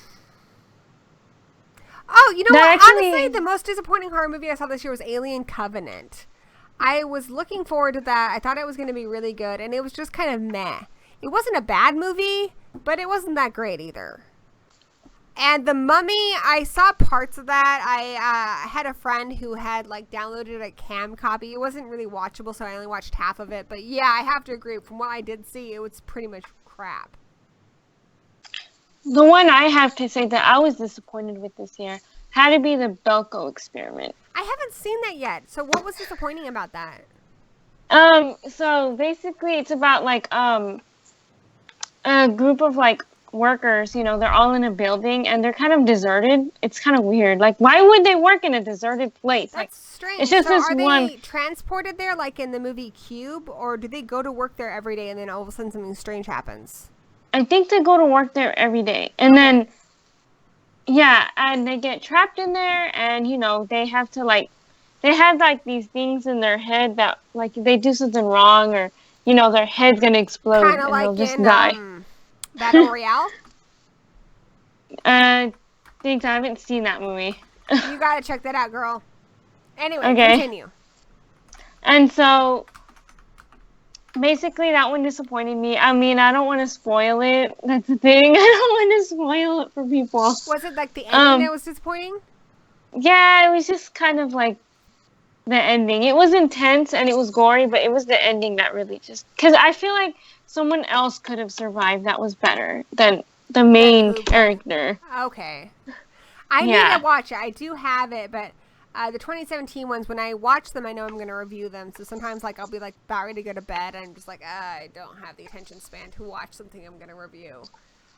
you know what? Honestly, the most disappointing horror movie I saw this year was Alien Covenant. I was looking forward to that. I thought it was going to be really good, and it was just kind of meh. It wasn't a bad movie, but it wasn't that great either. And The Mummy, I saw parts of that. I had a friend who had like downloaded a cam copy. It wasn't really watchable, so I only watched half of it. But yeah, I have to agree. From what I did see, it was pretty much crap. The one I have to say that I was disappointed with this year had to be the Belko Experiment. I haven't seen that yet. So what was disappointing about that? So basically it's about like a group of like workers, you know, they're all in a building and they're kind of deserted. It's kind of weird. Like, why would they work in a deserted place? That's like, strange. It's just so this are one. They transported there like in the movie Cube, or do they go to work there every day and then all of a sudden something strange happens? I think they go to work there every day. And then, yeah, and they get trapped in there and, you know, they have to like, they have like these things in their head that like if they do something wrong or, you know, their head's going to explode Kinda and like they'll just in, die. Battle Royale? I haven't seen that movie. You gotta check that out, girl. Anyway, Okay. Continue. And so, basically, that one disappointed me. I mean, I don't want to spoil it. That's the thing. I don't want to spoil it for people. Was it like the ending that was disappointing? Yeah, it was just kind of like the ending. It was intense and it was gory, but it was the ending that really just... Because I feel like someone else could have survived that was better than the main character. Okay. I need to watch it. I do have it, but the 2017 ones, when I watch them, I know I'm going to review them. So sometimes like I'll be like about ready to go to bed and I'm just like, I don't have the attention span to watch something I'm going to review.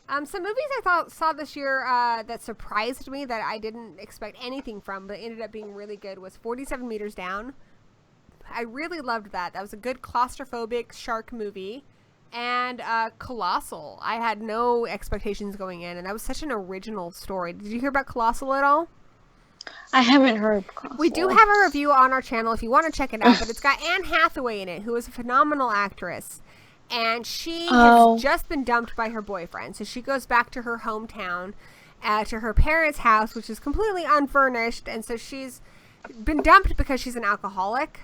Some movies I saw this year that surprised me that I didn't expect anything from, but ended up being really good was 47 Meters Down. I really loved that. That was a good claustrophobic shark movie. And Colossal. I had no expectations going in, and that was such an original story. Did you hear about Colossal at all? I haven't heard Colossal. We do have a review on our channel if you want to check it out, but it's got Anne Hathaway in it, who is a phenomenal actress. And she has just been dumped by her boyfriend. So she goes back to her hometown, to her parents' house, which is completely unfurnished. And so she's been dumped because she's an alcoholic.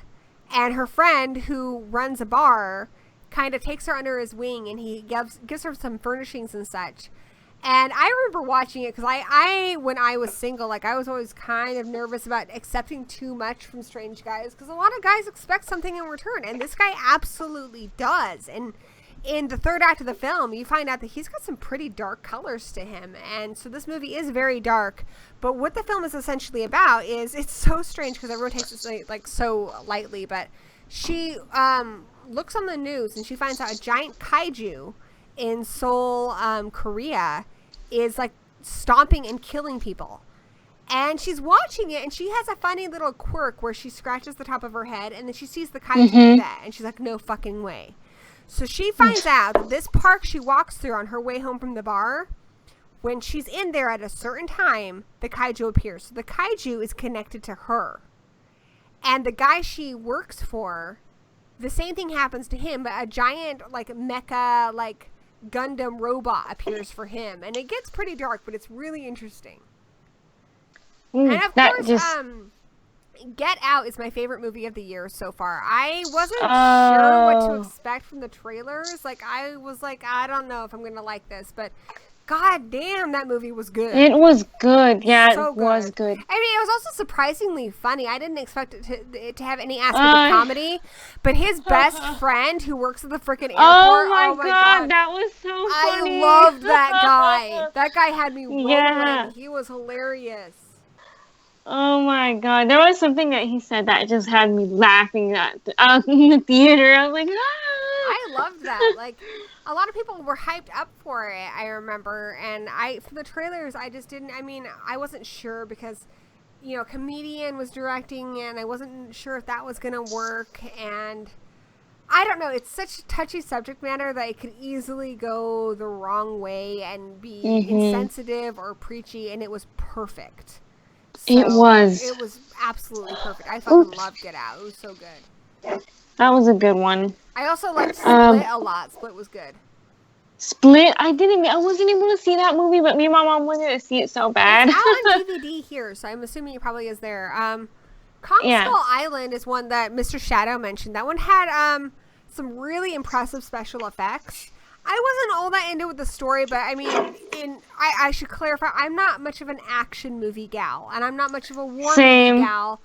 And her friend, who runs a bar, kind of takes her under his wing, and he gives her some furnishings and such. And I remember watching it because I when I was single, like I was always kind of nervous about accepting too much from strange guys because a lot of guys expect something in return, and this guy absolutely does. And in the third act of the film, you find out that he's got some pretty dark colors to him, and so this movie is very dark. But what the film is essentially about is, it's so strange because everyone takes this like so lightly, but she looks on the news and she finds out a giant kaiju in Seoul, Korea, is like stomping and killing people. And she's watching it, and she has a funny little quirk where she scratches the top of her head, and then she sees the kaiju do that, and she's like, no fucking way. So she finds out that this park she walks through on her way home from the bar, when she's in there at a certain time, the kaiju appears. So the kaiju is connected to her. And the guy she works for, the same thing happens to him, but a giant, like, mecha, like, Gundam robot appears for him. And it gets pretty dark, but it's really interesting. And of course, Get Out is my favorite movie of the year so far. I wasn't sure what to expect from the trailers. Like, I was like, I don't know if I'm going to like this. But God damn, that movie was good. It was good. Yeah, so it was good. I mean, it was also surprisingly funny. I didn't expect it to have any aspect of comedy. But his best friend who works at the freaking airport. Oh my god, that was so funny. I loved that guy. That guy had me rolling. Yeah. He was hilarious. Oh my god, there was something that he said that just had me laughing out in the theater. I was like, ah! I loved that. Like, a lot of people were hyped up for it, I remember. And for the trailers, I just didn't, I mean, I wasn't sure because, you know, comedian was directing and I wasn't sure if that was going to work. And I don't know. It's such a touchy subject matter that it could easily go the wrong way and be insensitive or preachy. And it was perfect. So it was. It was absolutely perfect. I fucking loved Get Out. It was so good. That was a good one. I also liked Split a lot. Split was good. Split? I wasn't able to see that movie, but me and my mom wanted to see it so bad. It's out on DVD here, so I'm assuming it probably is there. Kong Skull Island is one that Mr. Shadow mentioned. That one had some really impressive special effects. I wasn't all that into with the story, but I mean, I should clarify, I'm not much of an action movie gal, and I'm not much of a war movie gal.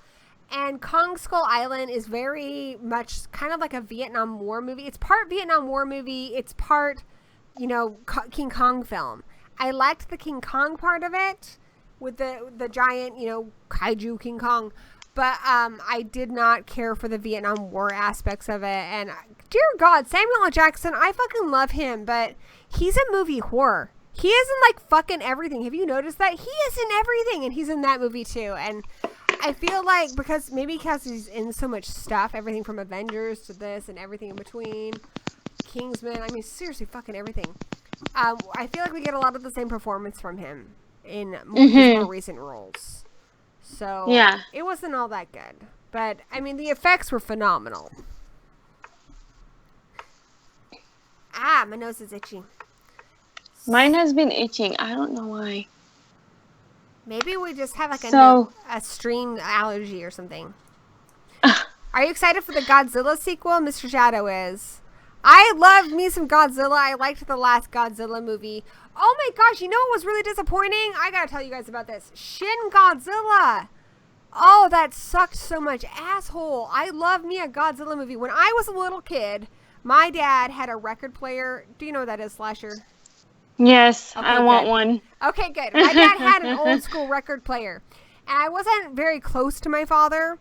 And Kong Skull Island is very much kind of like a Vietnam War movie. It's part Vietnam War movie. It's part, you know, King Kong film. I liked the King Kong part of it with the giant, you know, kaiju King Kong. But I did not care for the Vietnam War aspects of it. And dear God, Samuel L. Jackson, I fucking love him, but he's a movie whore. He is in like fucking everything. Have you noticed that? He is in everything, and he's in that movie too. And I feel like because he's in so much stuff, everything from Avengers to this and everything in between, Kingsman, I mean, seriously, fucking everything. I feel like we get a lot of the same performance from him in his more recent roles. So, it wasn't all that good. But, I mean, the effects were phenomenal. Ah, my nose is itchy. Mine has been itching. I don't know why. Maybe we just have like a stream allergy or something. Are you excited for the Godzilla sequel? Mr. Shadow is. I loved me some Godzilla. I liked the last Godzilla movie. Oh my gosh, you know what was really disappointing? I gotta tell you guys about this. Shin Godzilla. Oh, that sucked so much. Asshole. I love me a Godzilla movie. When I was a little kid, my dad had a record player. Do you know what that is, Slasher? Yes, okay, I want one. Okay, good. My dad had an old school record player. And I wasn't very close to my father.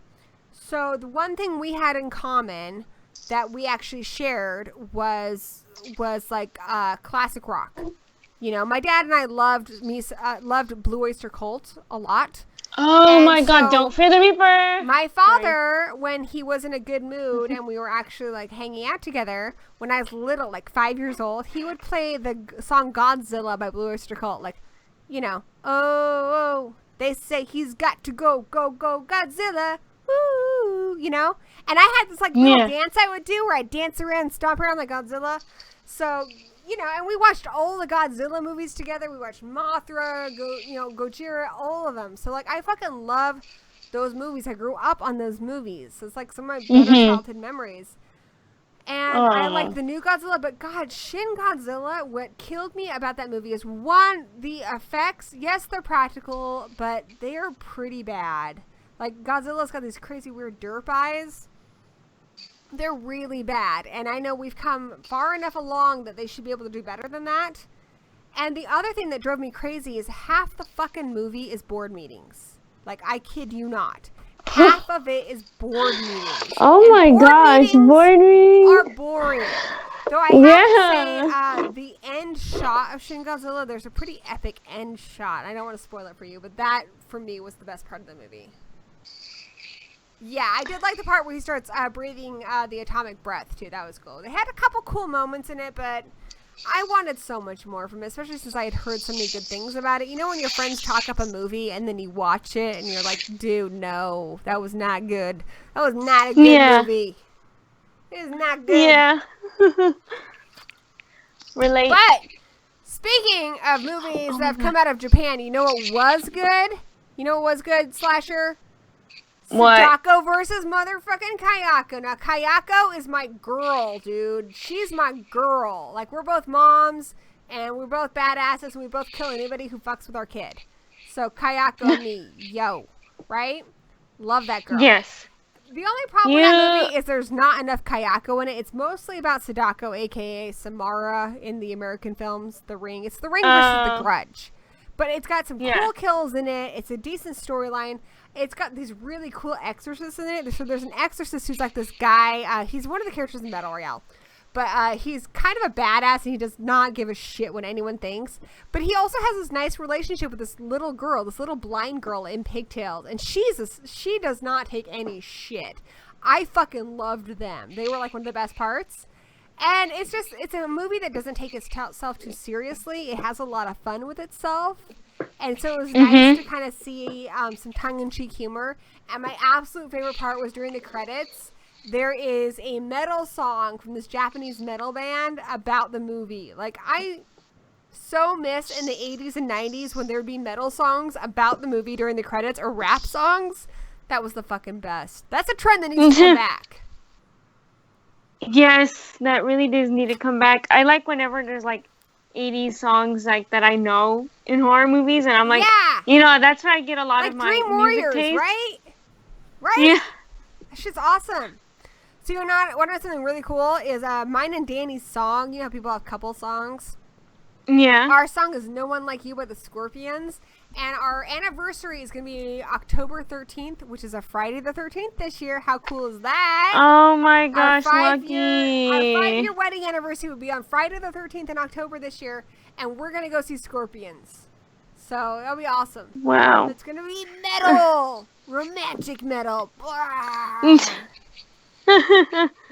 So the one thing we had in common that we actually shared was like classic rock. You know, my dad and I loved Blue Oyster Cult a lot. Oh and my God, Don't Fear the Reaper. My father, when he was in a good mood and we were actually like hanging out together, when I was little, like 5 years old, he would play the song Godzilla by Blue Oyster Cult. Like, you know, oh, they say he's got to go, go, go, Godzilla. Woo, you know? And I had this like little dance I would do where I'd dance around and stomp around like Godzilla. So, you know, and we watched all the Godzilla movies together. We watched Mothra, Gojira, all of them. So, like, I fucking love those movies. I grew up on those movies. So it's like some of my better childhood memories. And I like the new Godzilla, but God, Shin Godzilla, what killed me about that movie is, one, the effects. Yes, they're practical, but they are pretty bad. Like, Godzilla's got these crazy weird derp eyes. They're really bad, and I know we've come far enough along that they should be able to do better than that. And the other thing that drove me crazy is half the fucking movie is board meetings. Like, I kid you not. Half of it is board meetings. Oh my gosh, board meetings are boring. Though I have to say, the end shot of Shin Godzilla, there's a pretty epic end shot. I don't want to spoil it for you, but that, for me, was the best part of the movie. Yeah, I did like the part where he starts breathing the atomic breath, too. That was cool. They had a couple cool moments in it, but I wanted so much more from it, especially since I had heard so many good things about it. You know when your friends talk up a movie and then you watch it and you're like, dude, no, that was not good. That was not a good movie. It is not good. Yeah. Relate. But speaking of movies that have come out of Japan, you know what was good? You know what was good, Slasher? What? Sadako versus motherfucking Kayako. Now, Kayako is my girl, dude. She's my girl. Like, we're both moms, and we're both badasses, and we both kill anybody who fucks with our kid. So Kayako me, yo, right? Love that girl. Yes. The only problem with that movie is there's not enough Kayako in it. It's mostly about Sadako, a.k.a. Samara, in the American films, The Ring. It's The Ring versus The Grudge. But it's got some cool kills in it. It's a decent storyline. It's got these really cool exorcists in it. So there's an exorcist who's like this guy. He's one of the characters in Battle Royale. But he's kind of a badass, and he does not give a shit what anyone thinks. But he also has this nice relationship with this little girl, this little blind girl in pigtails. And she does not take any shit. I fucking loved them. They were like one of the best parts. And it's a movie that doesn't take itself too seriously. It has a lot of fun with itself. And so it was nice to kind of see some tongue-in-cheek humor. And my absolute favorite part was during the credits. There is a metal song from this Japanese metal band about the movie. Like, I so miss in the 80s and 90s when there would be metal songs about the movie during the credits, or rap songs. That was the fucking best. That's a trend that needs to come back. Yes, that really does need to come back. I like whenever there's like 80s songs like that I know in horror movies, and I'm like, that's where I get a lot of my Dream Warriors, music taste. right? Right? Yeah. That shit's awesome. So you know what? Something really cool is mine and Danny's song. You know how people have couple songs? Yeah. Our song is No One Like You by the Scorpions. And our anniversary is going to be October 13th, which is a Friday the 13th this year. How cool is that? Oh my gosh, lucky. Our 5-year wedding anniversary will be on Friday the 13th in October this year. And we're going to go see Scorpions. So that'll be awesome. Wow. It's going to be metal. Romantic metal. It's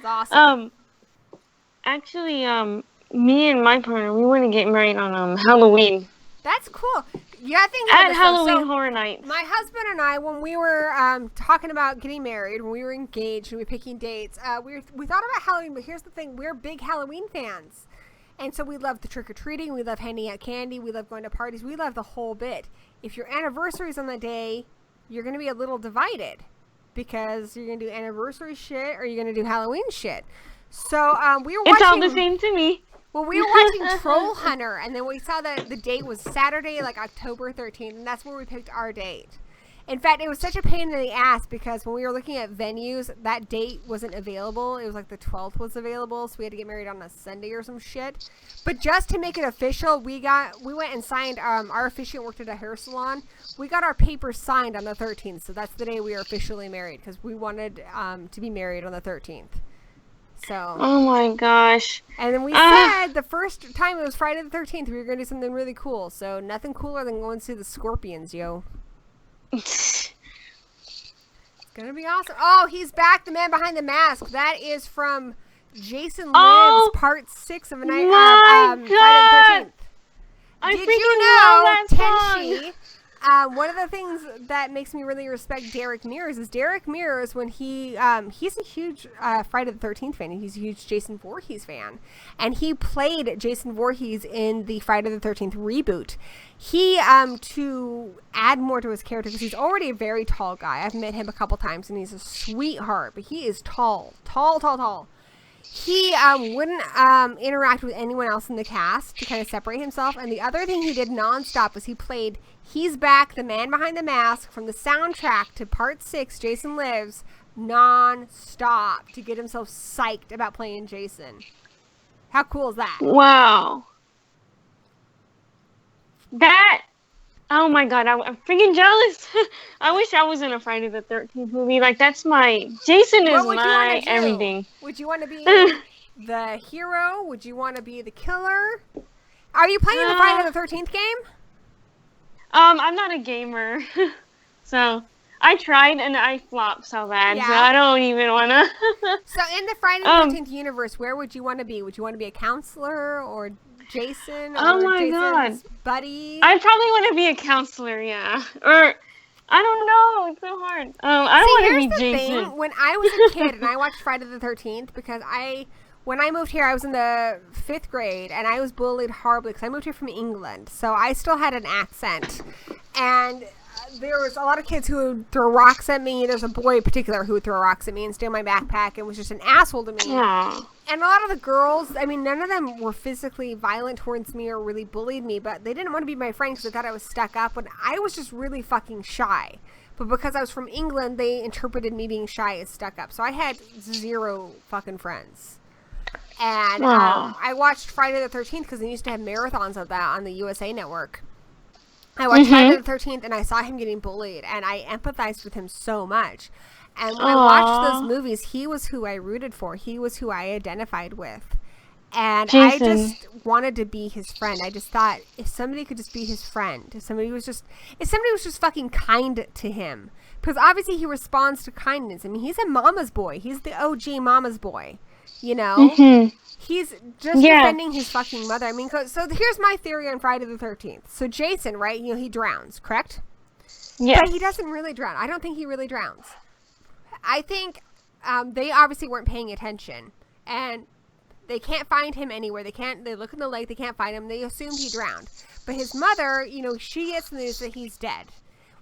awesome. Actually, me and my partner, we want to get married on Halloween. That's cool. Yeah, I think at Halloween Horror Nights. My husband and I, when we were talking about getting married, when we were engaged and we were picking dates, we thought about Halloween. But here's the thing: we're big Halloween fans, and so we love the trick or treating. We love handing out candy. We love going to parties. We love the whole bit. If your anniversary is on that day, you're going to be a little divided. Because you're going to do anniversary shit or you're going to do Halloween shit. So we were watching... It's all the same to me. Well, we were watching Troll Hunter, and then we saw that the date was Saturday, like October 13th, and that's where we picked our date. In fact, it was such a pain in the ass because when we were looking at venues, that date wasn't available. It was like the 12th was available, so we had to get married on a Sunday or some shit. But just to make it official, we went and signed, our officiant worked at a hair salon. We got our papers signed on the 13th, so that's the day we were officially married because we wanted to be married on the 13th. So. Oh my gosh. And then we said the first time it was Friday the 13th, we were going to do something really cool. So nothing cooler than going to see the Scorpions, yo. It's gonna be awesome. Oh, he's back, the man behind the mask. That is from Jason Lives, part 6 of a night. Friday the 13th. Did you know, Tenchi? One of the things that makes me really respect Derek Mears is Derek Mears, when he's a huge Friday the 13th fan, and he's a huge Jason Voorhees fan, and he played Jason Voorhees in the Friday the 13th reboot. He, to add more to his character, because he's already a very tall guy. I've met him a couple times, and he's a sweetheart, but he is tall. He wouldn't interact with anyone else in the cast to kind of separate himself. And the other thing he did nonstop was he played He's Back, the Man Behind the Mask, from the soundtrack to part 6, Jason Lives, nonstop to get himself psyched about playing Jason. How cool is that? Wow. Oh my god, I'm freaking jealous. I wish I was in a Friday the 13th movie. Like, Jason is my everything. Would you want to be the hero? Would you want to be the killer? Are you playing the Friday the 13th game? I'm not a gamer. So, I tried and I flopped so bad. Yeah. So I don't even want to. So, in the Friday the 13th universe, where would you want to be? Would you want to be a counselor or Jason? Oh my god. Buddy? I probably want to be a counselor, yeah. Or, I don't know. It's so hard. I don't want to be Jason. Thing. When I was a kid and I watched Friday the 13th, because when I moved here, I was in the 5th grade, and I was bullied horribly because I moved here from England. So I still had an accent. And there was a lot of kids who would throw rocks at me. There's a boy in particular who would throw rocks at me and steal my backpack and was just an asshole to me. Aww. And a lot of the girls, I mean, none of them were physically violent towards me or really bullied me, but they didn't want to be my friend because they thought I was stuck up, when I was just really fucking shy. But because I was from England, they interpreted me being shy as stuck up. So I had 0 fucking friends. And I watched Friday the 13th because they used to have marathons of that on the USA Network. I watched Friday the 13th and I saw him getting bullied, and I empathized with him so much. And when I watched those movies, he was who I rooted for. He was who I identified with. And Jason. I just wanted to be his friend. I just thought, if somebody could just be his friend, if somebody was just fucking kind to him. Because obviously he responds to kindness. I mean, he's a mama's boy. He's the OG mama's boy. You know? He's just defending his fucking mother. I mean, so here's my theory on Friday the 13th. So Jason, right? You know, he drowns, correct? Yeah. But he doesn't really drown. I don't think he really drowns. I think they obviously weren't paying attention. And they can't find him anywhere. They look in the lake, they can't find him. They assumed he drowned. But his mother, you know, she gets the news that he's dead.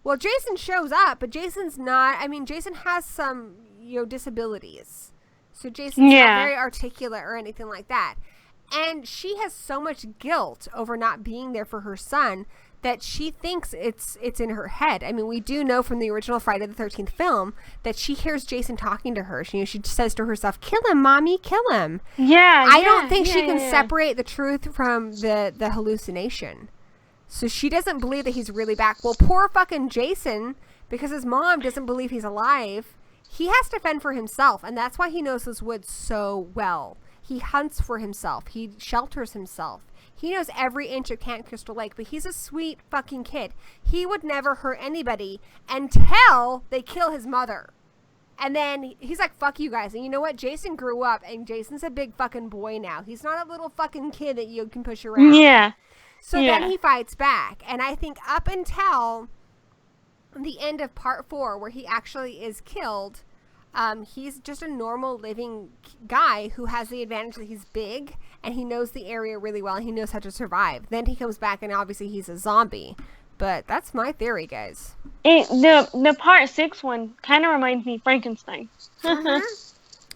Well, Jason shows up, but Jason's not, I mean, Jason has some, you know, disabilities. So Jason's not very articulate or anything like that. And she has so much guilt over not being there for her son that she thinks it's in her head. I mean, we do know from the original Friday the 13th film that she hears Jason talking to her. She says to herself, "Kill him, Mommy, kill him." I don't think she can separate the truth from the hallucination. So she doesn't believe that he's really back. Well, poor fucking Jason, because his mom doesn't believe he's alive, he has to fend for himself, and that's why he knows those woods so well. He hunts for himself. He shelters himself. He knows every inch of Camp Crystal Lake, but he's a sweet fucking kid. He would never hurt anybody until they kill his mother. And then he's like, fuck you guys. And you know what? Jason grew up, and Jason's a big fucking boy now. He's not a little fucking kid that you can push around. Yeah. So then he fights back. And I think up until the end of part 4, where he actually is killed, he's just a normal living guy who has the advantage that he's big and he knows the area really well and he knows how to survive. Then he comes back and obviously he's a zombie. But that's my theory, guys. The part 6 one kind of reminds me of Frankenstein.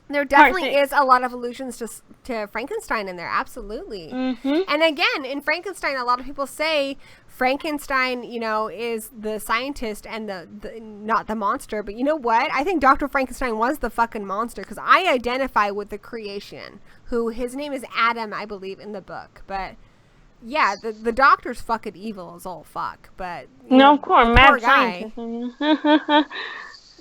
There definitely is a lot of allusions to Frankenstein in there. Absolutely. And again, in Frankenstein, a lot of people say Frankenstein, you know, is the scientist and the not the monster. But you know what? I think Dr. Frankenstein was the fucking monster because I identify with the creation, who his name is Adam, I believe, in the book. But yeah, the doctor's fucking evil as all fuck. But of course, mad scientist.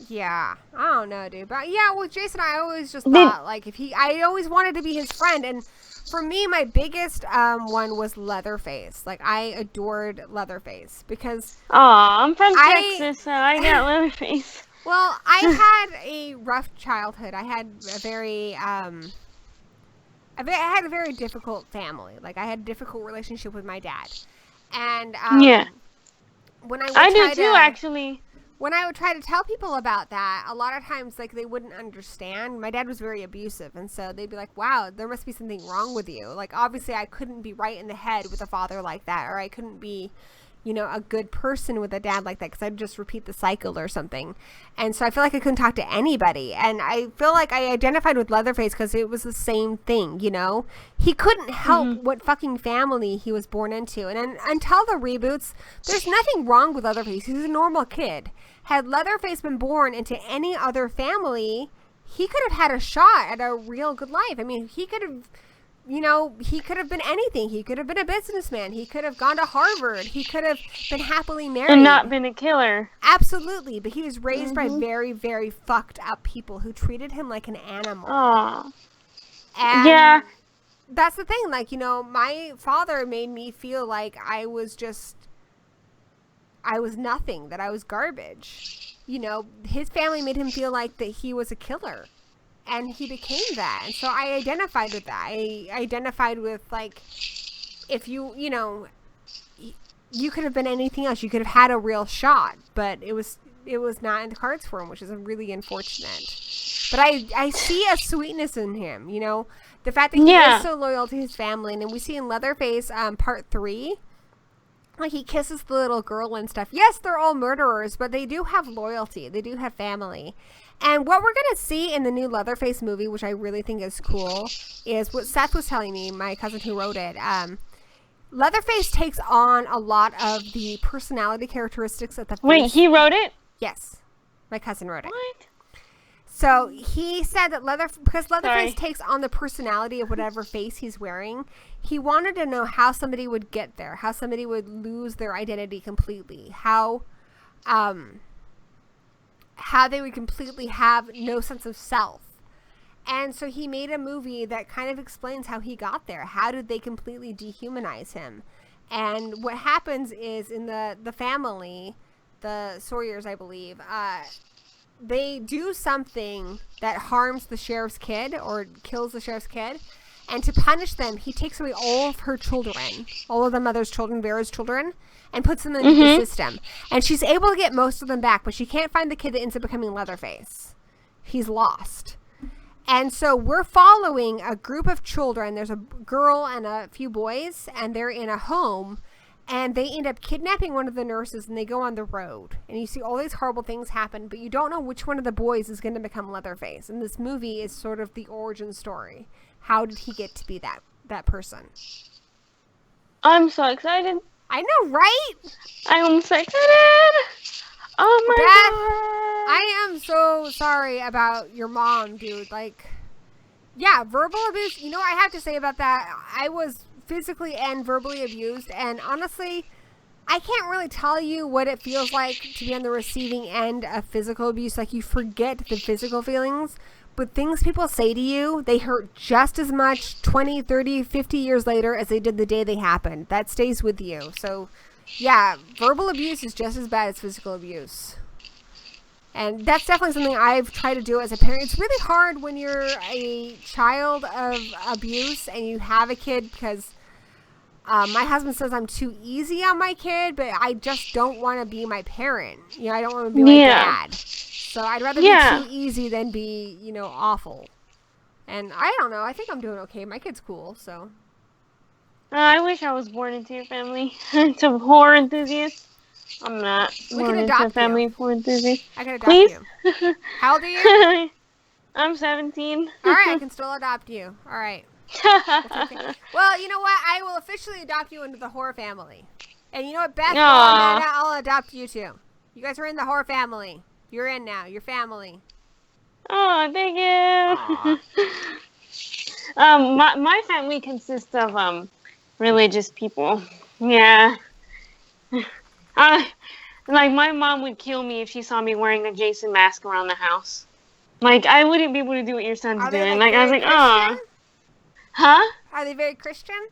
Yeah, I don't know, dude. But yeah, with Jason, I always just thought, like, I always wanted to be his friend. And for me, my biggest one was Leatherface. Like, I adored Leatherface because... Aw, I'm from Texas, so I got Leatherface. Well, I had a rough childhood. I had a very... I had a very difficult family. Like, I had a difficult relationship with my dad. And when I do too, actually. When I would try to tell people about that, a lot of times, like, they wouldn't understand. My dad was very abusive, and so they'd be like, wow, there must be something wrong with you. Like, obviously, I couldn't be right in the head with a father like that, or I couldn't be, you know, a good person with a dad like that, because I'd just repeat the cycle or something. And so I feel like I couldn't talk to anybody. And I feel like I identified with Leatherface because it was the same thing, you know? He couldn't help what fucking family he was born into. And until the reboots, there's nothing wrong with Leatherface. He's a normal kid. Had Leatherface been born into any other family, he could have had a shot at a real good life. I mean, he could have, you know, he could have been anything. He could have been a businessman. He could have gone to Harvard. He could have been happily married. And not been a killer. Absolutely. But he was raised by very, very fucked up people who treated him like an animal. Aww. And that's the thing. Like, you know, my father made me feel like I was nothing, that I was garbage. You know, his family made him feel like that he was a killer. And he became that. And so I identified with that. I identified with, like, if you know, you could have been anything else. You could have had a real shot. But it was not in the cards for him, which is really unfortunate. But I see a sweetness in him, you know. The fact that he is so loyal to his family. And then we see in Leatherface, part 3... Like, he kisses the little girl and stuff. Yes, they're all murderers, but they do have loyalty. They do have family. And what we're going to see in the new Leatherface movie, which I really think is cool, is what Seth was telling me, my cousin who wrote it. Leatherface takes on a lot of the personality characteristics that the face... Wait, he wrote it? Yes. My cousin wrote it. What? So he said that because Leatherface takes on the personality of whatever face he's wearing, he wanted to know how somebody would get there, how somebody would lose their identity completely, how they would completely have no sense of self. And so he made a movie that kind of explains how he got there. How did they completely dehumanize him? And what happens is in the family, the Sawyers, I believe, they do something that harms the sheriff's kid or kills the sheriff's kid. And to punish them, he takes away all of her children, all of the mother's children, Vera's children, and puts them into the system. And she's able to get most of them back, but she can't find the kid that ends up becoming Leatherface. He's lost. And so we're following a group of children. There's a girl and a few boys, and they're in a home. And they end up kidnapping one of the nurses, and they go on the road. And you see all these horrible things happen, but you don't know which one of the boys is going to become Leatherface. And this movie is sort of the origin story. How did he get to be that person? I'm so excited. I know, right? I'm so excited. Oh my God. I am so sorry about your mom, dude. Like, yeah, verbal abuse. You know what I have to say about that? I was physically and verbally abused, and honestly, I can't really tell you what it feels like to be on the receiving end of physical abuse. Like, you forget the physical feelings, but things people say to you, they hurt just as much 20, 30, 50 years later as they did the day they happened. That stays with you. So, yeah, verbal abuse is just as bad as physical abuse. And that's definitely something I've tried to do as a parent. It's really hard when you're a child of abuse and you have a kid, because my husband says I'm too easy on my kid, but I just don't want to be my parent. You know, I don't want to be my dad. So I'd rather be too easy than be, awful. And I don't know. I think I'm doing okay. My kid's cool, so. I wish I was born into your family. To horror enthusiasts. I'm not born into a family of horror enthusiasts. I can adopt you. How old are you? I'm 17. All right, I can still adopt you. All right. Well, you know what? I will officially adopt you into the horror family. And you know what, Beth? I'll adopt you too. You guys are in the horror family. You're in now. You're family. Oh, thank you. My family consists of religious people. Yeah. Like, my mom would kill me if she saw me wearing a Jason mask around the house. Like, I wouldn't be able to do what your son's doing. Like, I was like, oh. Huh? Are they very Christian?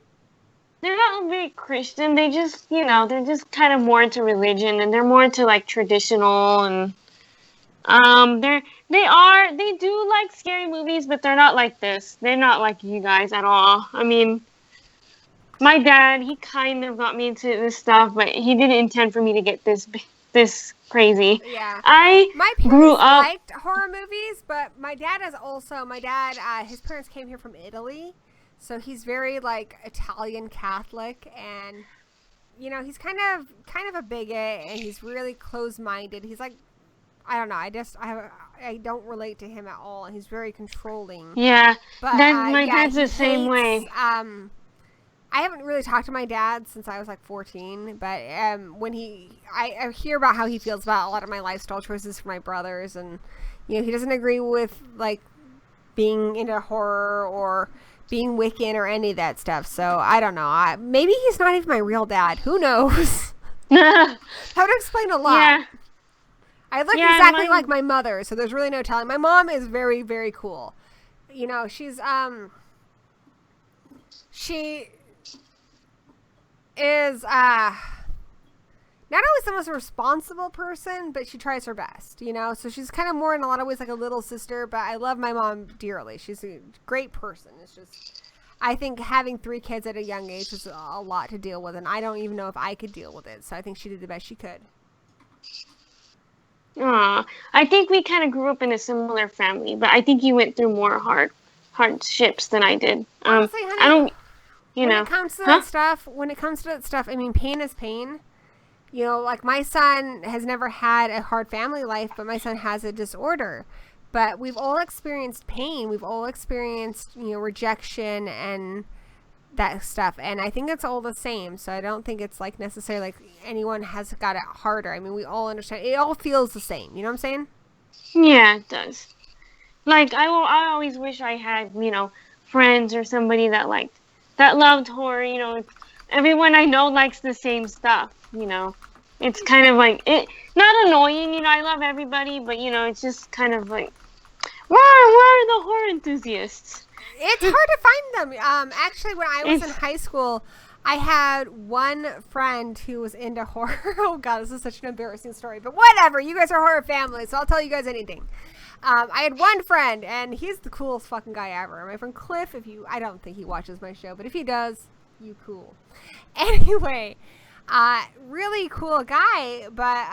They're not very Christian. They just, they're just kind of more into religion, and they're more into, like, traditional, and they do like scary movies, but they're not like this. They're not like you guys at all. I mean, my dad, he kind of got me into this stuff, but he didn't intend for me to get this crazy. Yeah. My grew up liked horror movies, but my dad, his parents came here from Italy, so he's very, like, Italian Catholic, and, he's kind of a bigot, and he's really closed-minded. He's like, I don't know, I don't relate to him at all, and he's very controlling. Yeah, but my dad's the same way. I haven't really talked to my dad since I was like 14, but when I hear about how he feels about a lot of my lifestyle choices for my brothers, and he doesn't agree with, like, being into horror or being Wiccan or any of that stuff. So I don't know. Maybe he's not even my real dad. Who knows? That would explain a lot. Yeah. I look exactly like my mother, so there's really no telling. My mom is very, very cool. She's she is not always the most responsible person, but she tries her best, so she's kind of more in a lot of ways like a little sister, but I love my mom dearly. She's a great person. It's just, I think having 3 kids at a young age is a lot to deal with, and I don't even know if I could deal with it, so I think she did the best she could. I think we kind of grew up in a similar family, but I think you went through more hardships than I did. Honestly, honey, When it comes to that stuff, I mean, pain is pain. You know, like my son has never had a hard family life, but my son has a disorder. But we've all experienced pain. We've all experienced, rejection and that stuff. And I think it's all the same. So I don't think it's like necessarily like anyone has got it harder. I mean, we all understand. It all feels the same. You know what I'm saying? Yeah, it does. Like, I always wish I had, friends or somebody that loved horror. Everyone I know likes the same stuff. It's kind of like not annoying. I love everybody, but it's just kind of like, where are the horror enthusiasts? It's hard to find them. Actually, when I was in high school, I had one friend who was into horror. Oh God, this is such an embarrassing story, but whatever. You guys are horror family, so I'll tell you guys anything. I had one friend, and he's the coolest fucking guy ever. My friend Cliff. I don't think he watches my show, but if he does, you cool. Anyway. Really cool guy, but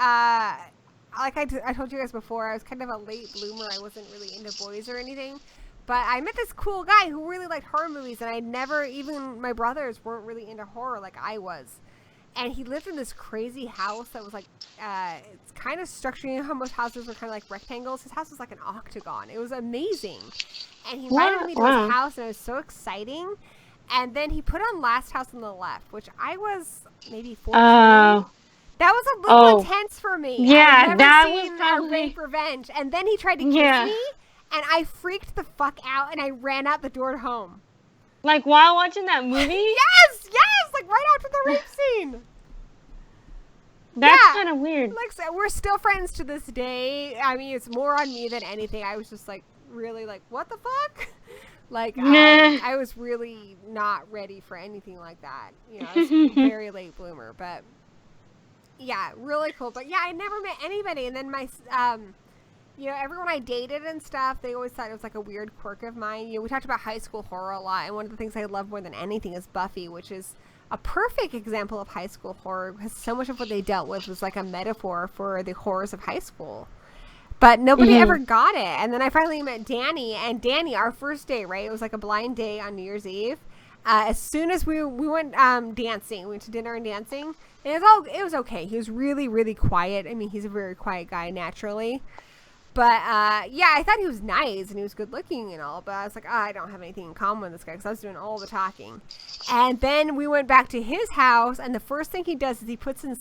like I told you guys before, I was kind of a late bloomer. I wasn't really into boys or anything, but I met this cool guy who really liked horror movies, and even my brothers weren't really into horror like I was. And he lived in this crazy house that was like, it's kind of structured. You know how most houses are kind of like rectangles? His house was like an octagon. It was amazing. And he invited me to his house, and it was so exciting. And then he put on Last House on the Left, which I was maybe 14. That was a little intense for me. Yeah, that was probably Rape Revenge. And then he tried to kiss me, and I freaked the fuck out, and I ran out the door to home. Like while watching that movie? Yes, like right after the rape scene. That's kind of weird. Like, so we're still friends to this day. I mean, it's more on me than anything. I was just like, really like, what the fuck? Like, I was really not ready for anything like that. I was a very late bloomer, but yeah, really cool. But yeah, I never met anybody. And then my, everyone I dated and stuff, they always thought it was like a weird quirk of mine. We talked about high school horror a lot. And one of the things I love more than anything is Buffy, which is a perfect example of high school horror, because so much of what they dealt with was like a metaphor for the horrors of high school. But nobody ever got it. And then I finally met Danny. And Danny, our first date, right? It was like a blind date on New Year's Eve. As soon as we went dancing, we went to dinner and dancing. And it was okay. He was really, really quiet. I mean, he's a very quiet guy naturally. But, yeah, I thought he was nice and he was good looking and all. But I was like, I don't have anything in common with this guy, because I was doing all the talking. And then we went back to his house. And the first thing he does is he puts in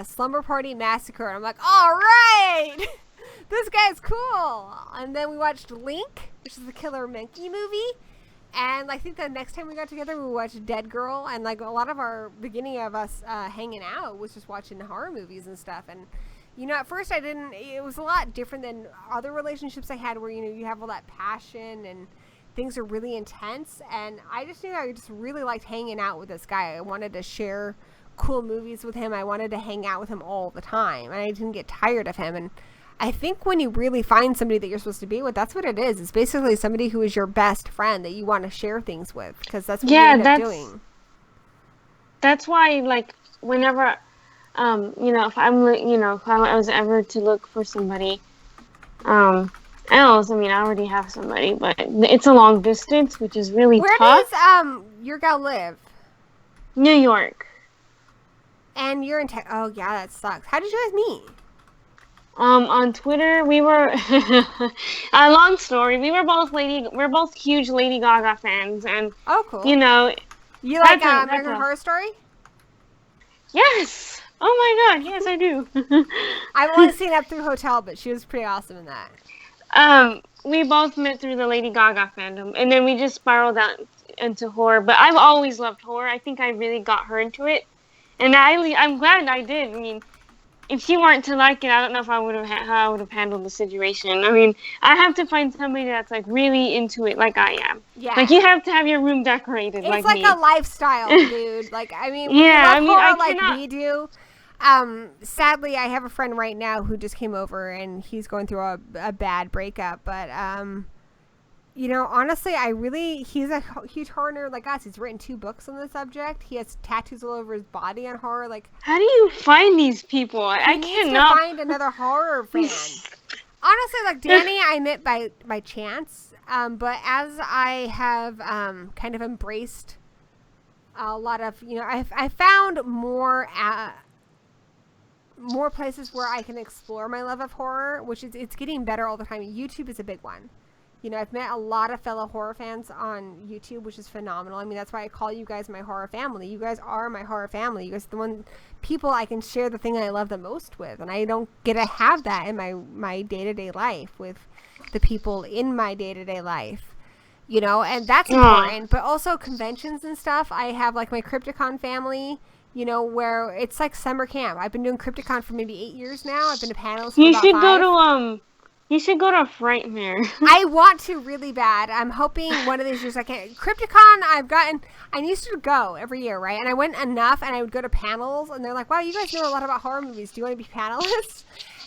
Slumber Party Massacre. And I'm like, all right. This guy's cool. And then we watched Link, which is the Killer Monkey movie. And I think the next time we got together, we watched Dead Girl. And like a lot of our beginning of us hanging out was just watching horror movies and stuff. And, at first it was a lot different than other relationships I had where, you have all that passion and things are really intense. And I just knew I just really liked hanging out with this guy. I wanted to share cool movies with him. I wanted to hang out with him all the time. And I didn't get tired of him. And I think when you really find somebody that you're supposed to be with, that's what it is. It's basically somebody who is your best friend that you want to share things with, because that's what you end up doing. That's why, like, whenever, if I was ever to look for somebody else, I mean, I already have somebody, but it's a long distance, which is really tough. Where does your gal live? New York. And you're in oh, yeah, that sucks. How did you guys meet? On Twitter, we were a long story. We're both huge Lady Gaga fans, and cool. You like American Horror Story? Yes. Oh my God, yes, I do. I've only seen Up Through Hotel, but she was pretty awesome in that. We both met through the Lady Gaga fandom, and then we just spiraled out into horror. But I've always loved horror. I think I really got her into it, and I'm glad I did. I mean, if she weren't to like it, I don't know if how I would have handled the situation. I mean, I have to find somebody that's like really into it, like I am. Yeah. Like you have to have your room decorated. It's like me. A lifestyle, dude. Like I mean, horror like we do. Sadly, I have a friend right now who just came over and he's going through a bad breakup. But honestly, he's a huge horror nerd like us. He's written 2 books on the subject. He has tattoos all over his body on horror. Like, how do you find these people? I cannot find another horror fan. Honestly, like Danny, I met by chance. But as I have kind of embraced a lot of, I found more places where I can explore my love of horror, which is, it's getting better all the time. YouTube is a big one. I've met a lot of fellow horror fans on YouTube, which is phenomenal. I mean, that's why I call you guys my horror family. You guys are my horror family. You guys are the people I can share the thing I love the most with. And I don't get to have that in my day-to-day life with the people in my day-to-day life. And that's important. But also conventions and stuff. I have like my Crypticon family, where it's like summer camp. I've been doing Crypticon for maybe 8 years now. I've been to panels for about 5. You should go to Frightmare. I want to really bad. I'm hoping one of these years I can. Crypticon, I used to go every year, right? And I went enough, and I would go to panels, and they're like, wow, you guys know a lot about horror movies. Do you want to be panelists?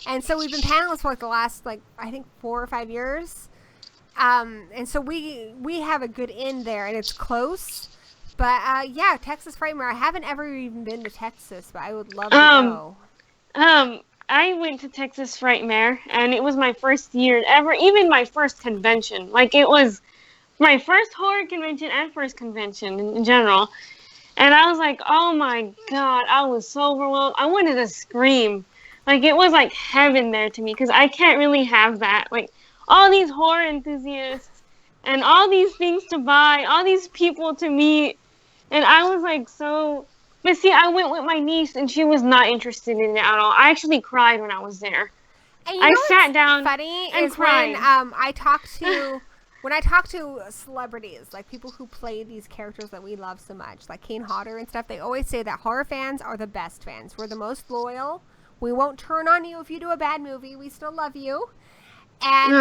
And so we've been panelists for like the last, I think 4 or 5 years. And so we have a good in there, and it's close. But, yeah, Texas Frightmare. I haven't ever even been to Texas, but I would love to go. I went to Texas Frightmare, and it was my first year ever, even my first convention. Like, it was my first horror convention and first convention in general. And I was like, oh my God, I was so overwhelmed. I wanted to scream. Like, it was like heaven there to me, because I can't really have that. Like, all these horror enthusiasts, and all these things to buy, all these people to meet. And I was like so... But see, I went with my niece, and she was not interested in it at all. I actually cried when I was there. And I sat down funny and is cried. When I talk to celebrities, like people who play these characters that we love so much, like Kane Hodder and stuff, they always say that horror fans are the best fans. We're the most loyal. We won't turn on you if you do a bad movie. We still love you. And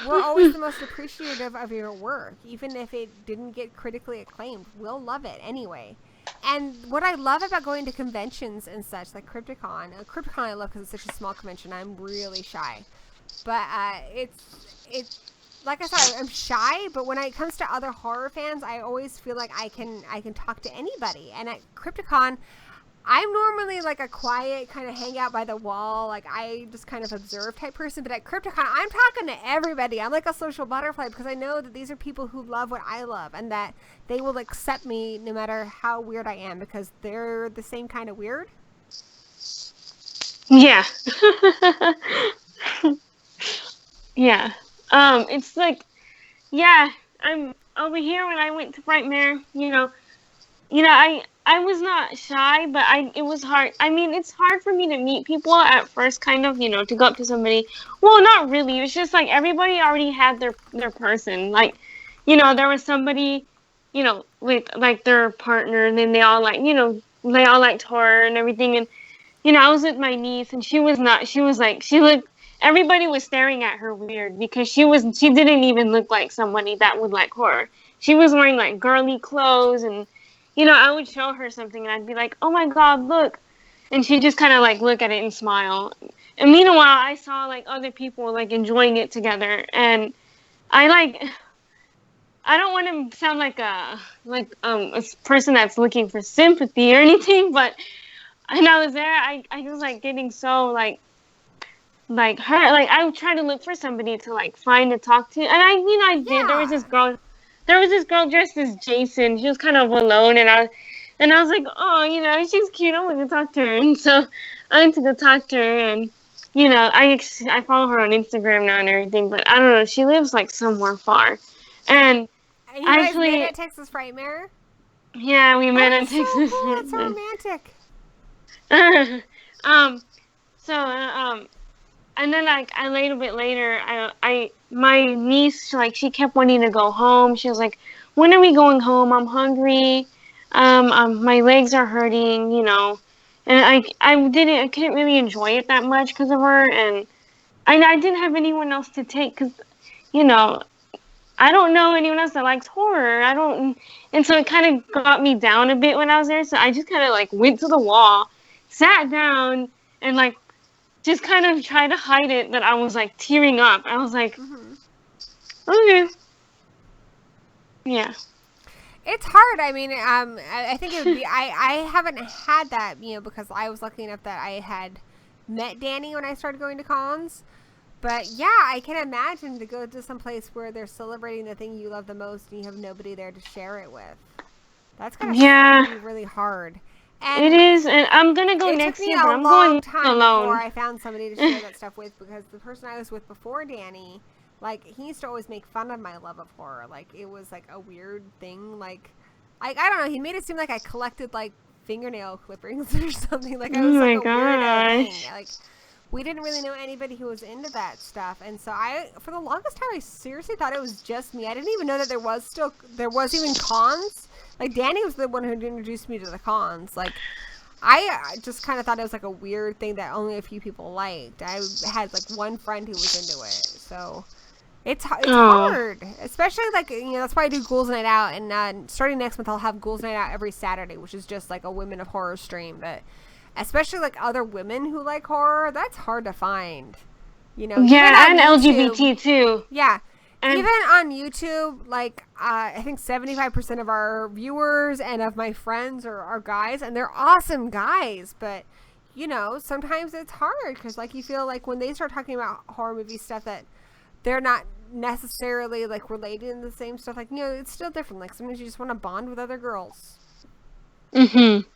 we're always the most appreciative of your work. Even if it didn't get critically acclaimed, we'll love it anyway. And what I love about going to conventions and such, like Crypticon I love because it's such a small convention. I'm really shy. But it's like I said, I'm shy, but when it comes to other horror fans, I always feel like I can talk to anybody. And at Crypticon, I'm normally like a quiet kind of hang out by the wall, like I just kind of observe type person, but at Crypticon, I'm talking to everybody. I'm like a social butterfly because I know that these are people who love what I love and that they will accept me no matter how weird I am because they're the same kind of weird. Yeah. Yeah. It's like, yeah, I'm over here when I went to Frightmare, I was not shy, but it was hard. I mean, it's hard for me to meet people at first, kind of, to go up to somebody. Well, not really. It was just like everybody already had their person. Like, there was somebody, with like their partner, and then they all liked horror and everything. And, I was with my niece, and she looked, everybody was staring at her weird because she didn't even look like somebody that would like horror. She was wearing like girly clothes and, I would show her something and I'd be like, oh my God, look. And she'd just kind of like look at it and smile. And meanwhile, I saw like other people like enjoying it together. And I don't want to sound like a person that's looking for sympathy or anything, but when I was there, I was like getting so like her, like I would try to look for somebody to like find to talk to. And I did. Yeah. There was this girl dressed as Jason. She was kind of alone, and I was like, oh, she's cute. I want to talk to her. And so I went to go talk to her, and I follow her on Instagram now and everything. But I don't know. She lives like somewhere far, and you guys met at Texas Frightmare? Yeah, we met at Texas. Cool. That's so romantic. And then like a little bit later, my niece, like, she kept wanting to go home. She was like, when are we going home? I'm hungry. My legs are hurting, and I couldn't really enjoy it that much because of her. And I didn't have anyone else to take because, I don't know anyone else that likes horror. And so it kind of got me down a bit when I was there. So I just kind of like went to the wall, sat down, and like, just kind of tried to hide it that I was like tearing up. I was like, okay. Yeah. It's hard. I mean, I think it would be, I haven't had that, because I was lucky enough that I had met Danny when I started going to cons. But yeah, I can imagine to go to some place where they're celebrating the thing you love the most and you have nobody there to share it with. That's gonna be really hard. And it is, and I'm gonna go next year, but I'm going alone. Before I found somebody to share that stuff with, because the person I was with before Danny, like, he used to always make fun of my love of horror. Like, it was like a weird thing. Like I don't know. He made it seem like I collected like fingernail clippings or something. Like I was like a weirdo thing. Like, we didn't really know anybody who was into that stuff, and so for the longest time, I seriously thought it was just me. I didn't even know that there was even cons. Like, Danny was the one who introduced me to the cons. Like, I just kind of thought it was like a weird thing that only a few people liked. I had like one friend who was into it, so it's hard, especially like, that's why I do Ghouls Night Out, and starting next month I'll have Ghouls Night Out every Saturday, which is just like a Women of Horror stream, but. Especially like other women who like horror, that's hard to find. Yeah, and LGBT too. Yeah. And even on YouTube, like, I think 75% of our viewers and of my friends are guys, and they're awesome guys. But, sometimes it's hard because, like, you feel like when they start talking about horror movie stuff that they're not necessarily, like, related in the same stuff. Like, it's still different. Like, sometimes you just want to bond with other girls. Mm-hmm.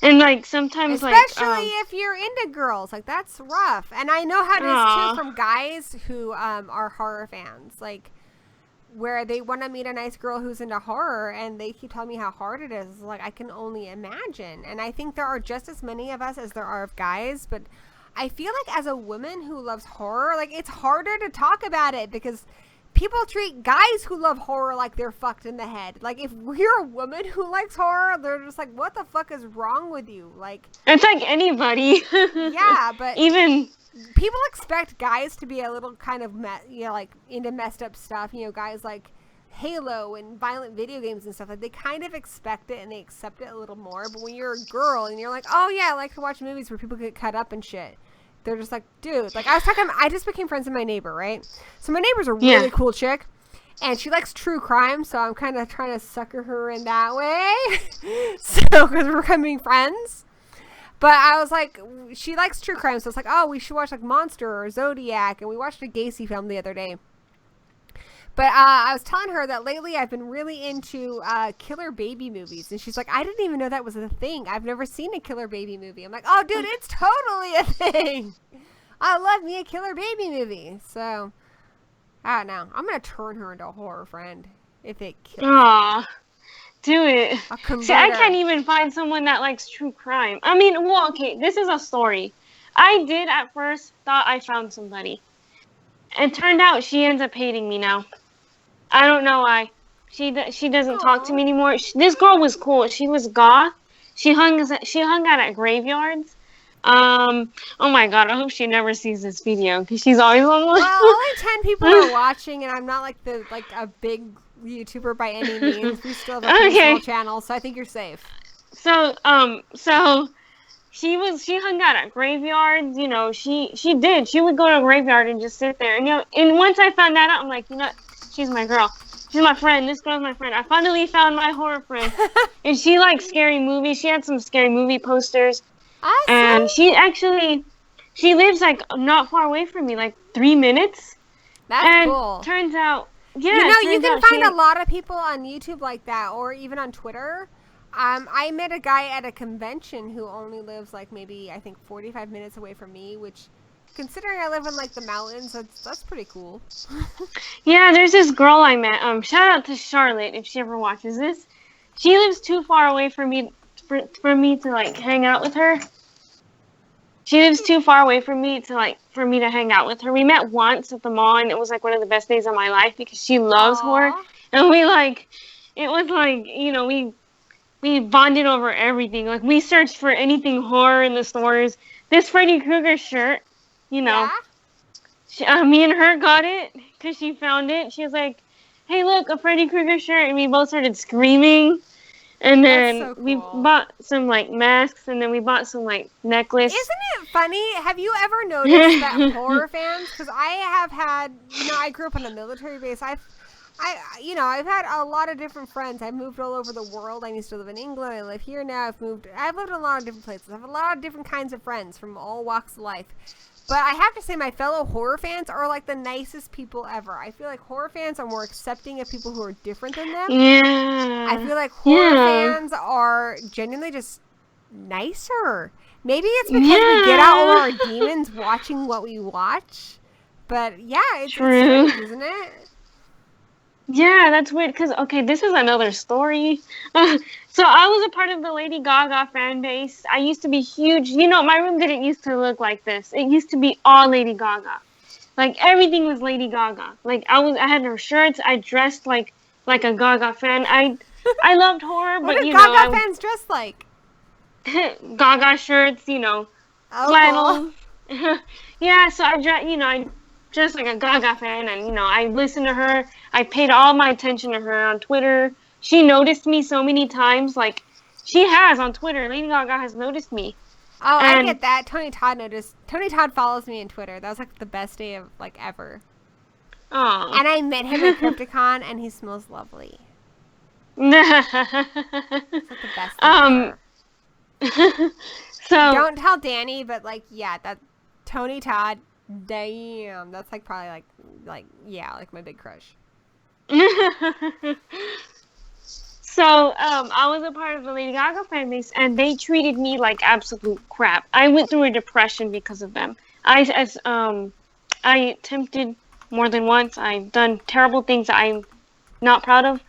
And, like, sometimes, especially if you're into girls, like, that's rough. And I know how it is, too, from guys who are horror fans. Like, where they want to meet a nice girl who's into horror, and they keep telling me how hard it is. Like, I can only imagine. And I think there are just as many of us as there are of guys. But I feel like as a woman who loves horror, like, it's harder to talk about it because people treat guys who love horror like they're fucked in the head. Like, if we're a woman who likes horror, they're just like, what the fuck is wrong with you? Like, it's like anybody. Yeah, but even people expect guys to be a little kind of like into messed up stuff. Guys like Halo and violent video games and stuff. Like, they kind of expect it and they accept it a little more. But when you're a girl and you're like, oh yeah, I like to watch movies where people get cut up and shit, they're just like, dude, like, I just became friends with my neighbor, right? So my neighbor's a really cool chick, and she likes true crime, so I'm kind of trying to sucker her in that way. So, because we're becoming friends. But I was like, she likes true crime, so it's like, oh, we should watch, like, Monster or Zodiac, and we watched a Gacy film the other day. But I was telling her that lately I've been really into killer baby movies. And she's like, I didn't even know that was a thing. I've never seen a killer baby movie. I'm like, oh, dude, it's totally a thing. I love me a killer baby movie. So, I don't know. I'm going to turn her into a horror friend if it kills her. Do it. See, I can't even find someone that likes true crime. I mean, well, okay, this is a story. I did at first thought I found somebody. It turned out she ends up hating me now. I don't know why. She doesn't talk to me anymore. This girl was cool. She was goth. She hung out at graveyards. Oh my god, I hope she never sees this video because she's always on one. Well, only 10 people are watching, and I'm not like a big YouTuber by any means. We still have a pretty small channel, so I think you're safe. So she hung out at graveyards. She would go to a graveyard and just sit there. And once I found that out, I'm like, she's my girl. She's my friend. This girl's my friend. I finally found my horror friend. And she likes scary movies. She had some scary movie posters. Awesome. And she lives like not far away from me, like 3 minutes. That's cool. Turns out, you can find a lot of people on YouTube like that, or even on Twitter. I met a guy at a convention who only lives like maybe, I think, 45 minutes away from me, which, considering I live in like the mountains, that's pretty cool. Yeah, there's this girl I met. Shout out to Charlotte if she ever watches this. She lives too far away from me for me to like hang out with her. She lives too far away from me for me to hang out with her. We met once at the mall, and it was like one of the best days of my life because she loves horror, and we bonded over everything. Like, we searched for anything horror in the stores. This Freddy Krueger shirt, Yeah? Me and her got it because she found it. She was like, hey, look, a Freddy Krueger shirt. And we both started screaming. And then we bought some, like, masks. And then we bought some, like, necklace. Isn't it funny? Have you ever noticed that horror fans? Because I have had, I grew up on a military base. I've had a lot of different friends. I've moved all over the world. I used to live in England. I live here now. I've lived in a lot of different places. I have a lot of different kinds of friends from all walks of life. But I have to say, my fellow horror fans are like the nicest people ever. I feel like horror fans are more accepting of people who are different than them. Yeah. I feel like horror fans are genuinely just nicer. Maybe it's because we get out all our demons watching what we watch. But yeah, it's strange, isn't it? Yeah, that's weird. Because, okay, this is another story. So I was a part of the Lady Gaga fan base. I used to be huge. You know, my room didn't used to look like this. It used to be all Lady Gaga. Like, everything was Lady Gaga. Like, I had her shirts. I dressed like a Gaga fan. I loved horror, what but, did you Gaga know. fans dress like? Gaga shirts, you know. Flannels. Yeah, so I dressed like a Gaga fan, and, you know, I listened to her. I paid all my attention to her on Twitter. She noticed me so many times. Like, she has on Twitter. Lady Gaga has noticed me. Oh, I get that. Tony Todd noticed. Tony Todd follows me on Twitter. That was like the best day of like ever. Oh. And I met him at Crypticon, and he smells lovely. It's like the best thing ever. So don't tell Danny, but like, yeah, that Tony Todd. Damn, that's like probably like my big crush. So, I was a part of the Lady Gaga fan base, and they treated me like absolute crap. I went through a depression because of them. I attempted more than once. I've done terrible things that I'm not proud of,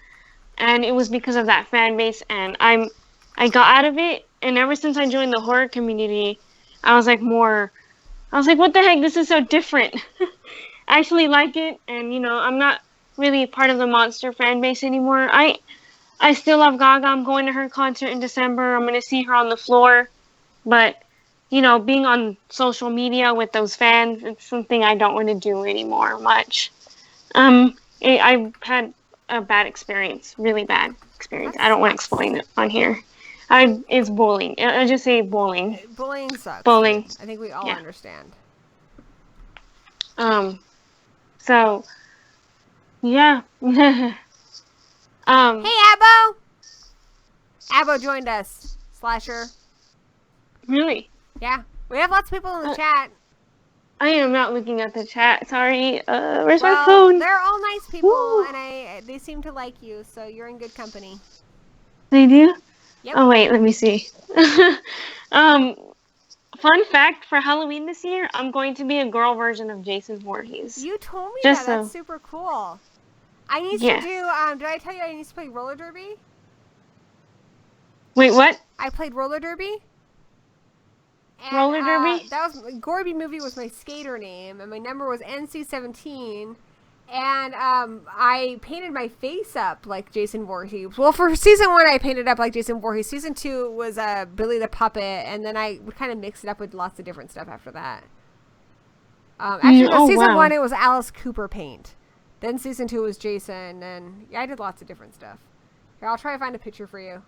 and it was because of that fan base. And I got out of it, and ever since I joined the horror community, I was like, what the heck? This is so different. I actually like it, and you know, I'm not really part of the monster fan base anymore. I still love Gaga. I'm going to her concert in December. I'm going to see her on the floor. But, you know, being on social media with those fans, it's something I don't want to do anymore much. I've had a bad experience, really bad experience. I don't want to explain it on here. It's bullying. I just say bullying. Bullying sucks. Bullying. I think we all understand. So, yeah. Hey, Abbo! Abbo joined us. Slasher. Really? Yeah. We have lots of people in the chat. I am not looking at the chat. Sorry. Where's my phone? They're all nice people, and they seem to like you, so you're in good company. They do? Yep. Oh, wait. Let me see. Fun fact, for Halloween this year, I'm going to be a girl version of Jason Voorhees. You told me that. That's super cool. I need to do, did I tell you I need to play roller derby? Wait, what? I played roller derby. And, roller derby? That was, Gory B Movie was my skater name, and my number was NC17. And I painted my face up like Jason Voorhees. Well, for season 1, I painted up like Jason Voorhees. Season 2 was Billy the Puppet, and then I would kind of mix it up with lots of different stuff after that. Season 1, it was Alice Cooper paint. Then season 2 was Jason, and I did lots of different stuff. Here, I'll try to find a picture for you.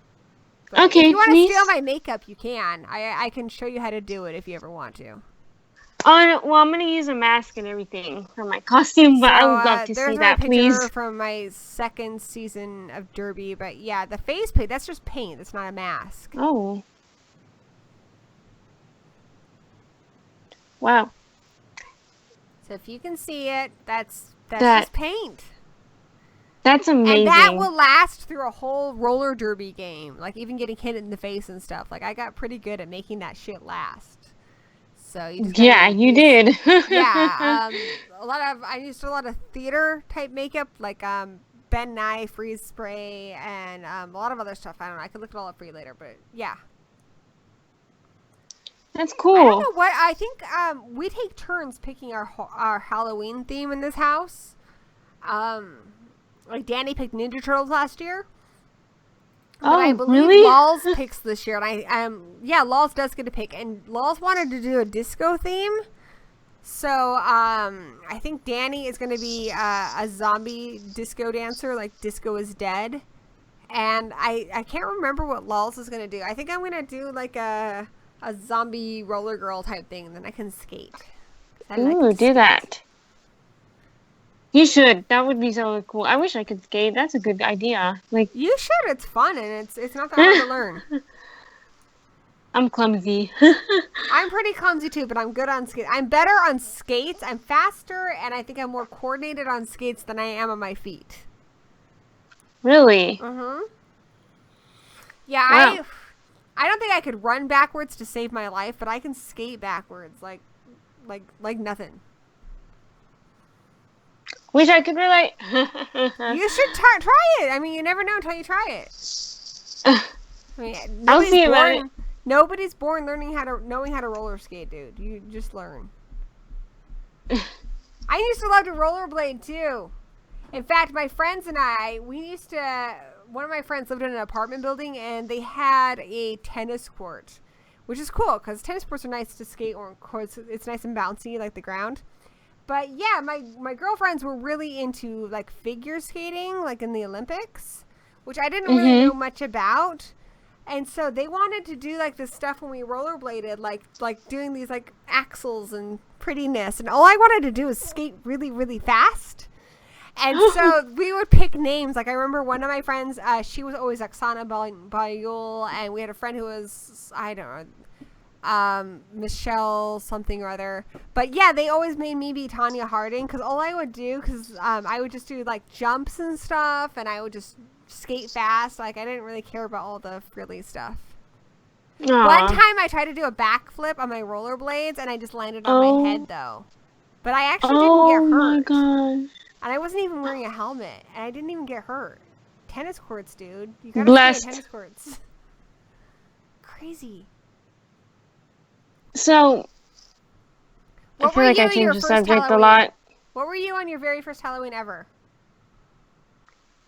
But okay, if you want to steal my makeup, you can. I can show you how to do it if you ever want to. Well, I'm going to use a mask and everything for my costume, but I would love to see that, please. There's my picture from my second season of Derby, but yeah, the face paint, that's just paint. That's not a mask. Oh. Wow. So if you can see it, that's just paint. That's amazing. And that will last through a whole roller derby game. Like, even getting hit in the face and stuff. Like, I got pretty good at making that shit last. So you just you did. Yeah. I used a lot of theater type makeup, like Ben Nye freeze spray, and a lot of other stuff. I don't know. I could look it all up for you later, but yeah. That's cool. I don't know what. I think we take turns picking our Halloween theme in this house. Like Danny picked Ninja Turtles last year. But I believe really? Lols picks this year, and Lols does get a pick, and Lols wanted to do a disco theme, so I think Danny is going to be a zombie disco dancer, like Disco is Dead, and I can't remember what Lols is going to do. I think I'm going to do like a zombie roller girl type thing, and then I can skate. Ooh, do that. You should. That would be so cool. I wish I could skate. That's a good idea. Like you should. It's fun, and it's not that hard to learn. I'm clumsy. I'm pretty clumsy too, but I'm good on skates. I'm better on skates. I'm faster, and I think I'm more coordinated on skates than I am on my feet. Really? Mm-hmm. Yeah, Wow. I don't think I could run backwards to save my life, but I can skate backwards like nothing. Wish I could relate. You should try it. I mean, you never know until you try it. I mean, I'll see about it. Nobody's born knowing how to roller skate, dude. You just learn. I used to love to rollerblade too. In fact, my friends and I, one of my friends lived in an apartment building, and they had a tennis court, which is cool because tennis courts are nice to skate on. It's nice and bouncy like the ground. But yeah, my girlfriends were really into like figure skating, like in the Olympics, which I didn't really know much about. And so they wanted to do like this stuff when we rollerbladed, like doing these like axles and prettiness. And all I wanted to do was skate really, really fast. And so we would pick names. Like I remember one of my friends, she was always Oksana Bayul, and we had a friend who was, I don't know, Michelle something or other. But yeah, they always made me be Tanya Harding because all I would do, because I would just do like jumps and stuff, and I would just skate fast. Like I didn't really care about all the frilly stuff. Aww. One time I tried to do a backflip on my rollerblades, and I just landed on my head though. But I actually didn't get hurt. Oh my god. And I wasn't even wearing a helmet, and I didn't even get hurt. Tennis courts, dude. You gotta Blessed. skate at tennis courts. Crazy. So, I feel like I changed the subject a lot. What were you on your very first Halloween ever?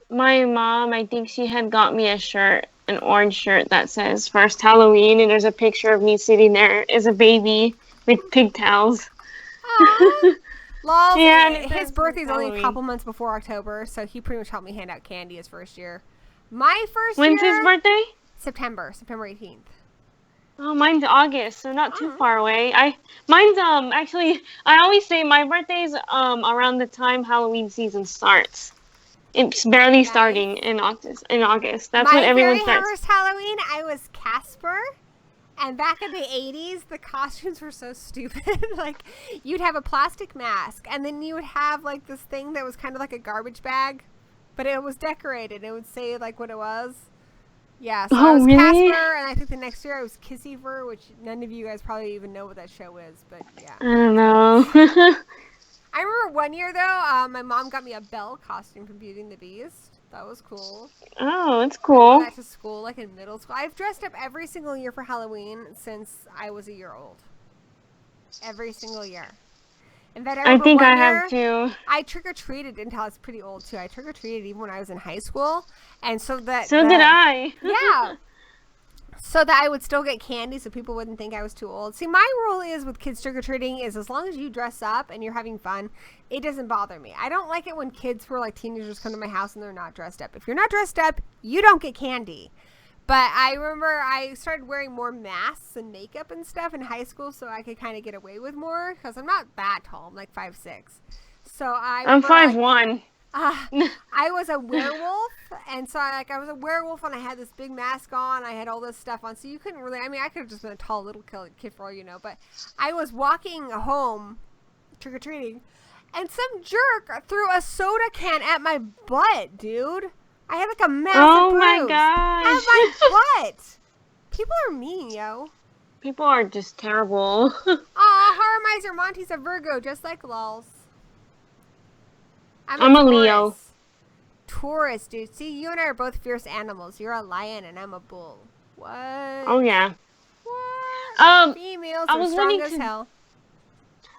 My mom, I think she had got me a shirt, an orange shirt that says First Halloween, and there's a picture of me sitting there as a baby with pigtails. Aww. Lol, yeah, his birthday's only a couple months before October, so he pretty much helped me hand out candy his first year. My first When's year... his birthday? September 18th. Oh, mine's August, so not too far away. Mine's actually, I always say my birthday's around the time Halloween season starts. It's barely starting in August. That's when everyone starts. My very first Halloween, I was Casper. And back in the 80s, the costumes were so stupid. Like, you'd have a plastic mask, and then you would have, like, this thing that was kind of like a garbage bag, but it was decorated. It would say, like, what it was. Yeah, so I was Casper, and I think the next year I was Kissyver, which none of you guys probably even know what that show is, but yeah. I don't know. I remember one year, though, my mom got me a Belle costume from Beauty and the Beast. That was cool. Oh, it's cool. I went back to school, like in middle school. I've dressed up every single year for Halloween since I was a year old. Every single year. In fact, I think I have too. I trick-or-treated until I was pretty old, too. I trick-or-treated even when I was in high school. And so that... So did I. Yeah. So that I would still get candy so people wouldn't think I was too old. See, my rule is with kids trick-or-treating is as long as you dress up and you're having fun, it doesn't bother me. I don't like it when kids who are like teenagers come to my house and they're not dressed up. If you're not dressed up, you don't get candy. But I remember I started wearing more masks and makeup and stuff in high school so I could kind of get away with more because I'm not that tall. I'm like 5'6". So I'm 5'1". I was a werewolf, and so I was a werewolf, and I had this big mask on. I had all this stuff on, so you couldn't really. I mean, I could have just been a tall little kid for all you know. But I was walking home, trick or treating, and some jerk threw a soda can at my butt, dude. I had like a massive bruise my gosh. at my butt. People are mean, yo. People are just terrible. Aw, Horror Miser Monty's a Virgo, just like Lols. I'm a Leo. Taurus, dude. See, you and I are both fierce animals. You're a lion and I'm a bull. What? Oh, yeah. What? Females are strong as hell.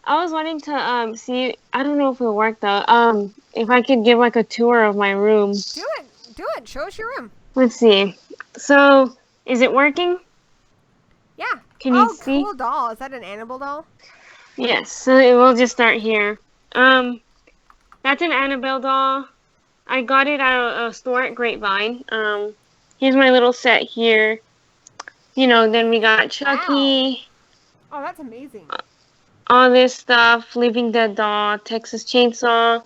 I was wanting to see, I don't know if it'll work though, if I could give like a tour of my room. Do it. Show us your room. Let's see. So, is it working? Yeah. Can you see? Oh, cool doll. Is that an Annabelle doll? Yes. So it will just start here. That's an Annabelle doll. I got it at a store at Grapevine. Here's my little set here. You know, then we got Chucky. Wow. Oh, that's amazing. All this stuff. Living Dead doll. Texas Chainsaw.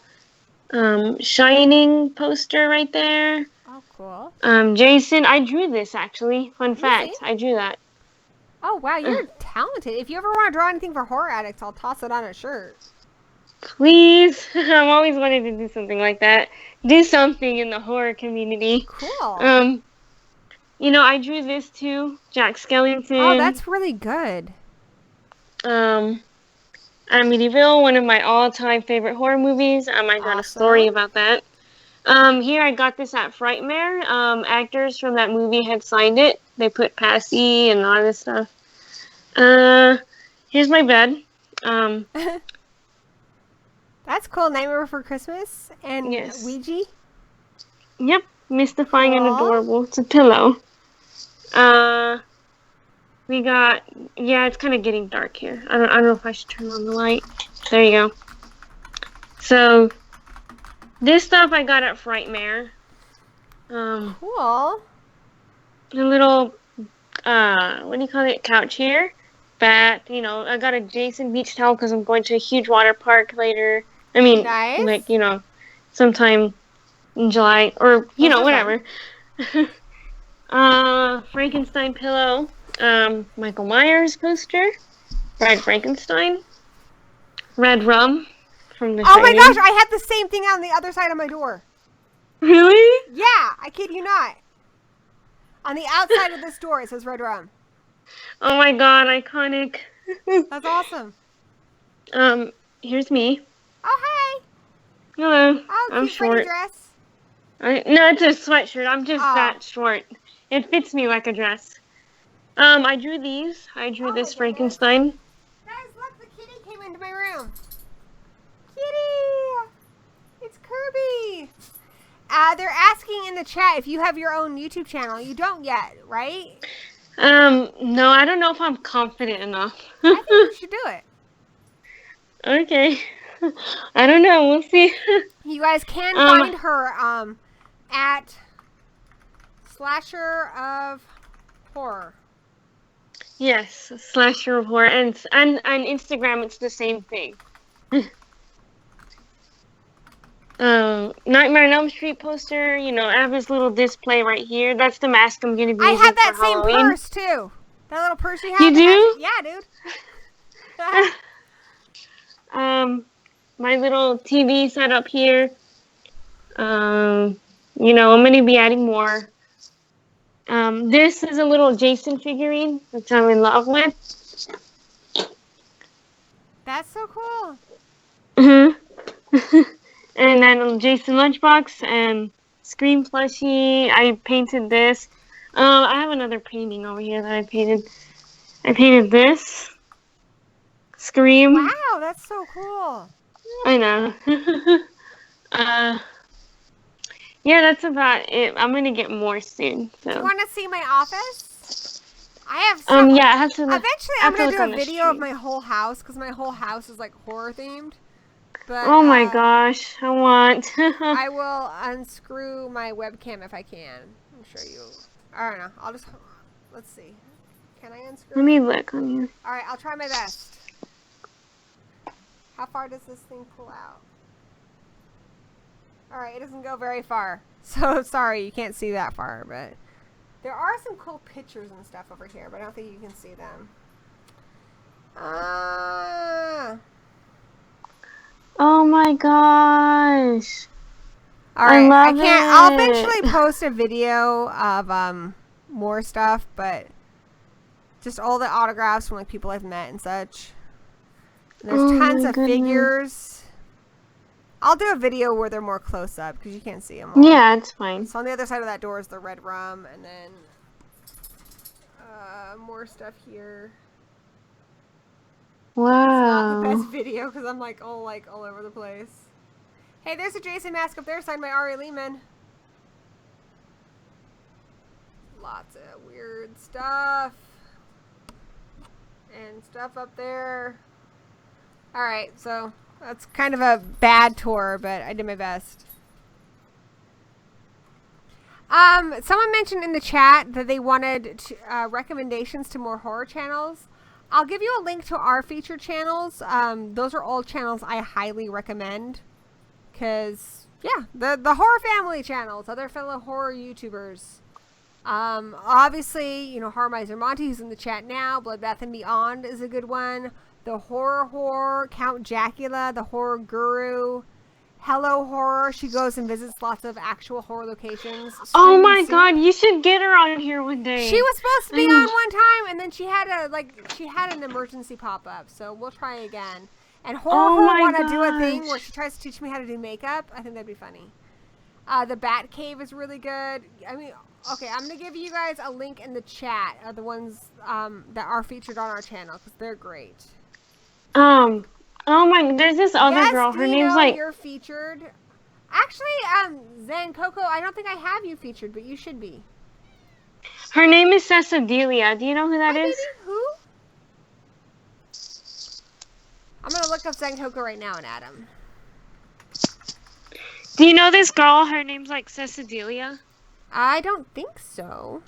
Shining poster right there. Oh, cool. Jason. I drew this, actually. Fun fact. I drew that. Oh, wow, you're talented. If you ever want to draw anything for Horror Addicts, I'll toss it on a shirt. Please. I'm always wanting to do something like that. Do something in the horror community. Cool. You know, I drew this too. Jack Skellington. Oh, that's really good. Amityville, one of my all-time favorite horror movies. I got a story about that. Here I got this at Frightmare. Actors from that movie had signed it. They put Passy and all this stuff. Here's my bed. That's cool. Nightmare Before Christmas and Yes. Ouija. Yep, mystifying and adorable. It's a pillow. We got, it's kind of getting dark here. I don't know if I should turn on the light. There you go. So, this stuff I got at Frightmare. Cool. A little, what do you call it? Couch here. Bat. You know, I got a Jason beach towel because I'm going to a huge water park later. I mean, Nice. like, you know, sometime in July or, you know, whatever. Frankenstein pillow. Michael Myers poster. Bride Frankenstein. Red rum from the Oh my Shining. gosh, I had the same thing on the other side of my door. Really? Yeah, I kid you not. On the outside of this door, it says Red Rum. Oh my god, iconic. That's awesome. Here's me. Oh, hi. Hello. Oh, I'm cute bunny short. dress. No, it's a sweatshirt. I'm just Oh. that short. It fits me like a dress. I drew these. I drew Oh my this goodness. Frankenstein. Guys, look, the kitty came into my room. Kitty! It's Kirby. They're asking in the chat if you have your own YouTube channel. You don't yet, right? No, I don't know if I'm confident enough. I think you should do it. Okay. I don't know. We'll see. You guys can find her at Slasher of Horror. Yes, slasher of horror, and on Instagram it's the same thing. Nightmare on Elm Street poster. You know, I have this little display right here. That's the mask I'm gonna be I using have that for same Halloween. purse too. That little purse you have. You do? Yeah, dude. My little TV set up here. You know, I'm gonna be adding more. This is a little Jason figurine, which I'm in love with. That's so cool. And then a Jason lunchbox and Scream plushie. I painted this. I have another painting over here that I painted. I painted this. Scream. Wow, that's so cool. I know. Yeah, that's about it. I'm gonna get more soon. So. Do you want to see my office? I have some. Yeah, I have to. Eventually, I'm gonna do a video of my whole house because my whole house is like horror themed. But oh my gosh, I want. I will unscrew my webcam if I can. I'm sure you. I don't know. I'll just. Let's see. Can I unscrew? Let me look on you. All right, I'll try my best. How far does this thing pull out? All right, it doesn't go very far. So sorry, you can't see that far, but there are some cool pictures and stuff over here, but I don't think you can see them. Oh my gosh. All right, I love I'll it. eventually post a video of more stuff, but just all the autographs from like people I've met and such. And there's tons of figures. I'll do a video where they're more close up because you can't see them all. Yeah, it's fine. So on the other side of that door is the red rum, and then more stuff here. It's not the Wow. best video because I'm like all over the place. Hey, there's a Jason mask up there signed by Ari Lehman. Lots of weird stuff. And stuff up there. Alright, so that's kind of a bad tour, but I did my best. Someone mentioned in the chat that they wanted recommendations to more horror channels. I'll give you a link to our featured channels. Those are all channels I highly recommend. Because, yeah, the horror family channels, other fellow horror YouTubers. Obviously, Harmiser Monty, who's in the chat now. Bloodbath and Beyond is a good one. The Horror, Count Jacula, the Horror Guru. Hello Horror. She goes and visits lots of actual horror locations. Oh my God, you should get her on here one day. She was supposed to be on one time, and then she had an emergency pop up. So we'll try again. And Horror want to do a thing where she tries to teach me how to do makeup. I think that'd be funny. The Bat Cave is really good. I mean, okay, I'm gonna give you guys a link in the chat of the ones that are featured on our channel because they're great. Oh my, there's this other girl. Her name's like. You're featured. Actually, Zen Coco, I don't think I have you featured, but you should be. Her name is Cecilia. Do you know who that is? Who? I'm gonna look up Zen Coco right now and add him. Do you know this girl? Her name's like Cecilia. I don't think so.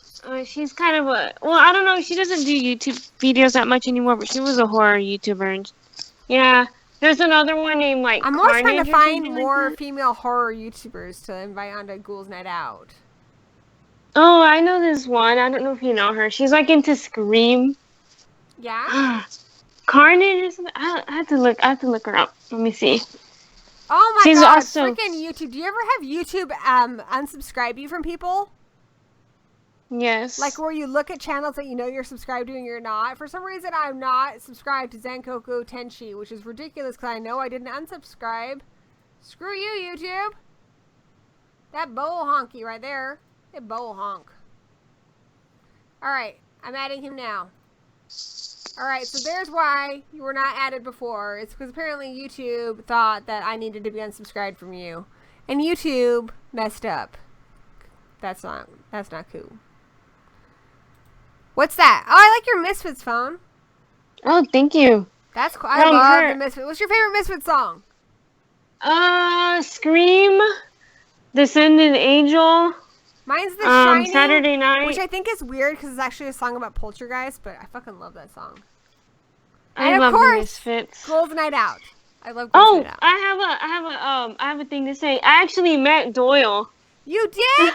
She's kind of I don't know. She doesn't do YouTube videos that much anymore, but she was a horror YouTuber. And yeah, there's another one named like. I'm always trying to find more female horror YouTubers to invite onto Ghouls Night Out. Oh, I know this one. I don't know if you know her. She's like into Scream. Yeah. Carnage or something. I have to look her up. Let me see. Oh my God, also... freaking YouTube. Do you ever have YouTube unsubscribe you from people? Yes. Like where you look at channels that you know you're subscribed to and you're not. For some reason, I'm not subscribed to Zancoco Tenchi, which is ridiculous because I know I didn't unsubscribe. Screw you, YouTube. That bowl honky right there. That bowl honk. Alright, I'm adding him now. Alright, so there's why you were not added before. It's because apparently YouTube thought that I needed to be unsubscribed from you. And YouTube messed up. That's not cool. What's that? Oh, I like your Misfits phone. Oh, thank you. That's cool. I love the Misfits. What's your favorite Misfits song? Scream, Descended Angel. Mine's The Shining, Saturday Night. Which I think is weird because it's actually a song about Poltergeist, but I fucking love that song. I love the Misfits. Ghouls Night Out. I love Ghouls Night Out. I have a thing to say. I actually met Doyle. You did?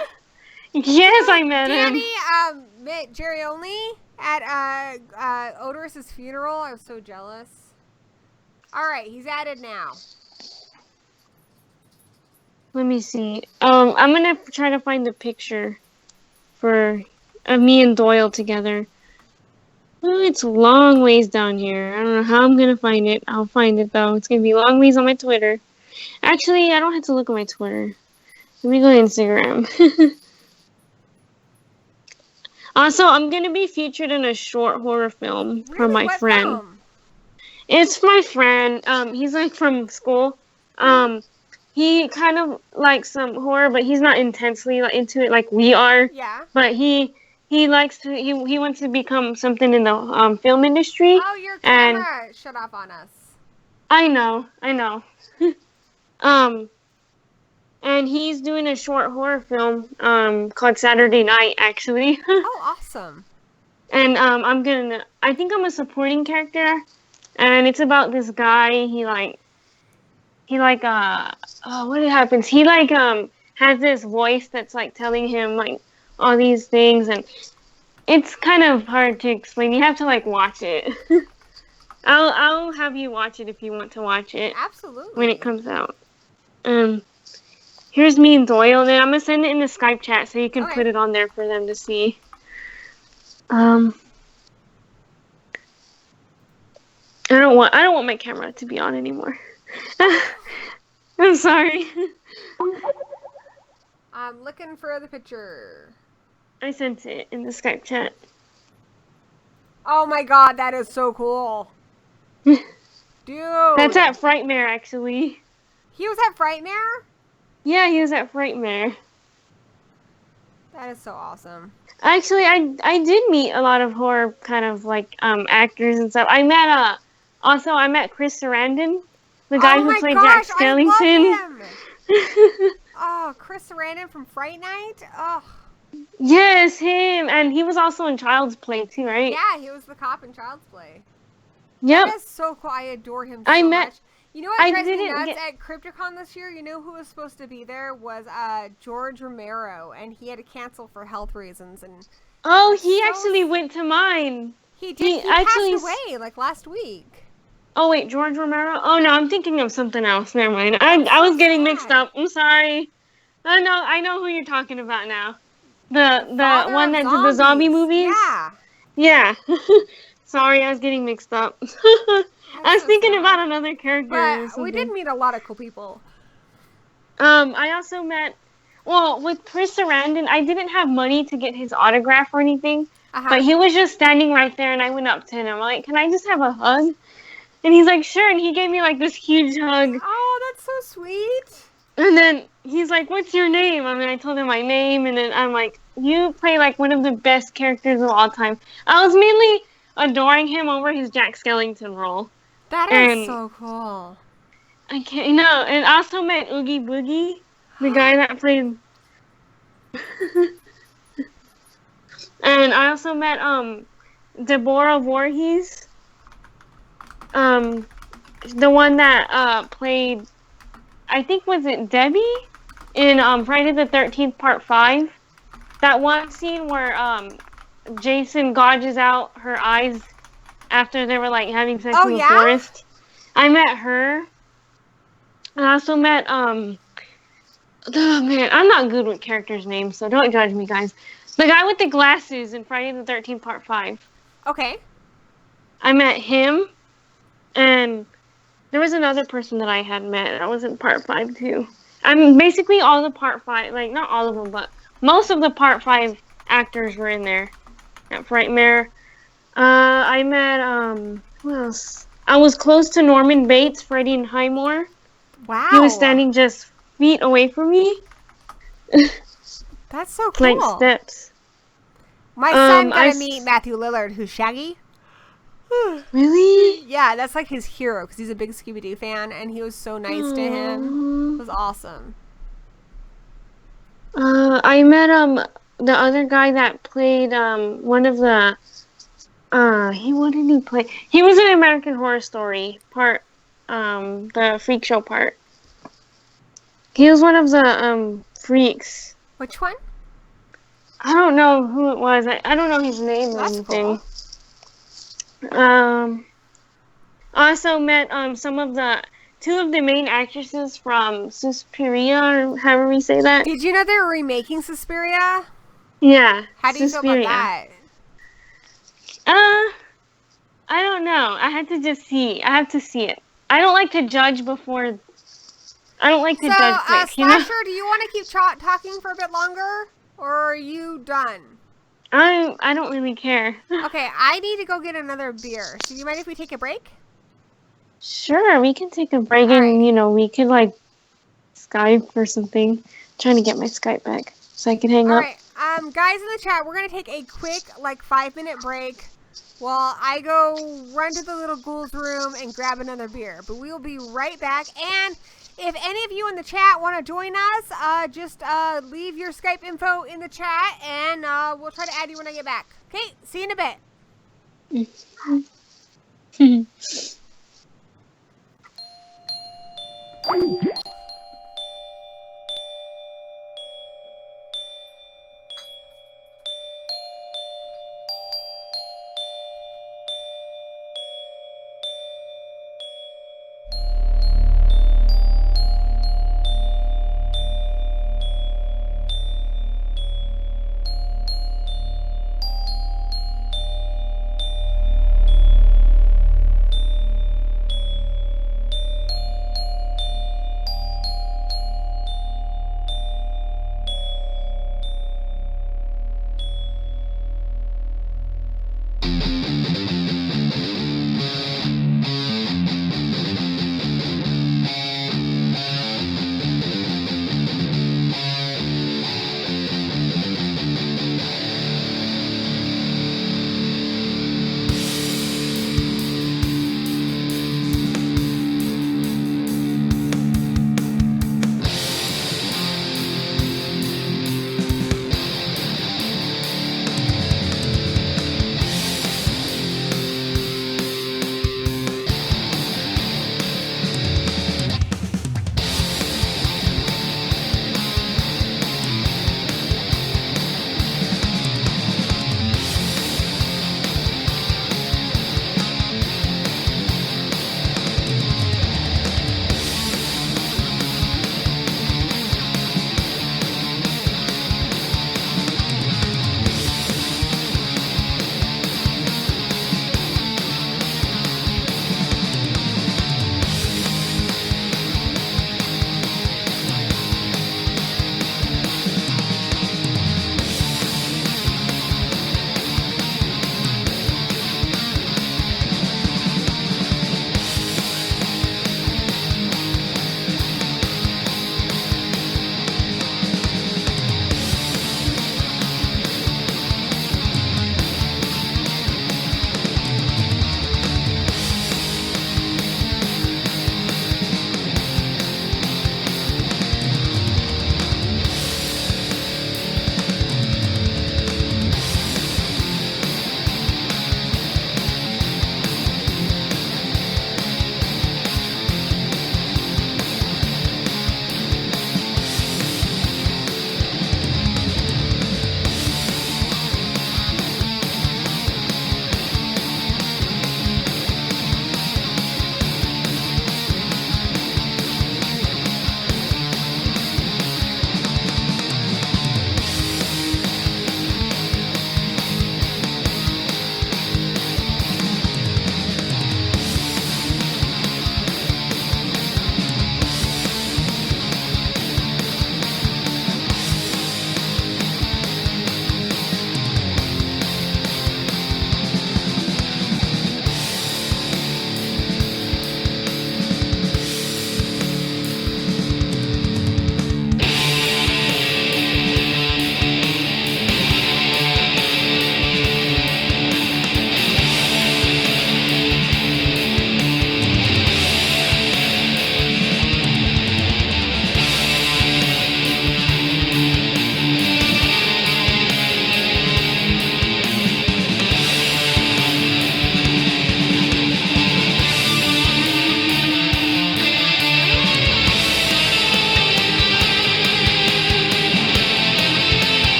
Yes, I met him. Danny met Jerry Only at Odorous' funeral. I was so jealous. All right, he's added now. Let me see. I'm gonna try to find a picture of me and Doyle together. Oh, it's long ways down here. I don't know how I'm gonna find it. I'll find it though. It's gonna be long ways on my Twitter. Actually, I don't have to look at my Twitter. Let me go to Instagram. Also, I'm gonna be featured in a short horror film from my friend. Film? It's my friend. He's like from school. He kind of likes some horror, but he's not intensely into it like we are. Yeah. But he likes to he wants to become something in the film industry. Oh, your camera shut off on us. I know. And he's doing a short horror film called Saturday Night, actually. Oh, awesome. And I think I'm a supporting character, and it's about this guy. What happens? He has this voice that's like telling him like all these things, and it's kind of hard to explain. You have to like watch it. I'll have you watch it if you want to watch it. Absolutely. When it comes out. Here's me and Doyle, and then I'm gonna send it in the Skype chat so you can put it on there for them to see. I don't want my camera to be on anymore. I'm sorry. I'm looking for the picture. I sent it in the Skype chat. Oh my god, that is so cool. Dude. That's at Frightmare, actually. He was at Frightmare? Yeah, he was at Frightmare. That is so awesome. Actually, I did meet a lot of horror kind of like actors and stuff. I met Chris Sarandon, the guy who played Jack Skellington. I love him. Oh, Chris Sarandon from Fright Night? Oh. Yes, him. And he was also in Child's Play too, right? Yeah, he was the cop in Child's Play. Yep. That is so cool. I adore him so much. You know what I drives me didn't nuts get- at CryptoCon this year? You know who was supposed to be there was George Romero, and he had to cancel for health reasons. And Oh, he so actually went to mine. he did. He actually passed away like last week. Oh wait, George Romero? Oh no, I'm thinking of something else. Never mind. I so was getting sad. mixed up. I'm sorry. I know who you're talking about now. The Father one of that did the zombie Zombies. movies? Yeah. Yeah. Sorry, I was getting mixed up. I was so thinking sad. about another character or But something. we did meet a lot of cool people. I also met, well, with Chris Sarandon, I didn't have money to get his autograph or anything, but he was just standing right there, and I went up to him. I'm like, can I just have a hug? And he's like, sure, and he gave me, like, this huge hug. Oh, that's so sweet. And then he's like, what's your name? I mean, I told him my name, and then I'm like, you play, like, one of the best characters of all time. I was mainly adoring him over his Jack Skellington role. That is so cool. I can't, no, and I also met Oogie Boogie, the guy that played... And I also met, Deborah Voorhees, the one that, played, I think, was it Debbie? In, Friday the 13th, Part 5. That one scene where, Jason gouges out her eyes after they were, like, having sex in the forest. I met her. I also met, oh man, I'm not good with characters' names, so don't judge me, guys. The guy with the glasses in Friday the 13th, Part 5. Okay. I met him, and there was another person that I had met that was in Part 5, too. I'm basically all the Part 5, like, not all of them, but most of the Part 5 actors were in there at Frightmare. I met, who else? I was close to Norman Bates, Freddie and Highmore. Wow. He was standing just feet away from me. That's so cool. Like steps. My son got to meet Matthew Lillard, who's Shaggy. Really? Yeah, that's like his hero because he's a big Scooby-Doo fan, and he was so nice to him. It was awesome. I met the other guy that played one of the what did he play? He was in American Horror Story part, the freak show part. He was one of the freaks. Which one? I don't know who it was. I don't know his name or anything. Cool. Also met two of the main actresses from Suspiria, or however we say that. Did you know they were remaking Suspiria? Yeah. How do you feel about that? I don't know. I have to see it. I don't like to judge before. I don't like to judge quick. Slasher, do you want to keep talking for a bit longer, or are you done? I don't really care. Okay, I need to go get another beer. So do you mind if we take a break? Sure, we can take a break and, we could, like, Skype or something. I'm trying to get my Skype back so I can hang up. Alright, guys in the chat, we're going to take a quick, 5-minute break while I go run to the little ghouls room and grab another beer. But we will be right back. And if any of you in the chat want to join us, just leave your Skype info in the chat, and we'll try to add you when I get back. Okay, see you in a bit.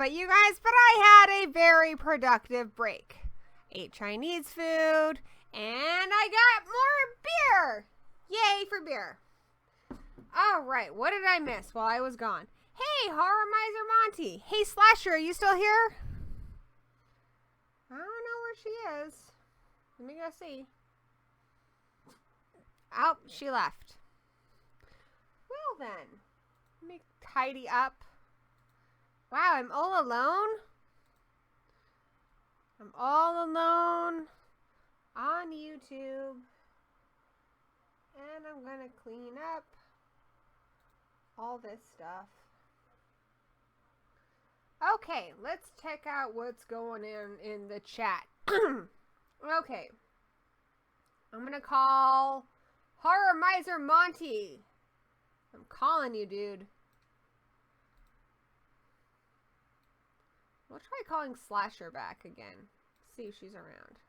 about you guys, but I had a very productive break. Ate Chinese food, and I got more beer. Yay for beer. All right, what did I miss while I was gone? Hey, Horror Miser Monty. Hey, Slasher, are you still here? I don't know where she is. Let me go see. Oh, she left. Well then, let me tidy up. Wow, I'm all alone? I'm all alone on YouTube. And I'm gonna clean up all this stuff. Okay, let's check out what's going in the chat. Okay. I'm gonna call Horror Miser Monty. I'm calling you, dude. We'll try calling Slasher back again. See if she's around.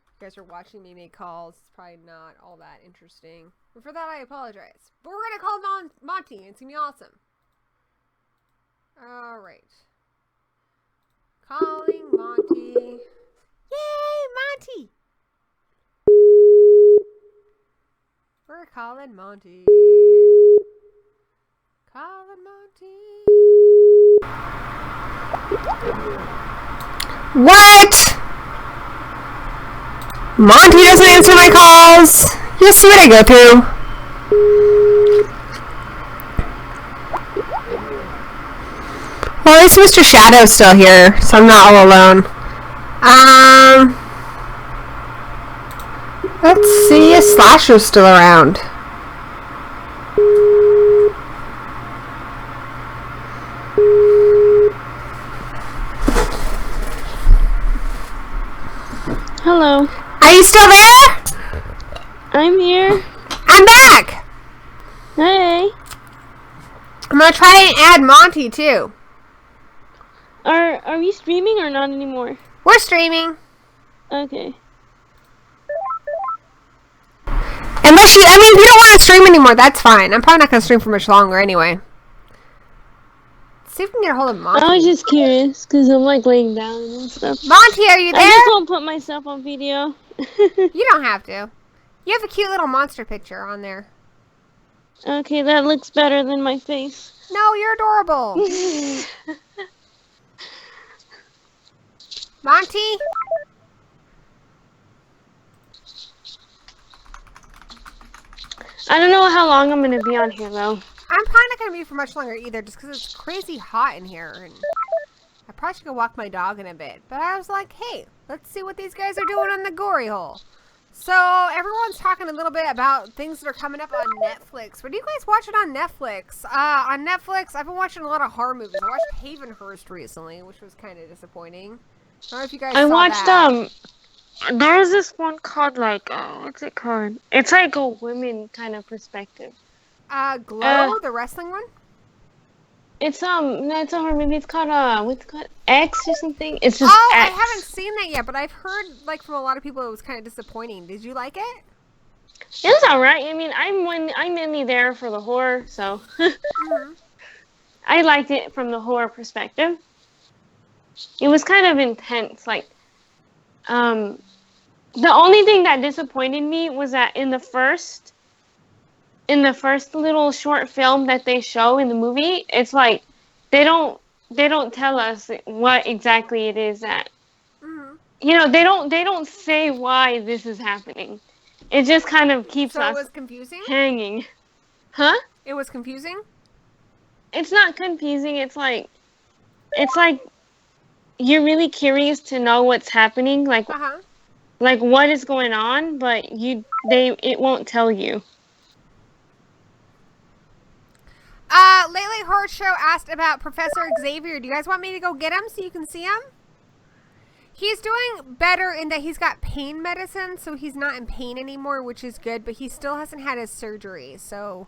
You guys are watching me make calls. It's probably not all that interesting. But for that, I apologize. But we're going to call Monty, and it's going to be awesome. Alright. Calling Monty. Yay, Monty! We're calling Monty. Calling Monty. What? Monty doesn't answer my calls. You'll see what I go through. Well, at least Mr. Shadow's still here, so I'm not all alone. Let's see if Slasher's still around. Hello. Are you still there? I'm here. I'm back! Hey. I'm gonna try and add Monty, too. Are we streaming or not anymore? We're streaming. Okay. Unless you, if you don't want to stream anymore, that's fine. I'm probably not gonna stream for much longer anyway. Let's see if we can get a hold of Monty. I was just curious, because I'm like laying down and stuff. Monty, are you there? I just won't put myself on video. You don't have to. You have a cute little monster picture on there. Okay, that looks better than my face. No, you're adorable. Monty? I don't know how long I'm gonna be on here though. I'm probably not gonna be for much longer either, just because it's crazy hot in here, and I probably should go walk my dog in a bit. But I was like, hey, let's see what these guys are doing on the gory hole. So everyone's talking a little bit about things that are coming up on Netflix. What are you guys watching on Netflix? On Netflix, I've been watching a lot of horror movies. I watched Havenhurst recently, which was kind of disappointing. I don't know if you guys saw watched that. There was this one called like what's it called? It's like a women kind of perspective. Glow, the wrestling one? It's no, it's a horror movie. It's called what's it called? X or something. It's just Oh, X. I haven't seen that yet, but I've heard like from a lot of people it was kind of disappointing. Did you like it? It was alright. I mean, I'm mainly there for the horror, so I liked it from the horror perspective. It was kind of intense. Like, the only thing that disappointed me was that in the first little short film that they show in the movie, it's like they don't tell us what exactly it is that you know, they don't say why this is happening. It just kind of keeps us it was confusing? hanging. Huh? It was confusing? It's not confusing. It's like you're really curious to know what's happening, like what is going on, but it won't tell you. Lately Horror Show asked about Professor Xavier. Do you guys want me to go get him so you can see him? He's doing better in that he's got pain medicine, so he's not in pain anymore, which is good, but he still hasn't had his surgery. So,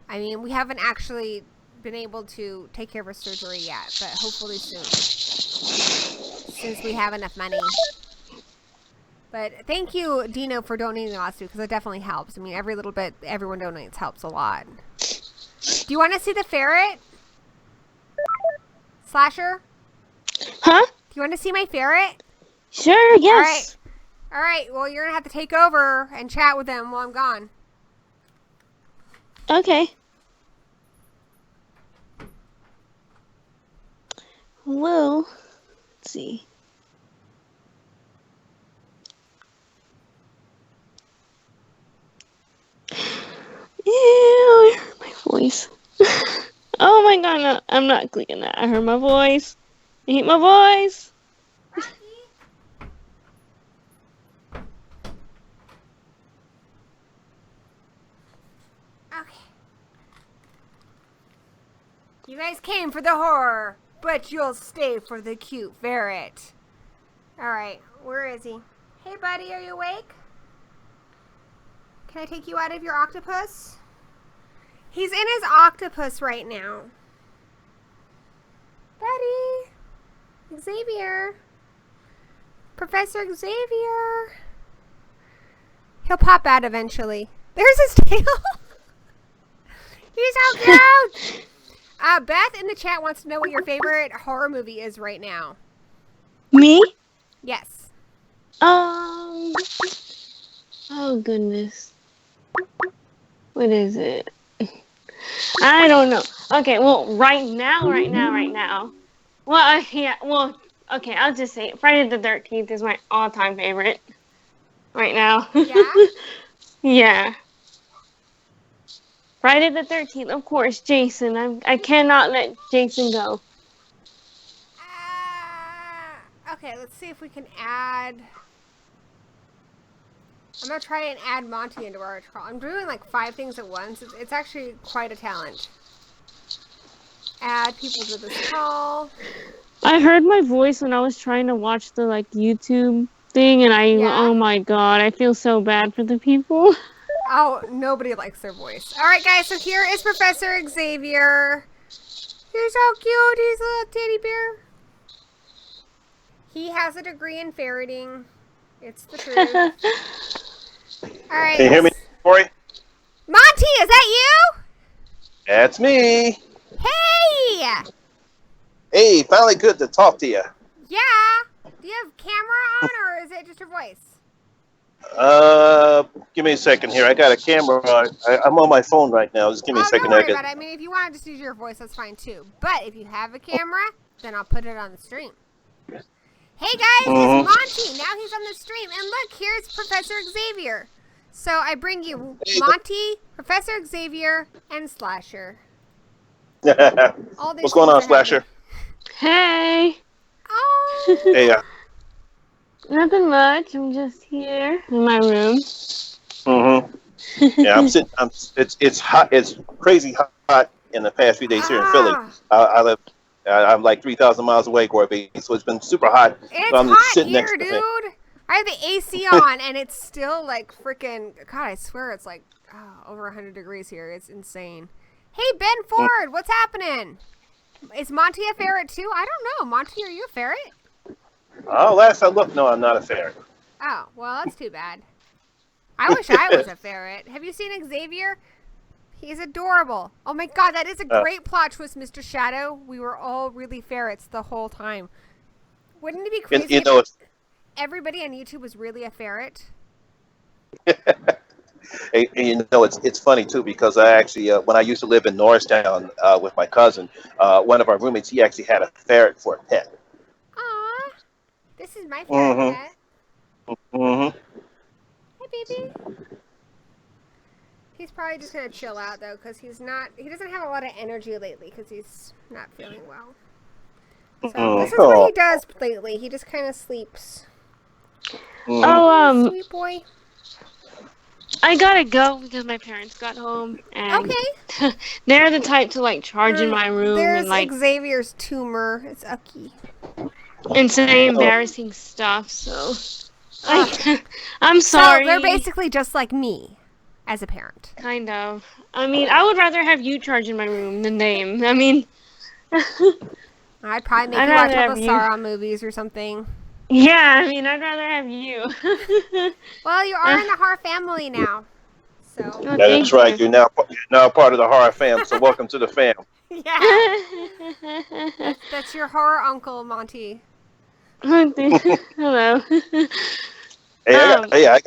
I mean, we haven't actually been able to take care of his surgery yet, but hopefully soon. Since we have enough money. But thank you, Dino, for donating the last two, because it definitely helps. I mean, every little bit everyone donates helps a lot. Do you want to see the ferret? Slasher? Huh? Do you want to see my ferret? Sure, yes. All right. Well, you're going to have to take over and chat with them while I'm gone. Okay. Well, let's see. Ew, I heard my voice. Oh my god, no, I'm not clicking that. I heard my voice. I hate my voice. Okay. You guys came for the horror, but you'll stay for the cute ferret. Alright, where is he? Hey buddy, are you awake? Can I take you out of your octopus? He's in his octopus right now. Buddy! Xavier! Professor Xavier! He'll pop out eventually. There's his tail! He's so cute! Beth in the chat wants to know what your favorite horror movie is right now. Me? Yes. Oh goodness. What is it? I don't know. Okay, well, right now. Well, yeah, well, okay, I'll just say it. Friday the 13th is my all-time favorite right now. Yeah? Yeah. Friday the 13th, of course, Jason. I cannot let Jason go. Okay, let's see if we can add... I'm going to try and add Monty into our call. I'm doing like 5 things at once. It's actually quite a talent. Add people to this call. I heard my voice when I was trying to watch the like YouTube thing, and oh my god, I feel so bad for the people. Oh, nobody likes their voice. All right, guys, so here is Professor Xavier. He's so cute. He's a little teddy bear. He has a degree in ferreting. It's the truth. All right. Can you hear me, Corey? Monty, is that you? That's me. Hey! Hey, finally good to talk to you. Yeah. Do you have camera on, or is it just your voice? Give me a second here. I got a camera on. I'm on my phone right now. Just give me a second. Don't worry about it. I mean, if you want to just use your voice, that's fine too. But if you have a camera, then I'll put it on the stream. Hey guys, it's Monty. Now he's on the stream. And look, here's Professor Xavier. So I bring you Monty, Professor Xavier, and Slasher. What's going on, Slasher? Hey. Oh. Hey, Nothing much. I'm just here in my room. Yeah, I'm sitting. It's hot. It's crazy hot in the past few days here in Philly. I live. I'm like 3,000 miles away, Gory B, so it's been super hot. It's so I'm hot just sitting here, next to dude. me. I have the AC on, and it's still like freaking. God, I swear it's like over 100 degrees here. It's insane. Hey, Ben Ford, what's happening? Is Monty a ferret too? I don't know. Monty, are you a ferret? Oh, last I looked, no, I'm not a ferret. Oh, well, that's too bad. I wish I was a ferret. Have you seen Xavier? He's adorable. Oh my god, that is a great plot twist, Mr. Shadow. We were all really ferrets the whole time. Wouldn't it be crazy if everybody on YouTube was really a ferret? And it's funny too, because I actually, when I used to live in Norristown with my cousin, one of our roommates, he actually had a ferret for a pet. Aw, this is my ferret pet. Hey, baby. He's probably just gonna chill out though, because he doesn't have a lot of energy lately, because he's not feeling well. So this is what he does lately. He just kind of sleeps. Sweet boy. I gotta go because my parents got home, and they're the type to like charge in my room and like Xavier's tumor. It's ucky. And say embarrassing stuff. So I'm sorry. So they're basically just like me, as a parent. Kind of. I mean, I would rather have you charge in my room than them. I mean, I'd probably make you watch all the Sauron movies or something. Yeah, I mean, I'd rather have you. Well, you are in the horror family now. So. Oh, That's right. You're now part of the horror fam. So welcome to the fam. Yeah. That's your horror uncle, Monty. Hello. Hey, I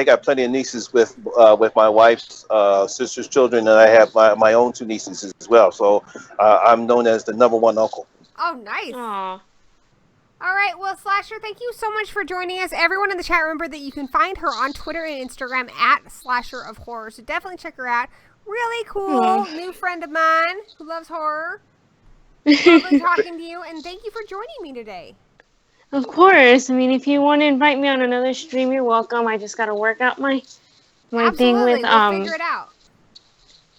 got plenty of nieces with my wife's sister's children, and I have my own two nieces as well. So I'm known as the #1 uncle. Oh, nice. Aww. All right, well, Slasher, thank you so much for joining us. Everyone in the chat, remember that you can find her on Twitter and Instagram at Slasher of Horror. So definitely check her out. Really cool new friend of mine who loves horror. Lovely talking to you, and thank you for joining me today. Of course. I mean, if you want to invite me on another stream, you're welcome. I just got to work out my thing with we'll figure it out.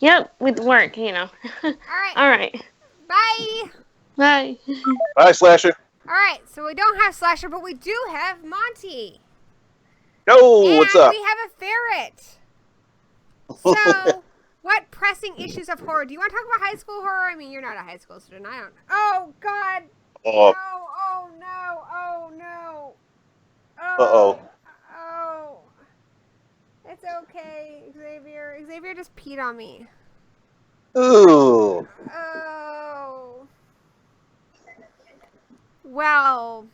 Yep, with work, you know. All right. All right. Bye. Bye. Bye, Slasher. All right, so we don't have Slasher, but we do have Monty. Yo, what's up? We have a ferret. So, what pressing issues of horror? Do you want to talk about high school horror? I mean, you're not a high school student. I don't. Oh God. Oh. No. Oh no. Oh no. Uh-oh. Oh. It's okay, Xavier. Xavier just peed on me. Ooh. Oh. Well,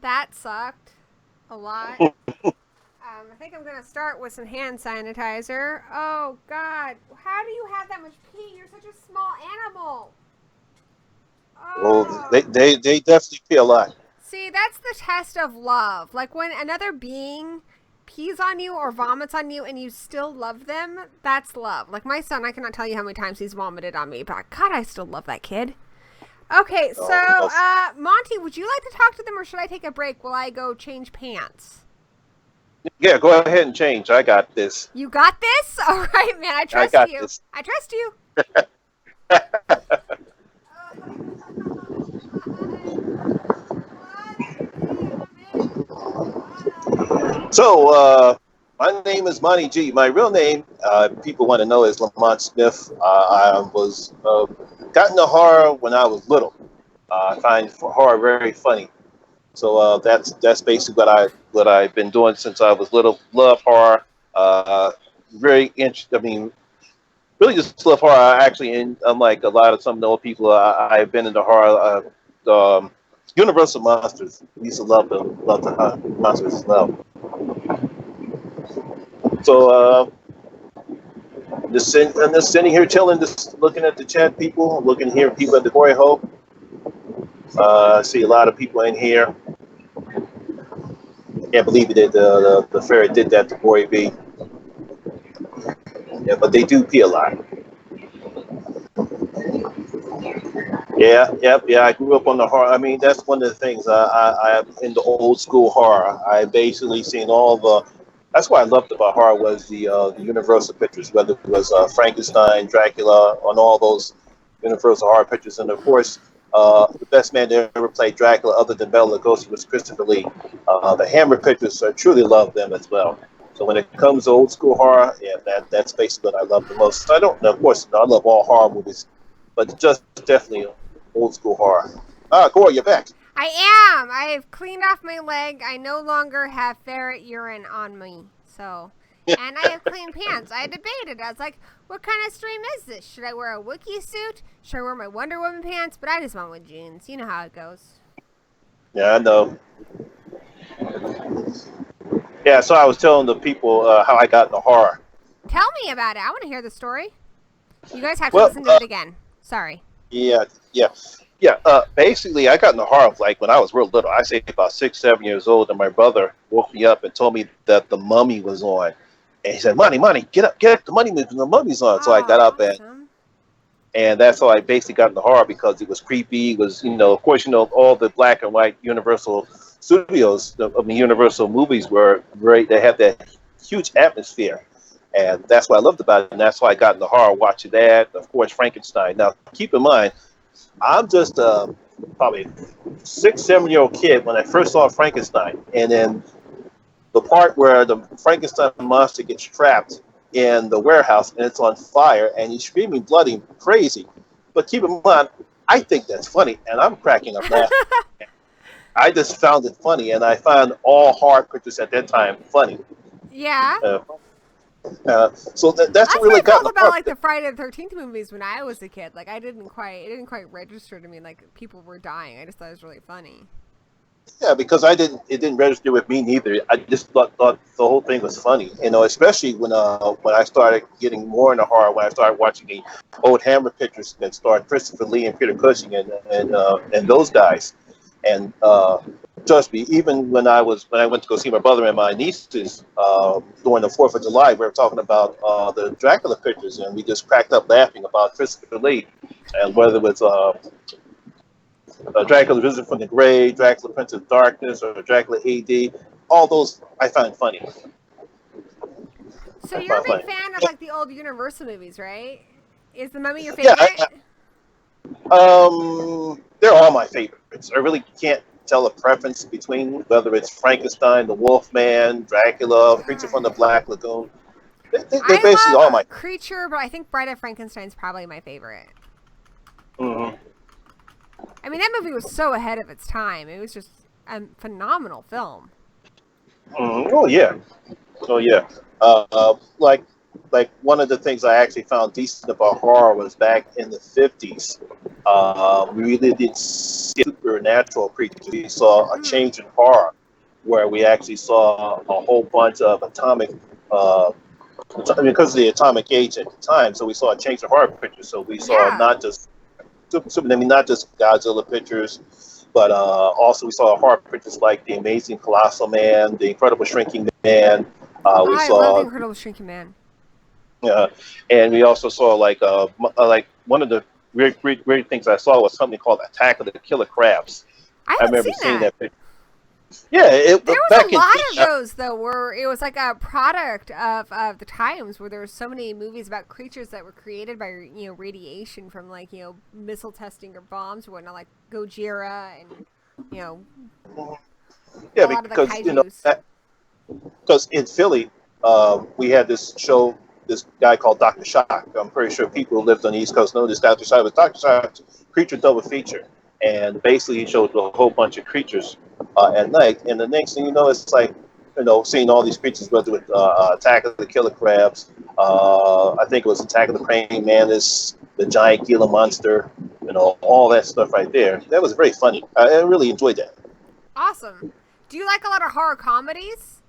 that sucked a lot. I think I'm going to start with some hand sanitizer. Oh, God. How do you have that much pee? You're such a small animal. Oh. Well, they definitely pee a lot. See, that's the test of love. Like when another being pees on you or vomits on you and you still love them, that's love. Like my son, I cannot tell you how many times he's vomited on me, but God, I still love that kid. Okay, so, Monty, would you like to talk to them or should I take a break while I go change pants? Yeah, go ahead and change. I got this. You got this? All right, man. I trust you. This. I trust you. So, my name is Monty G. My real name, people want to know, is Lamont Smith. I was got into horror when I was little. I find horror very funny. So that's basically what I've been doing since I was little. Love horror. Very interesting. I mean, really just love horror. I actually, unlike a lot of some of the old people, I've been into horror. Universal monsters. I used to love the monsters as well. So I'm just sitting here chilling, just looking at the chat people, looking here people at the Gory Hole. I see a lot of people in here. Can't believe it. The ferret did that to Gory B. Yeah, but they do pee a lot. Yeah. I grew up on the horror. I mean, that's one of the things. I'm in the old school horror. I basically seen all the. That's what I loved about horror was the Universal pictures, whether it was Frankenstein, Dracula, on all those Universal horror pictures, and of course, the best man that ever played Dracula, other than Bela Lugosi, was Christopher Lee. The Hammer pictures, I truly love them as well. So when it comes to old school horror, yeah, that's basically what I love the most. So I don't, of course, I love all horror movies, but just definitely old school horror. Gory, you're back. I am. I've cleaned off my leg. I no longer have ferret urine on me. So, and I have clean pants. I debated. I was like, what kind of stream is this? Should I wear a Wookiee suit? Should I wear my Wonder Woman pants? But I just went with jeans. You know how it goes. Yeah, I know. Yeah, so I was telling the people how I got into horror. Tell me about it. I want to hear the story. You guys have to listen to it again. Sorry. Yeah. Basically, I got into horror like when I was real little. I say about 6, 7 years old, and my brother woke me up and told me that The Mummy was on. And he said, "Monty, get up, the Mummy's on." So I got up and that's how I basically got into horror because it was creepy. It was, of course, all the black and white Universal Studios, Universal movies were great. They had that huge atmosphere. And that's what I loved about it. And that's why I got into horror, watching that. Of course, Frankenstein. Now, keep in mind, I'm just probably 6, 7-year-old kid when I first saw Frankenstein. And then the part where the Frankenstein monster gets trapped in the warehouse and it's on fire and he's screaming bloody and crazy. But keep in mind, I think that's funny and I'm cracking up laughing. I just found it funny, and I found all horror pictures at that time funny. Yeah. So that's what how really I got felt about like the Friday the 13th movies when I was a kid. Like it didn't quite register to me like people were dying. I just thought it was really funny. Yeah, because it didn't register with me neither. I just thought the whole thing was funny, especially when I started getting more into horror, when I started watching the old Hammer pictures that starred Christopher Lee and Peter Cushing and those guys. And trust me, even when I went to go see my brother and my nieces during the 4th of July, we were talking about the Dracula pictures, and we just cracked up laughing about Christopher Lee, and whether it was Dracula Visit from the Grave, Dracula Prince of Darkness, or Dracula AD. All those I find funny. So you're a big fan of like the old Universal movies, right? Is The Mummy your favorite? They're all my favorites. I really can't tell a preference between whether it's Frankenstein, the Wolfman, Dracula, Creature from the Black Lagoon. They're basically all my Creature, but I think Bride of Frankenstein's probably my favorite. Mm-hmm. I mean, that movie was so ahead of its time. It was just a phenomenal film. Mm-hmm. Oh yeah. Like one of the things I actually found decent about horror was back in the 50s. We really didn't see supernatural creatures. We saw a change in horror where we actually saw a whole bunch of atomic, because of the atomic age at the time. So we saw a change in horror pictures. So we saw not just Godzilla pictures, but also we saw horror pictures like The Amazing Colossal Man, The Incredible Shrinking Man. I love The Incredible Shrinking Man. And we also saw like one of the great things I saw was something called Attack of the Killer Crabs. I remember seeing that picture. Yeah, there was a lot of those though, where it was like a product of the times, where there were so many movies about creatures that were created by radiation from like missile testing or bombs or whatnot, like Gojira and yeah, because in Philly we had this guy called Dr. Shock. I'm pretty sure people who lived on the East Coast know this Dr. Shock. It was Dr. Shock's Creature Double Feature, and basically he showed a whole bunch of creatures at night, and the next thing you know, it's like seeing all these creatures, whether with Attack of the Killer Crabs, I think it was Attack of the Praying Mantis, the Giant Gila Monster, all that stuff right there. That was very funny. I really enjoyed that. Awesome. Do you like a lot of horror comedies?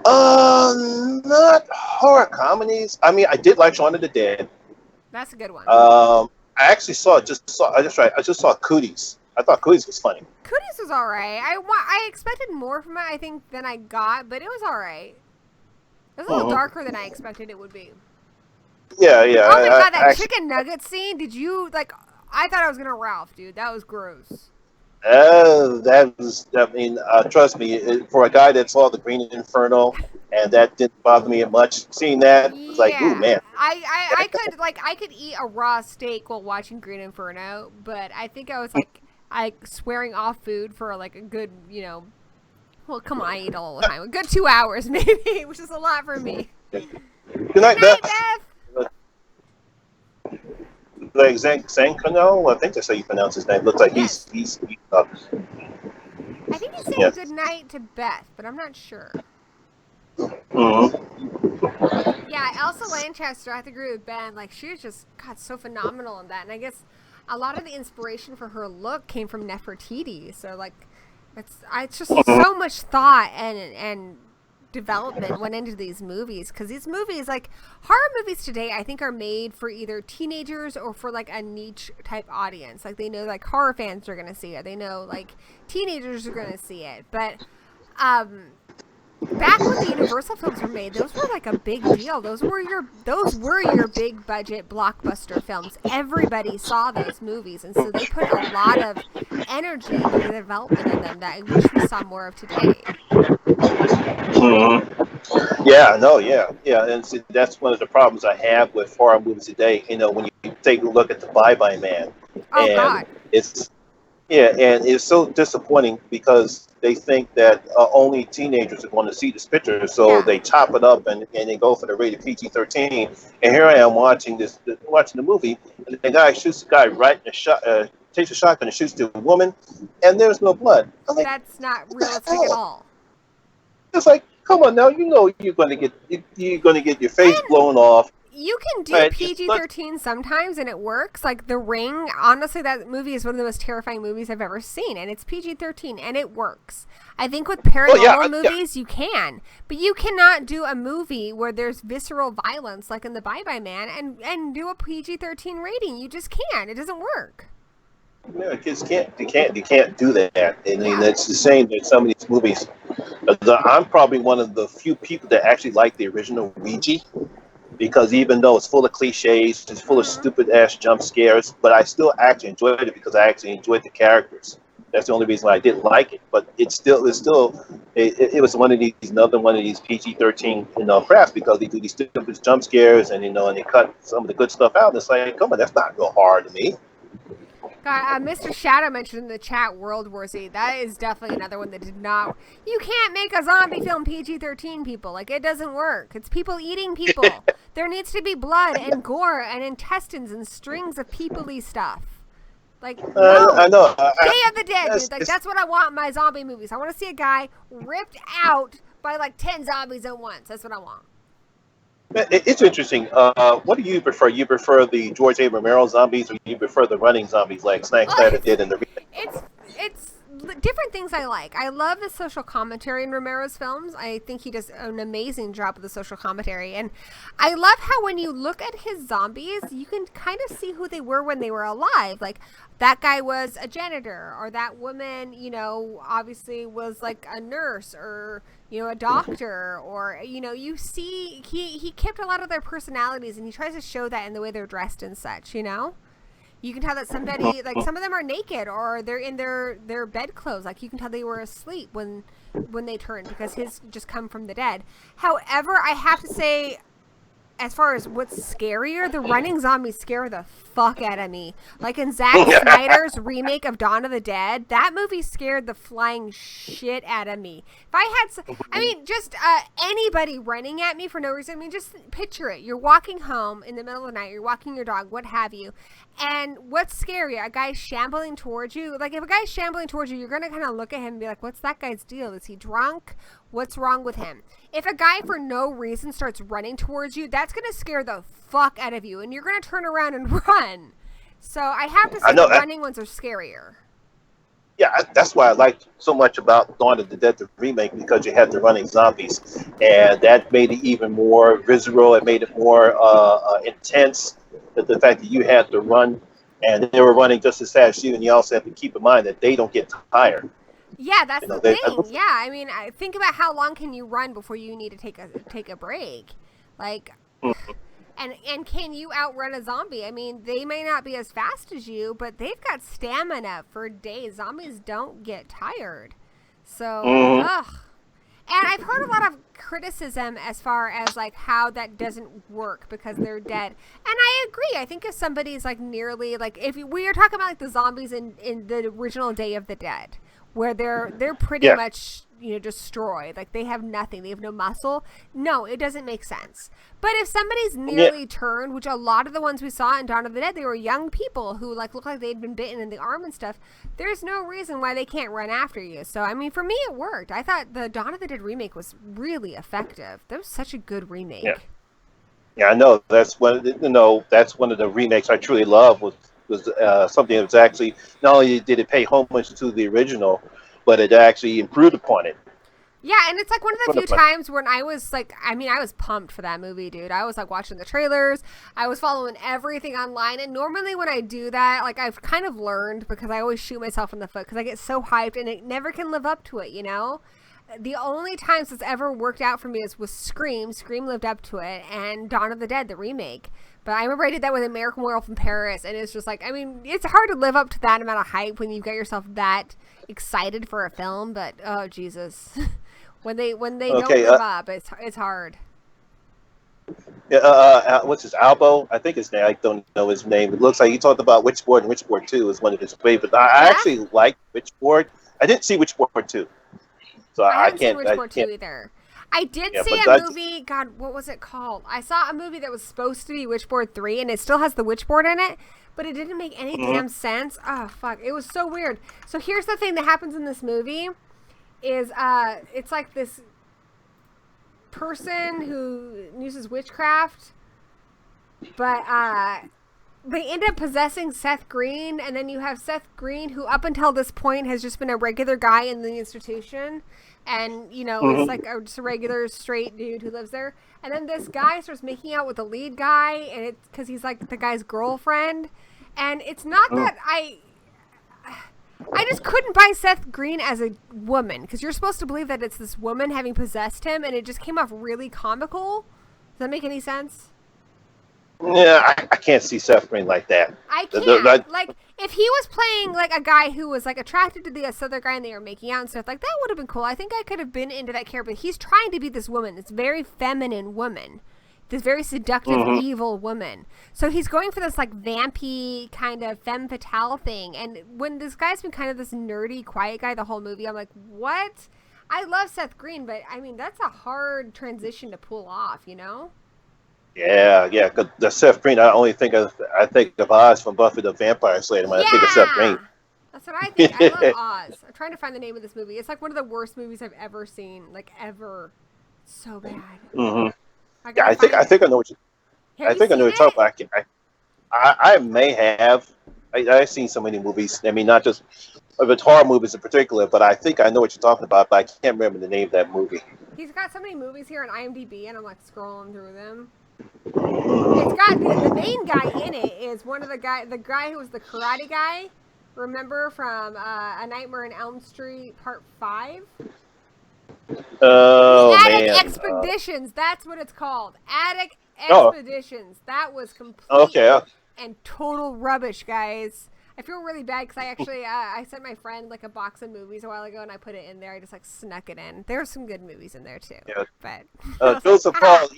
Not horror comedies. I mean, I did like Shaun of the Dead. That's a good one. I actually I just saw Cooties. I thought Cooties was funny. Cooties was alright. I expected more from it, I think, than I got, but it was alright. It was a little darker than I expected it would be. Yeah. Oh my god, that chicken nugget scene! Did you I thought I was gonna Ralph, dude. That was gross. Trust me, for a guy that saw the Green Inferno, and that didn't bother me much. Seeing that, it's like, ooh, man. I could eat a raw steak while watching Green Inferno, but I think I was like swearing off food for like a good, well, come on, I eat all the time. A good 2 hours maybe, which is a lot for me. Good night, Beth. Like Zankano, I think that's how you pronounce his name. Looks like he's I think he's saying good night to Beth, but I'm not sure. Mm-hmm. Yeah, Elsa Lanchester, I have to agree with Ben. Like, she was just so phenomenal in that, and I guess a lot of the inspiration for her look came from Nefertiti. So like, it's just so much thought and development went into these movies, because these movies, like horror movies today, I think are made for either teenagers or for like a niche type audience. Like they know like horror fans are gonna see it, they know like teenagers are gonna see it. But back when the Universal films were made, those were like a big deal. Those were your big budget blockbuster films. Everybody saw those movies, and so they put a lot of energy into the development of them that I wish we saw more of today. Mm-hmm. Yeah, and see, that's one of the problems I have with horror movies today. When you take a look at the Bye-Bye Man, it's so disappointing because they think that only teenagers are going to see this picture, so they chop it up and they go for the rated PG-13. And here I am watching the movie, and the guy shoots the guy right in takes a shotgun and shoots the woman, and there's no blood. I'm like, that's not realistic at all. It's like, come on now, you know you're gonna get your face blown off. You can do PG-13 sometimes, and it works. Like The Ring, honestly, that movie is one of the most terrifying movies I've ever seen, and it's PG-13, and it works. I think with paranormal movies, you can. But you cannot do a movie where there's visceral violence, like in The Bye-Bye Man, and do a PG-13 rating. You just can't. It doesn't work. Yeah, kids can't do that. And it's the same in some of these movies. I'm probably one of the few people that actually like the original Ouija. Because even though it's full of cliches, it's full of stupid ass jump scares, but I still actually enjoyed it because I actually enjoyed the characters. That's the only reason why I didn't like it. But it was another one of these PG-13 craps because they do these stupid jump scares and and they cut some of the good stuff out. And it's like, come on, that's not real hard to me. God, Mr. Shadow mentioned in the chat World War Z. That is definitely another one that did not. You can't make a zombie film PG-13, people. Like, it doesn't work. It's people eating people. There needs to be blood and gore and intestines and strings of people-y stuff. Like, no. I know. Day of the Dead, dude. Like, that's what I want in my zombie movies. I want to see a guy ripped out by like 10 zombies at once. That's what I want. It's interesting. What do you prefer? You prefer the George A. Romero zombies, or you prefer the running zombies like Snack Snyder did in the remake? It's different things I like. I love the social commentary in Romero's films. I think he does an amazing job with the social commentary. And I love how when you look at his zombies, you can kind of see who they were when they were alive. Like, that guy was a janitor, or that woman, obviously was like a nurse, or, a doctor, or, you see, he kept a lot of their personalities, and he tries to show that in the way they're dressed and such, You can tell that somebody, like, some of them are naked, or they're in their bed clothes. Like, you can tell they were asleep when they turned, because his just come from the dead. However, I have to say, as far as what's scarier, the running zombies scare the fuck out of me. Like in Zack Snyder's remake of Dawn of the Dead, that movie scared the flying shit out of me. If I had, just anybody running at me for no reason, just picture it. You're walking home in the middle of the night, you're walking your dog, what have you, and what's scarier? A guy shambling towards you? Like, if a guy's shambling towards you, you're going to kind of look at him and be like, what's that guy's deal? Is he drunk? What's wrong with him? If a guy for no reason starts running towards you, that's going to scare the fuck out of you, and you're going to turn around and run. So I have to say the running ones are scarier. Yeah, that's why I liked so much about Dawn of the Dead, the remake, because you had the running zombies, and that made it even more visceral. It made it more intense. The fact that you had to run, and they were running just as fast as you, and you also have to keep in mind that they don't get tired. Yeah, that's the thing. I think about how long can you run before you need to take a break, like, and can you outrun a zombie? They may not be as fast as you, but they've got stamina for days. Zombies don't get tired, so ugh. And I've heard a lot of criticism as far as like how that doesn't work because they're dead. And I agree. I think if somebody's like nearly like if we are talking about like the zombies in the original Day of the Dead, where they're pretty much destroyed, like they have nothing, they have no muscle. No, it doesn't make sense. But if somebody's nearly turned, which a lot of the ones we saw in Dawn of the Dead, they were young people who like looked like they'd been bitten in the arm and stuff. There's no reason why they can't run after you. So for me it worked. I thought the Dawn of the Dead remake was really effective. That was such a good remake. Yeah, I know. That's one of the remakes I truly love was something that was actually not only did it pay homage to the original, but it actually improved upon it. Yeah, and it's like one of the few times when I was like, I was pumped for that movie, dude. I was like watching the trailers. I was following everything online. And normally when I do that, like I've kind of learned, because I always shoot myself in the foot because I get so hyped and it never can live up to it, The only times it's ever worked out for me is with Scream. Scream lived up to it, and Dawn of the Dead, the remake. But I remember I did that with American Werewolf in Paris, and it's just like, it's hard to live up to that amount of hype when you've got yourself that excited for a film. But oh Jesus, when they don't live up, it's hard. What's his Albo? I think his name. I don't know his name. It looks like he talked about Witchboard, and Witchboard 2 is one of his favorites. I actually like Witchboard. I didn't see Witchboard 2. So I haven't seen Witchboard 2 either. I did see a movie, God, what was it called? I saw a movie that was supposed to be Witchboard 3, and it still has the Witchboard in it, but it didn't make any damn sense. Oh, fuck. It was so weird. So here's the thing that happens in this movie is it's like this person who uses witchcraft, but they end up possessing Seth Green, and then you have Seth Green, who up until this point has just been a regular guy in the institution, and, you know, it's like just a regular straight dude who lives there. And then this guy starts making out with the lead guy, and it's because he's like the guy's girlfriend. And it's not that I just couldn't buy Seth Green as a woman, because you're supposed to believe that it's this woman having possessed him, and it just came off really comical. Does that make any sense? Yeah, I can't see Seth Green like that. I can't. Like, if he was playing, like, a guy who was, like, attracted to this other guy and they were making out and stuff, like, that would have been cool. I think I could have been into that character. But he's trying to be this woman, this very feminine woman, this very seductive, evil woman. So he's going for this, like, vampy kind of femme fatale thing. And when this guy's been kind of this nerdy, quiet guy the whole movie, I'm like, what? I love Seth Green, but, I mean, that's a hard transition to pull off, you know? Yeah. Cause the Seth Green, I think of Oz from Buffy the Vampire Slayer when I think of Seth Green. That's what I think. I love Oz. I'm trying to find the name of this movie. It's like one of the worst movies I've ever seen, like ever. So bad. Yeah, I think I know what you. I think I know what you're talking about. I may have. I've seen so many movies. I mean, not just of it's horror movies in particular, but I think I know what you're talking about. But I can't remember the name of that movie. He's got so many movies here on IMDb, and I'm like scrolling through them. It's got the main guy in it is one of the guy who was the karate guy. Remember from A Nightmare on Elm Street Part 5? Oh, Attic man. Expeditions. That's what it's called. Attic Expeditions. That was complete and total rubbish, guys. I feel really bad because I actually I sent my friend like a box of movies a while ago and I put it in there. I just like snuck it in. There were some good movies in there too. Yeah. But Joseph Paul,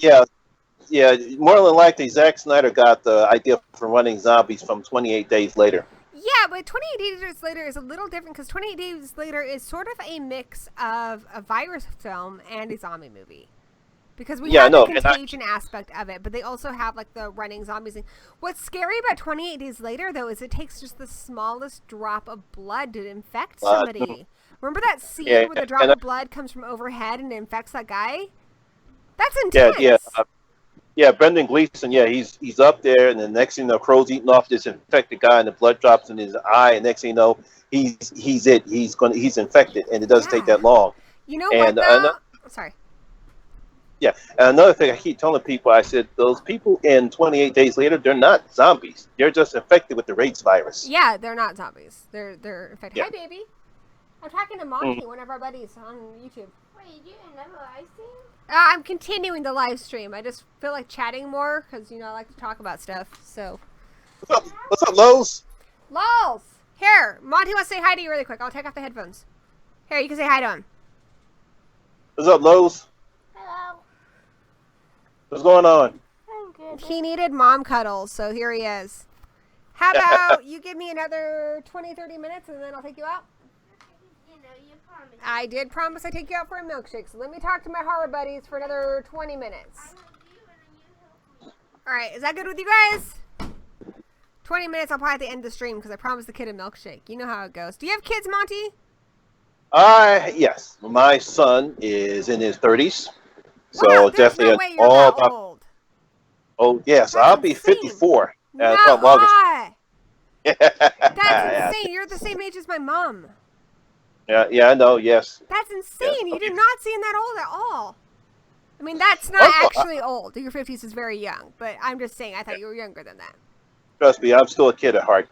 yeah, more than likely, Zack Snyder got the idea for running zombies from 28 Days Later. Yeah, but 28 Days Later is a little different because 28 Days Later is sort of a mix of a virus film and a zombie movie. Because we have the contagion aspect of it, but they also have like the running zombies thing. What's scary about 28 Days Later, though, is it takes just the smallest drop of blood to infect somebody. Remember that scene where the drop of blood comes from overhead and infects that guy? That's intense. Yeah, Brendan Gleeson, he's up there, and the next thing you know, crow's eating off this infected guy, and the blood drops in his eye, and next thing you know, he's infected, and it doesn't take that long. You know what, though? Sorry. Yeah, and another thing I keep telling people, I said, those people in 28 Days Later, they're not zombies. They're just infected with the AIDS virus. Yeah, they're not zombies. They're infected. Hi, baby. I'm talking to Monty, one of our buddies on YouTube. Wait, you didn't know what I seen? I'm continuing the live stream. I just feel like chatting more because, you know, I like to talk about stuff. So, what's up, Lowe's? Lols! Here, Monty wants to say hi to you really quick. I'll take off the headphones. Here, you can say hi to him. What's up, Lowe's? Hello. What's going on? I'm good. He needed mom cuddles, so here he is. How about you give me another 20, 30 minutes and then I'll take you out? You promised. I did promise I'd take you out for a milkshake, so let me talk to my horror buddies for another 20 minutes. Alright, is that good with you guys? 20 minutes, I'll probably have to end the stream because I promised the kid a milkshake. You know how it goes. Do you have kids, Monty? Yes. My son is in his 30s. So wow, definitely no way you're that old. Oh, yes. That's I'll be insane. 54 No, come August. That's insane. You're the same age as my mom. Yeah, I know, yes. That's insane. Yes. You do not seem that old at all. I mean, that's not actually old. Your 50s is very young, but I'm just saying I thought you were younger than that. Trust me, I'm still a kid at heart.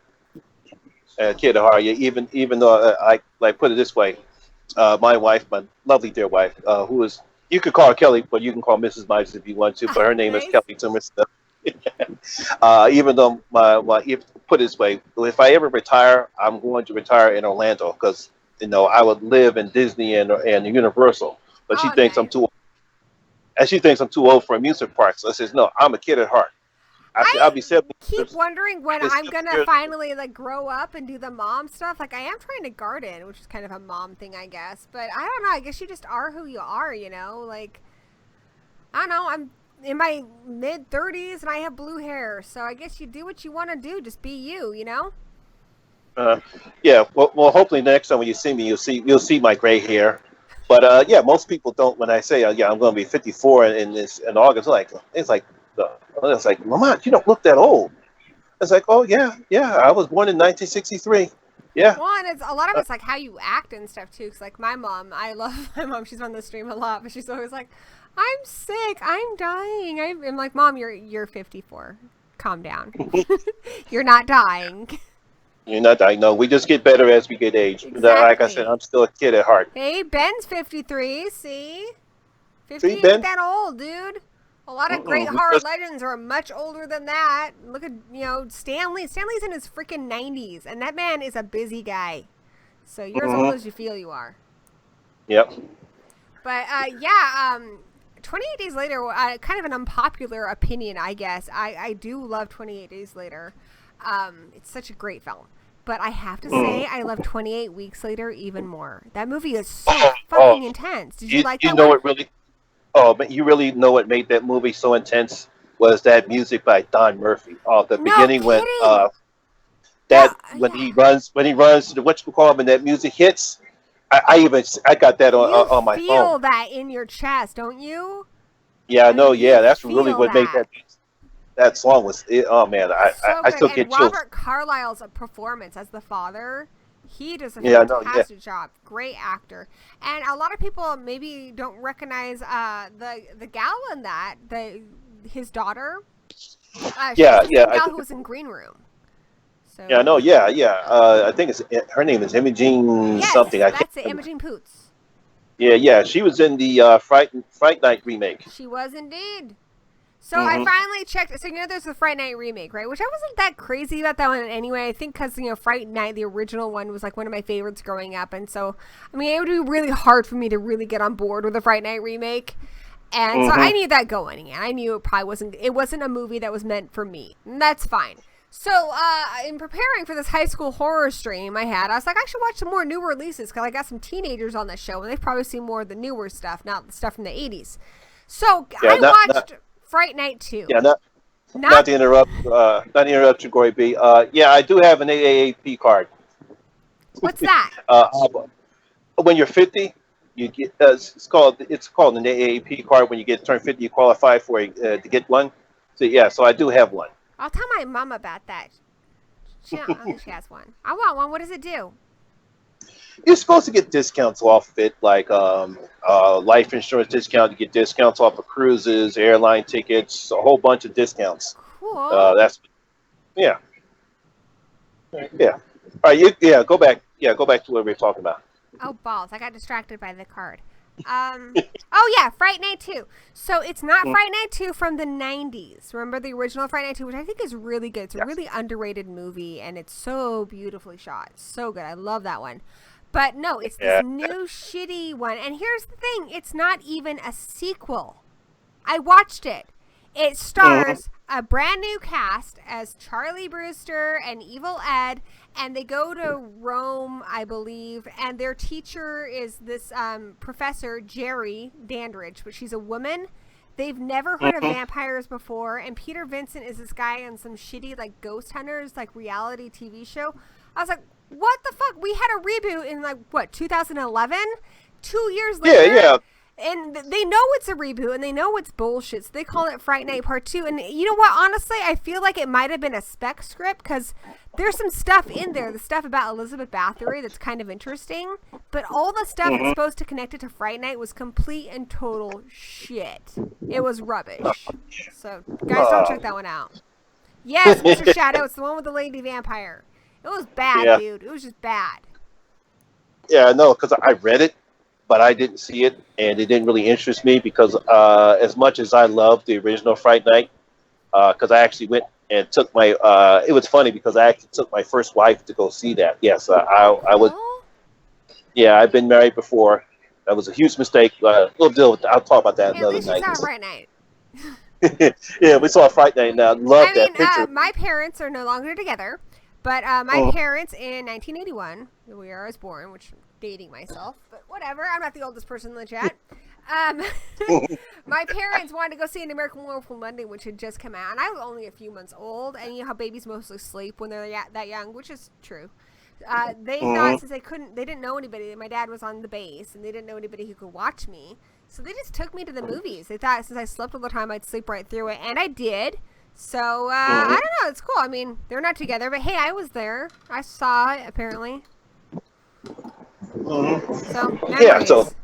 Even though I put it this way, my wife, my lovely dear wife, who is, you could call her Kelly, but you can call Mrs. Myers if you want to, but her name is Kelly Timmerson. Even though put it this way, if I ever retire, I'm going to retire in Orlando because, you know, I would live in Disney and Universal, but she thinks I'm too old. And she thinks I'm too old for amusement parks. So I says, no, I'm a kid at heart. I'll be 70. Keep wondering when I'm gonna finally like grow up and do the mom stuff. Like I am trying to garden, which is kind of a mom thing, I guess. But I don't know. I guess you just are who you are, you know. Like I don't know. in my mid-30s and I have blue hair. So I guess you do what you want to do. Just be you, you know? Yeah. Well, hopefully next time when you see me, you'll see my gray hair. But yeah, most people don't. When I say yeah, I'm going to be 54 in August, it's like, Mama, you don't look that old. It's like, oh yeah, I was born in 1963. Yeah. Well, and it's a lot of it's like how you act and stuff too. Cause like my mom, I love my mom. She's on the stream a lot, but she's always like, "I'm sick. I'm dying." I'm like, "Mom, you're 54. Calm down. You're not dying." You're not dying. No, we just get better as we get age. Exactly. Like I said, I'm still a kid at heart. Hey, Ben's 53. See, 50 See, ain't Ben? that old, dude. A lot of great horror legends are much older than that. Look at, Stanley. Stanley's in his freaking 90s, and that man is a busy guy. So you're as old as you feel you are. Yep. But, 28 Days Later, kind of an unpopular opinion, I guess. I do love 28 Days Later. It's such a great film. But I have to say, I love 28 Weeks Later even more. That movie is so fucking intense. Did you like that one? But you really know what made that movie so intense was that music by Don Murphy. The beginning when he runs to the whatchamacallit and that music hits. I got that on my phone. You feel that in your chest, don't you? Yeah, I know. Yeah, that's really what made that song was. Man, I still get chills. Robert Carlyle's performance as the father. He does a fantastic job. Great actor. And a lot of people maybe don't recognize the gal in that, his daughter. The gal who was in Green Room. So, yeah, I know. Yeah. I think her name is Imogene something. That's it, Imogene Poots. Yeah. She was in the Fright Night remake. She was indeed. So I finally checked. So, there's the Fright Night remake, right? Which I wasn't that crazy about that one anyway. I think because, Fright Night, the original one, was like one of my favorites growing up. And so, I mean, it would be really hard for me to really get on board with the Fright Night remake. And so I knew that going in. I knew it wasn't a movie that was meant for me. And that's fine. So, in preparing for this high school horror stream I was like, I should watch some more new releases because I got some teenagers on the show and they've probably seen more of the newer stuff, not the stuff from the 80s. So, I watched Fright Night 2. Yeah, not to interrupt you, Gory B. I do have an AAP card. What's that? When you're 50, you get it's called an AAP card. When you turn 50, you qualify to get one. So I do have one. I'll tell my mom about that. I don't think she has one. I want one. What does it do? You're supposed to get discounts off of it, like life insurance discount. You get discounts off of cruises, airline tickets, a whole bunch of discounts. Cool. All right. Go back. Yeah, go back to what we were talking about. Oh, balls. I got distracted by the card. Fright Night 2. So it's not Fright Night 2 from the 90s. Remember the original Fright Night 2, which I think is really good. It's a really underrated movie, and it's so beautifully shot. So good. I love that one. But no, it's this new shitty one. And here's the thing. It's not even a sequel. I watched it. It stars a brand new cast as Charlie Brewster and Evil Ed, and they go to Rome, I believe, and their teacher is this professor, Jerry Dandridge, but she's a woman. They've never heard of vampires before, and Peter Vincent is this guy on some shitty, like, Ghost Hunters, like, reality TV show. I was like, what the fuck? We had a reboot in, 2011? 2 years later? Yeah. And they know it's a reboot, and they know it's bullshit, so they call it Fright Night Part 2. And you know what? Honestly, I feel like it might have been a spec script, because there's some stuff in there, the stuff about Elizabeth Bathory that's kind of interesting, but all the stuff that's supposed to connect it to Fright Night was complete and total shit. It was rubbish. So, guys, don't check that one out. Yes, Mr. Shadow, it's the one with the lady vampire. It was bad, dude. It was just bad. Yeah, no, because I read it, but I didn't see it, and it didn't really interest me because as much as I loved the original Fright Night, because I actually went and took my, it was funny because I actually took my first wife to go see that. Yes, I was, I've been married before. That was a huge mistake. We'll deal with that. I'll talk about that another night. At least you saw Fright Night. Yeah, we saw Fright Night, and I love that picture. My parents are no longer together, but my parents in 1981, the year I was born, which dating myself, but whatever. I'm not the oldest person in the chat. My parents wanted to go see An American Werewolf in London, which had just come out, and I was only a few months old. And you know how babies mostly sleep when they're that young, which is true. They thought since they didn't know anybody. My dad was on the base, and they didn't know anybody who could watch me. So they just took me to the movies. They thought since I slept all the time, I'd sleep right through it, and I did. So I don't know. It's cool. I mean, they're not together, but hey, I was there. I saw it apparently. So memories.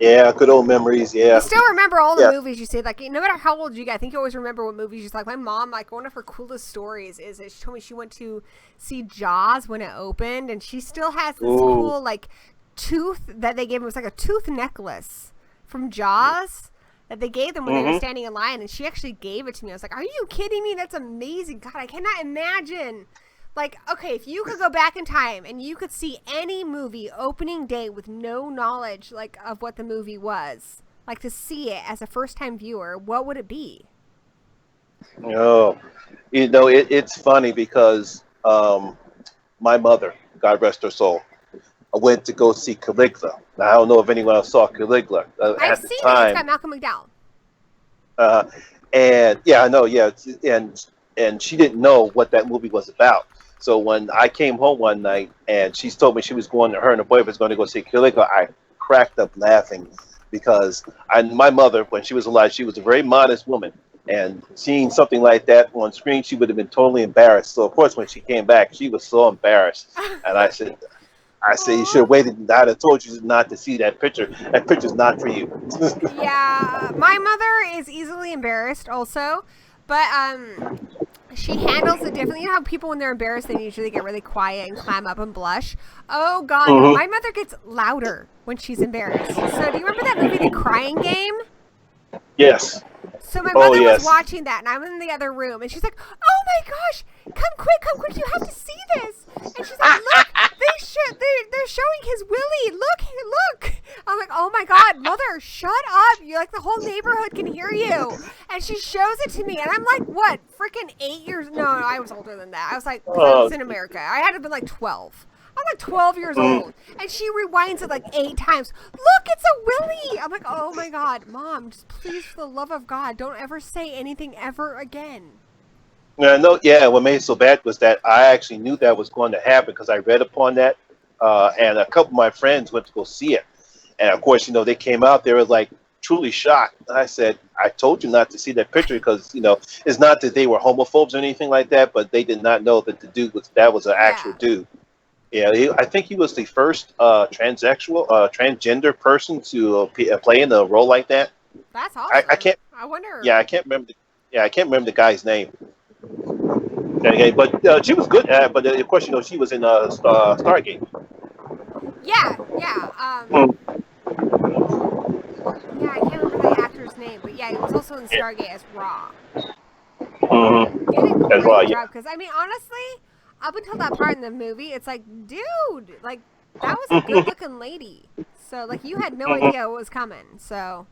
Yeah, good old memories. Yeah. You still remember all the movies you see. Like, no matter how old you get, I think you always remember what movies you saw. Like, my mom, like, one of her coolest stories is that she told me she went to see Jaws when it opened, and she still has this cool, like, tooth that they gave him. It was like a tooth necklace from Jaws that they gave them when they were standing in line, and she actually gave it to me. I was like, are you kidding me? That's amazing. God, I cannot imagine. Like, okay, if you could go back in time and you could see any movie opening day with no knowledge, like, of what the movie was, like, to see it as a first-time viewer, what would it be? Oh, you know, it's funny because my mother, God rest her soul, went to go see Caligula. Now, I don't know if anyone else saw Caligula I've at the seen time. it. It's got Malcolm McDowell. And yeah, I know, yeah, and she didn't know what that movie was about. So when I came home one night and she told me she was going, her and her boyfriend was going to go see Caligula, I cracked up laughing because my mother, when she was alive, she was a very modest woman. And seeing something like that on screen, she would have been totally embarrassed. So, of course, when she came back, she was so embarrassed. And I said, you should have waited. I'd have told you not to see that picture. That picture's not for you. Yeah, my mother is easily embarrassed also. But she handles it differently. You know how people, when they're embarrassed, they usually get really quiet and clam up and blush? Oh, God. No. My mother gets louder when she's embarrassed. So do you remember that movie, The Crying Game? Yes. So my mother was watching that, and I'm in the other room, and she's like, oh, my gosh, come quick, you have to see this. And she's like, look, they're showing his willy. Look. I'm like, oh, my God, Mother, shut up. You're like, the whole neighborhood can hear you. And she shows it to me, and I'm like, what, freaking 8 years? No, I was older than that. I was like, I was in America. I had to have been like 12. I'm like 12 years old, and she rewinds it like 8 times. Look, it's a willy. I'm like, oh my God, Mom, just please, for the love of God, don't ever say anything ever again. What made it so bad was that I actually knew that was going to happen because I read upon that, and a couple of my friends went to go see it. And of course, you know, they came out, they were like truly shocked. And I said, I told you not to see that picture because, you know, it's not that they were homophobes or anything like that, but they did not know that the dude was an actual dude. Yeah, I think he was the first transgender person to play in a role like that. That's awesome. I wonder. Yeah, I can't remember the guy's name. But she was good at it. But of course, you know, she was in Stargate. Yeah. Yeah, I can't remember the actor's name, but yeah, he was also in Stargate as Raw. As Raw, yeah. Because I mean, honestly, up until that part in the movie, it's like, dude, like, that was a good-looking lady. So, like, you had no idea what was coming. So,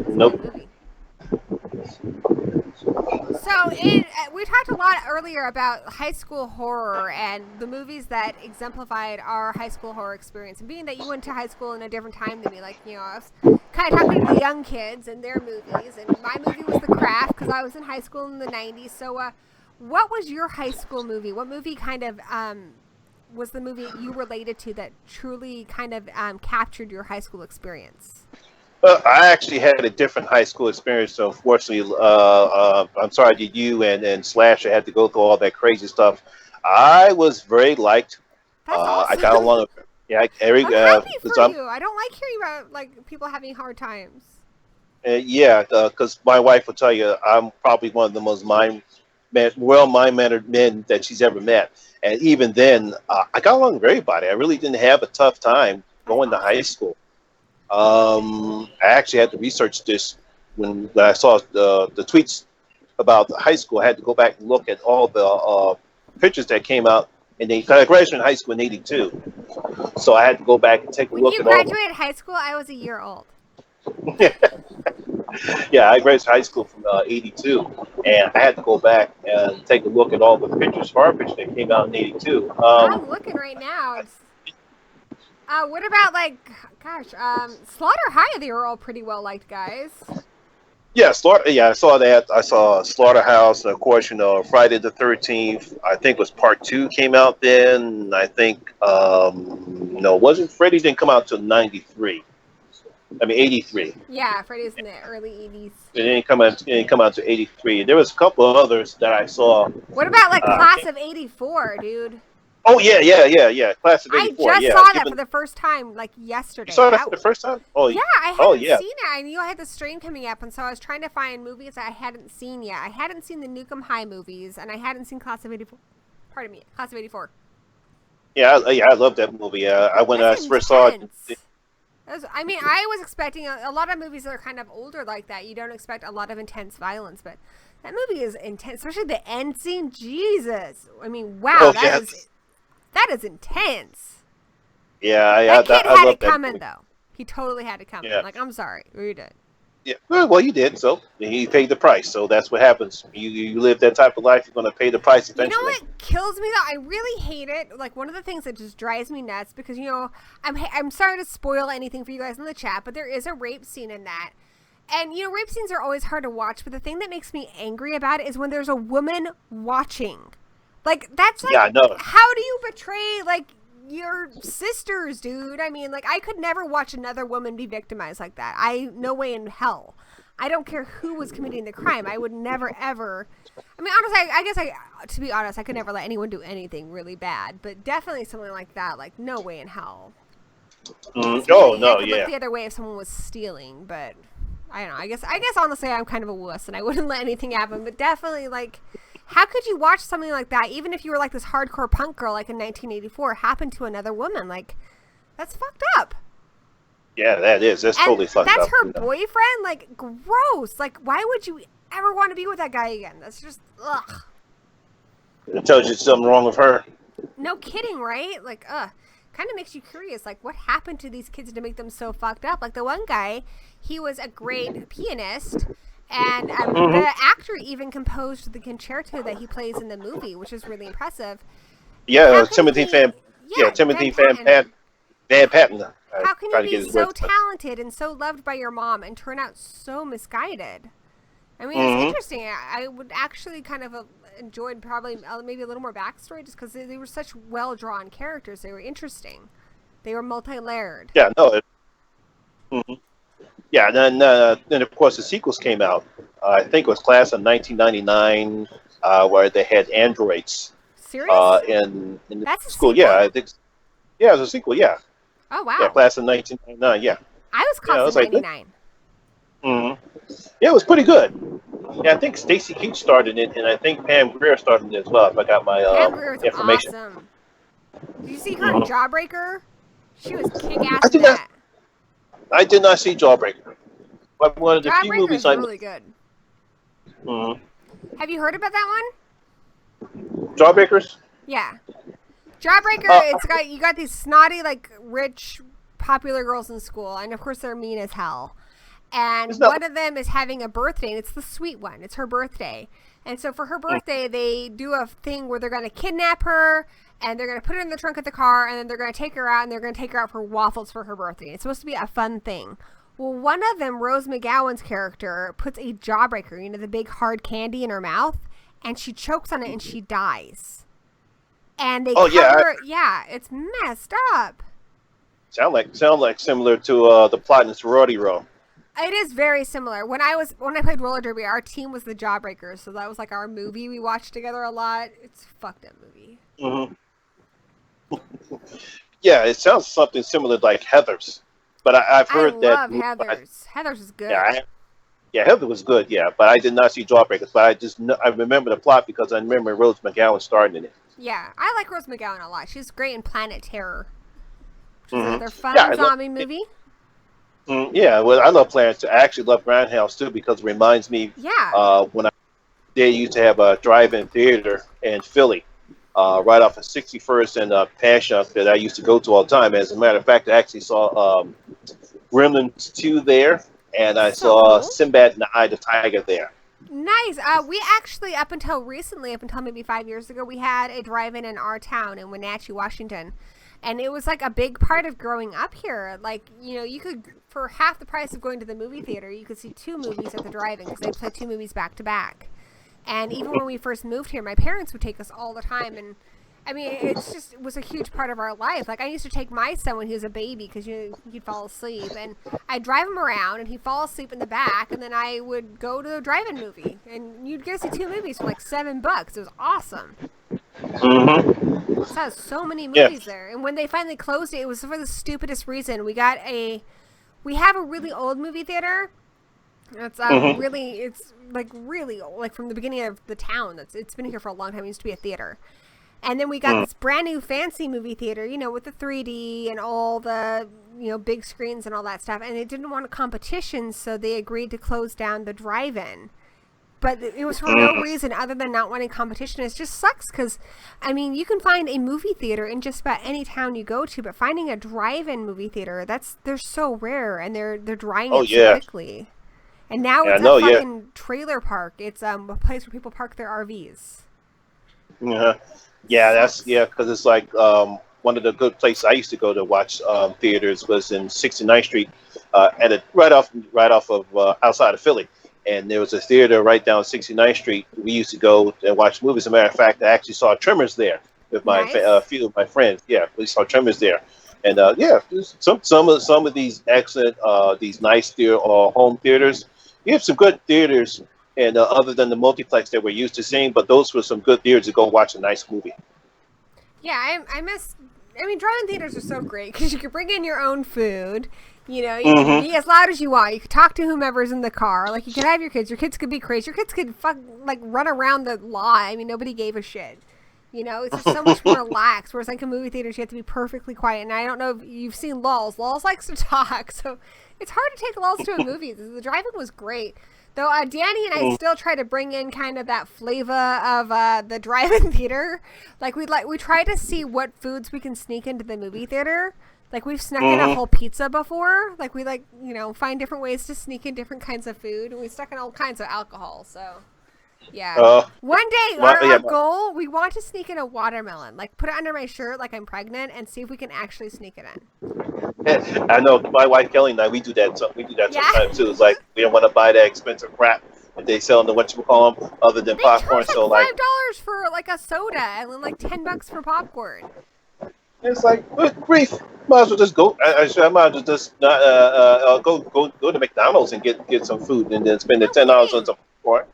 nope. Movie. So, we talked a lot earlier about high school horror and the movies that exemplified our high school horror experience. And being that you went to high school in a different time than me, like, you know, I was kind of talking to the young kids and their movies. And my movie was The Craft because I was in high school in the 90s. So, what was your high school movie? What movie kind of was the movie you related to that truly kind of captured your high school experience? I actually had a different high school experience, so unfortunately, I'm sorry that you and Slasher had to go through all that crazy stuff. I was very liked. That's awesome. I got along. Yeah, I'm happy for you. I don't like hearing about like people having hard times. Because my wife will tell you I'm probably one of the most well-mannered men that she's ever met, and even then, I got along with everybody. I really didn't have a tough time going to high school. I actually had to research this when I saw the tweets about the high school. I had to go back and look at all the pictures that came out. And I graduated in high school in '82, so I had to go back and take a look at all. When you graduated high school, I was a year old. Yeah, I graduated high school from '82, and I had to go back and take a look at all the pictures, horror pictures that came out in '82. I'm looking right now. What about Slaughter High? They were all pretty well liked guys. Yeah, I saw that. I saw Slaughterhouse. Of course, Friday the 13th. I think was part 2 came out then. I think no, wasn't Freddy didn't come out till 93. I mean 83. Yeah, Freddy's in the early 80s. It didn't come out. It didn't come out to 83. There was a couple of others that I saw. What about Class of '84, dude? Oh yeah. Class of '84. I just saw that for the first time yesterday. You saw that for the first time? Oh yeah, I hadn't seen it. I knew I had the stream coming up, and so I was trying to find movies that I hadn't seen yet. I hadn't seen the Nukem High movies, and I hadn't seen Class of '84. Pardon me, Class of '84. Yeah, I love that movie. When I first saw it. I was expecting a lot of movies that are kind of older like that. You don't expect a lot of intense violence, but that movie is intense, especially the end scene. Jesus, I mean, wow, that is intense. Yeah, that kid I had love it coming movie. though. He totally had it coming. Yeah. I'm sorry, you did. Yeah, well, you did. So he paid the price. So that's what happens. You live that type of life, you're going to pay the price eventually. You know what kills me though? I really hate it. One of the things that just drives me nuts because I'm sorry to spoil anything for you guys in the chat, but there is a rape scene in that. And rape scenes are always hard to watch, but the thing that makes me angry about it is when there's a woman watching. That's yeah, I know. How do you betray your sisters, dude? I mean, I could never watch another woman be victimized like that. No way in hell. I don't care who was committing the crime. I would never, ever. I mean, honestly, to be honest, I could never let anyone do anything really bad. But definitely something like that, no way in hell. No, Look yeah. the other way if someone was stealing, but I don't know. I guess honestly, I'm kind of a wuss, and I wouldn't let anything happen. But definitely, how could you watch something like that, even if you were this hardcore punk girl, in 1984, happen to another woman? That's fucked up. Yeah, that is. That's totally fucked up. That's her boyfriend? Gross. Why would you ever want to be with that guy again? That's just, ugh. It tells you something wrong with her. No kidding, right? Kind of makes you curious, what happened to these kids to make them so fucked up? The one guy, he was a great pianist, and the actor even composed the concerto that he plays in the movie, which is really impressive. Yeah, Timothy Van Patten. How can you be so talented and so loved by your mom and turn out so misguided? I mean, it's interesting. I would actually kind of enjoyed probably maybe a little more backstory just because they were such well-drawn characters. They were interesting. They were multi-layered. Yeah, no. Yeah, and then of course the sequels came out. I think it was Class of 1999, where they had androids. Serious? In That's a school. Sequel? Yeah, I think. Yeah, it was a sequel. Yeah. Oh wow. Yeah, Class of 1999. Yeah. I was Class of 99. Yeah, it was pretty good. Yeah, I think Stacy Keach started it, and I think Pam Grier started it as well. If I got my information. Awesome. Did you see her in Jawbreaker? She was kick-ass in that. I did not see Jawbreaker. But one of the few movies is really good. Mm-hmm. Have you heard about that one? Jawbreakers? Yeah. Jawbreaker, you got these snotty, rich, popular girls in school, and of course they're mean as hell. And one of them is having a birthday, and it's the sweet one. It's her birthday. And so for her birthday, they do a thing where they're going to kidnap her, and they're going to put her in the trunk of the car, and then they're going to take her out, and they're going to take her out for waffles for her birthday. It's supposed to be a fun thing. Well, one of them, Rose McGowan's character, puts a Jawbreaker, the big hard candy in her mouth, and she chokes on it, and she dies. And they cover it's messed up. Sound like similar to the plot in Sorority Row. It is very similar. When I played roller derby, our team was the Jawbreakers, so that was our movie we watched together a lot. It's a fucked up movie. Yeah, it sounds something similar like Heathers, but I've heard that. I love Heathers. Heathers is good. Yeah, Heather was good. Yeah, but I did not see Jawbreakers. But I remember the plot because I remember Rose McGowan starring in it. Yeah, I like Rose McGowan a lot. She's great in Planet Terror, which is another fun zombie movie. Yeah, well, I love Planet Terror. I actually love Grindhouse too because it reminds me when they used to have a drive-in theater in Philly, right off of 61st and Passion that I used to go to all the time. As a matter of fact, I actually saw Gremlins 2 there, and I saw Sinbad and the Eye of the Tiger there. Nice. We actually, up until maybe 5 years ago, we had a drive-in our town in Wenatchee, Washington. And it was like a big part of growing up here. Like, you know, you could, for half the price of going to the movie theater, you could see 2 movies at the drive-in because they play 2 movies back to back. And even when we first moved here, my parents would take us all the time. And I mean, it was a huge part of our life. Like, I used to take my son when he was a baby because he'd fall asleep. And I'd drive him around, and he'd fall asleep in the back. And then I would go to a drive-in movie. And you'd get to see 2 movies for like $7. It was awesome. Mm-hmm. It has so many movies there. And when they finally closed it, it was for the stupidest reason. We have a really old movie theater. It's it's like really old, like from the beginning of the town. It's been here for a long time. It used to be a theater. And then we got this brand new fancy movie theater, you know, with the 3D and all the, you know, big screens and all that stuff. And they didn't want a competition, so they agreed to close down the drive-in. But it was for no reason other than not wanting competition. It just sucks because, I mean, you can find a movie theater in just about any town you go to, but finding a drive-in movie theater, they're so rare, and they're drying it so quickly. And now it's a fucking trailer park. It's a place where people park their RVs. Yeah, because it's like one of the good places I used to go to watch theaters was in 69th Street, right off of outside of Philly, and there was a theater right down 69th Street. We used to go and watch movies. As a matter of fact, I actually saw Tremors there with my few of my friends. Yeah, we saw Tremors there, and some of these excellent these nice home theaters. You have some good theaters. And other than the multiplex that we're used to seeing, but those were some good theaters to go watch a nice movie. Yeah, I mean, drive-in theaters are so great because you can bring in your own food. You know, you can be as loud as you want. You can talk to whomever's in the car. Like, you can have your kids. Your kids could be crazy. Your kids could run around the lot. I mean, nobody gave a shit. You know, it's just so much more relaxed. Whereas like in movie theaters, you have to be perfectly quiet. And I don't know if you've seen Lulz. Lulz likes to talk, so it's hard to take Lulz to a movie. The drive-in was great. Though Danny and I still try to bring in kind of that flavor of the drive-in theater. Like we try to see what foods we can sneak into the movie theater. Like we've snuck in a whole pizza before. Like we find different ways to sneak in different kinds of food, and we stuck in all kinds of alcohol. So yeah, one day our goal, we want to sneak in a watermelon. Like put it under my shirt like I'm pregnant, and see if we can actually sneak it in. I know my wife Kelly and I, we do that sometimes too. It's like we don't want to buy that expensive crap that they sell in the whatchamacallit other than popcorn. So like $5 for like a soda and then like $10 for popcorn. It's like good grief. Might as well just go. I might as well just not go to McDonald's and get some food and then spend the $10 on some popcorn.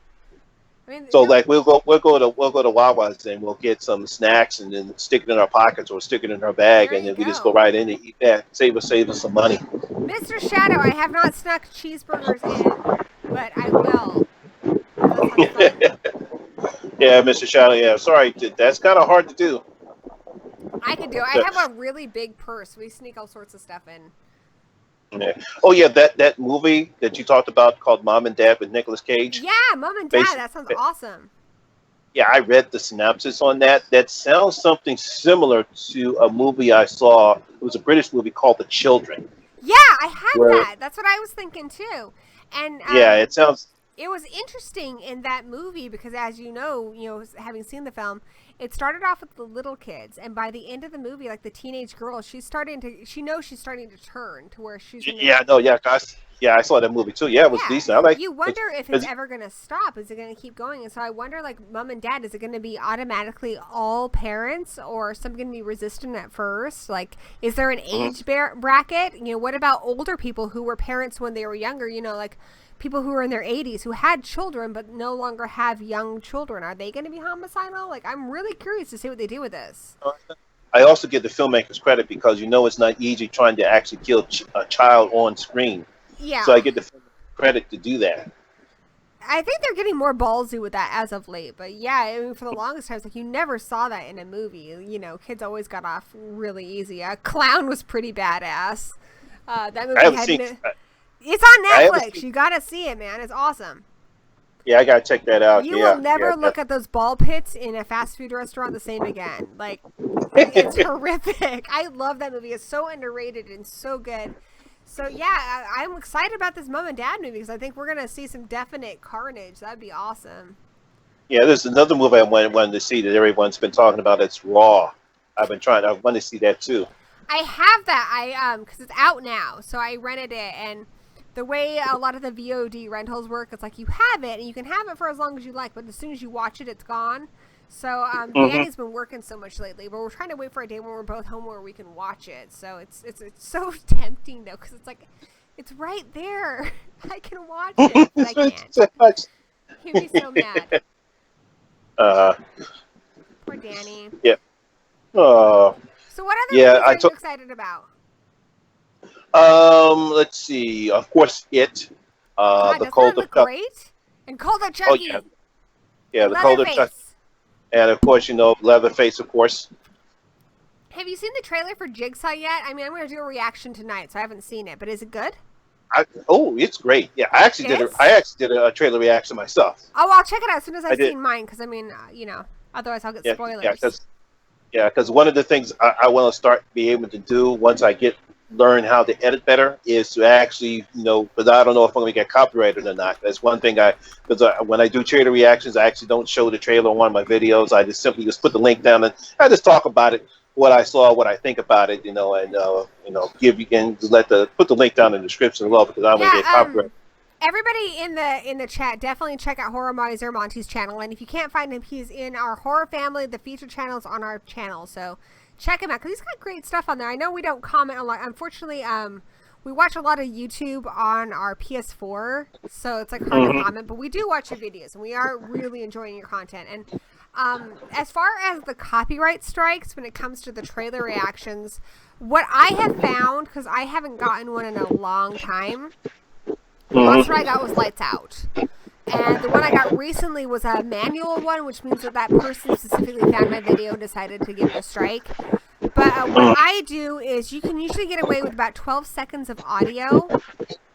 I mean, so like we'll go to Wawa's and we'll get some snacks and then stick it in our pockets or stick it in our bag and then we just go right in and eat that. Save us some money. Mr. Shadow, I have not snuck cheeseburgers in, but I will. Yeah, Mr. Shadow. Yeah, sorry, that's kind of hard to do. I can do it. I have a really big purse. We sneak all sorts of stuff in. Yeah. Oh yeah, that movie that you talked about called Mom and Dad with Nicolas Cage. Yeah, Mom and Dad. That sounds awesome. Yeah, I read the synopsis on that. That sounds something similar to a movie I saw. It was a British movie called The Children. Yeah, I had that. That's what I was thinking too. And yeah, it sounds. It was interesting in that movie because, as you know, having seen the film, it started off with the little kids, and by the end of the movie, like the teenage girl, she knows she's starting to turn to where she's. I saw that movie too. Yeah, it was decent. You wonder if it's ever going to stop. Is it going to keep going? And so I wonder, like, Mom and Dad, is it going to be automatically all parents, or are some going to be resistant at first? Like, is there an age bracket? What about older people who were parents when they were younger? Like people who are in their 80s who had children but no longer have young children. Are they going to be homicidal? Like, I'm really curious to see what they do with this. I also give the filmmakers credit because it's not easy trying to actually kill a child on screen. Yeah. So I give the filmmakers credit to do that. I think they're getting more ballsy with that as of late. But yeah, I mean, for the longest time, it's like you never saw that in a movie. Kids always got off really easy. Clown was pretty badass. That movie it's on Netflix. You gotta see it, man. It's awesome. Yeah, I gotta check that out. You will never look at those ball pits in a fast food restaurant the same again. Like, it's horrific. I love that movie. It's so underrated and so good. So yeah, I'm excited about this Mom and Dad movie because I think we're gonna see some definite carnage. That'd be awesome. Yeah, there's another movie I wanted to see that everyone's been talking about. It's Raw. I've been trying. I want to see that too. I have that. Because it's out now, so I rented it. And the way a lot of the VOD rentals work, it's like you have it, and you can have it for as long as you like, but as soon as you watch it, it's gone. So Danny's been working so much lately, but we're trying to wait for a day when we're both home where we can watch it. So it's so tempting though, because it's like it's right there. I can watch it, but I can't. He'd be so mad. Poor Danny. Yeah. So what other movies are you excited about? Let's see. Of course, it. The Cold of Chucky. Great. And Cold of Chucky. Oh, yeah, the Cold of Chucky. And of course, Leatherface, of course. Have you seen the trailer for Jigsaw yet? I mean, I'm going to do a reaction tonight, so I haven't seen it. But is it good? It's great. Yeah, I actually did a trailer reaction myself. Oh, I'll check it out as soon as I've seen mine, because I mean, otherwise I'll get spoilers. Because one of the things I want to start be able to do once I learn how to edit better is to actually, because I don't know if I'm going to get copyrighted or not. That's one thing because when I do trailer reactions, I actually don't show the trailer on one of my videos. I just simply put the link down and I just talk about it, what I saw, what I think about it, and give you and put the link down in the description below because I'm going to get copyrighted. Everybody in the chat, definitely check out Horror Miser Monty's channel, and if you can't find him, he's in our horror family. The feature channel's on our channel, so check him out because he's got great stuff on there. I know we don't comment a lot. Unfortunately, we watch a lot of YouTube on our PS4, so it's like hard to comment, but we do watch your videos, and we are really enjoying your content. And as far as the copyright strikes when it comes to the trailer reactions, what I have found, because I haven't gotten one in a long time, the last one I got was Lights Out. And the one I got recently was a manual one, which means that person specifically found my video and decided to give it a strike. But what I do is you can usually get away with about 12 seconds of audio.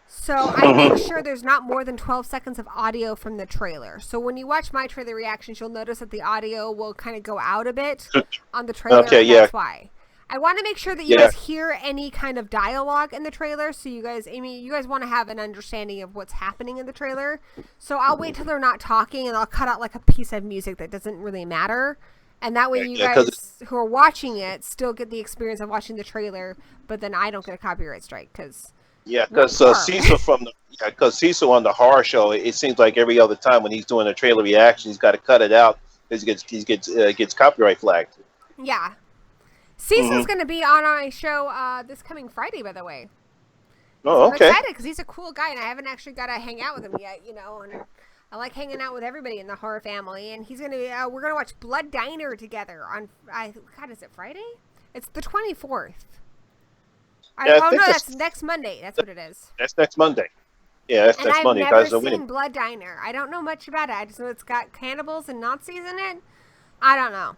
So I make sure there's not more than 12 seconds of audio from the trailer. So when you watch my trailer reactions, you'll notice that the audio will kind of go out a bit on the trailer. Okay, and that's why. I want to make sure that you guys hear any kind of dialogue in the trailer, so you guys want to have an understanding of what's happening in the trailer. So I'll wait till they're not talking, and I'll cut out like a piece of music that doesn't really matter. And that way you guys who are watching it still get the experience of watching the trailer, but then I don't get a copyright strike. Because Cecil on the horror show, it seems like every other time when he's doing a trailer reaction, he's got to cut it out because he gets copyright flagged. Yeah. Cecil's going to be on my show this coming Friday, by the way. Oh, okay. I'm excited because he's a cool guy, and I haven't actually got to hang out with him yet, and I like hanging out with everybody in the horror family, and he's going to be, we're going to watch Blood Diner together on, God, is it Friday? It's the 24th. That's next Monday. That's what it is. That's next Monday. Yeah, that's next Monday. I've never seen Blood Diner. I don't know much about it. I just know it's got cannibals and Nazis in it. I don't know.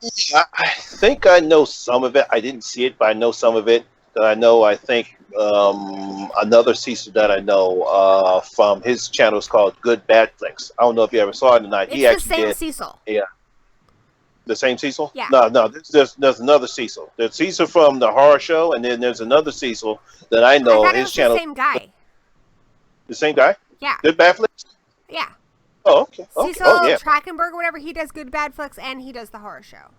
I think I know some of it. I didn't see it, but I know some of it. I think another Cecil that I know from his channel is called Good Bad Flicks. I don't know if you ever saw it or not. It's the same Cecil. Yeah. The same Cecil? Yeah. No. There's another Cecil. There's Cecil from the horror show, and then there's another Cecil that I know. His channel. The same guy. The same guy? Yeah. Good Bad Flicks? Yeah. Oh, okay. Cecil Trachtenberg, whatever, he does Good Bad Flicks and he does the horror show.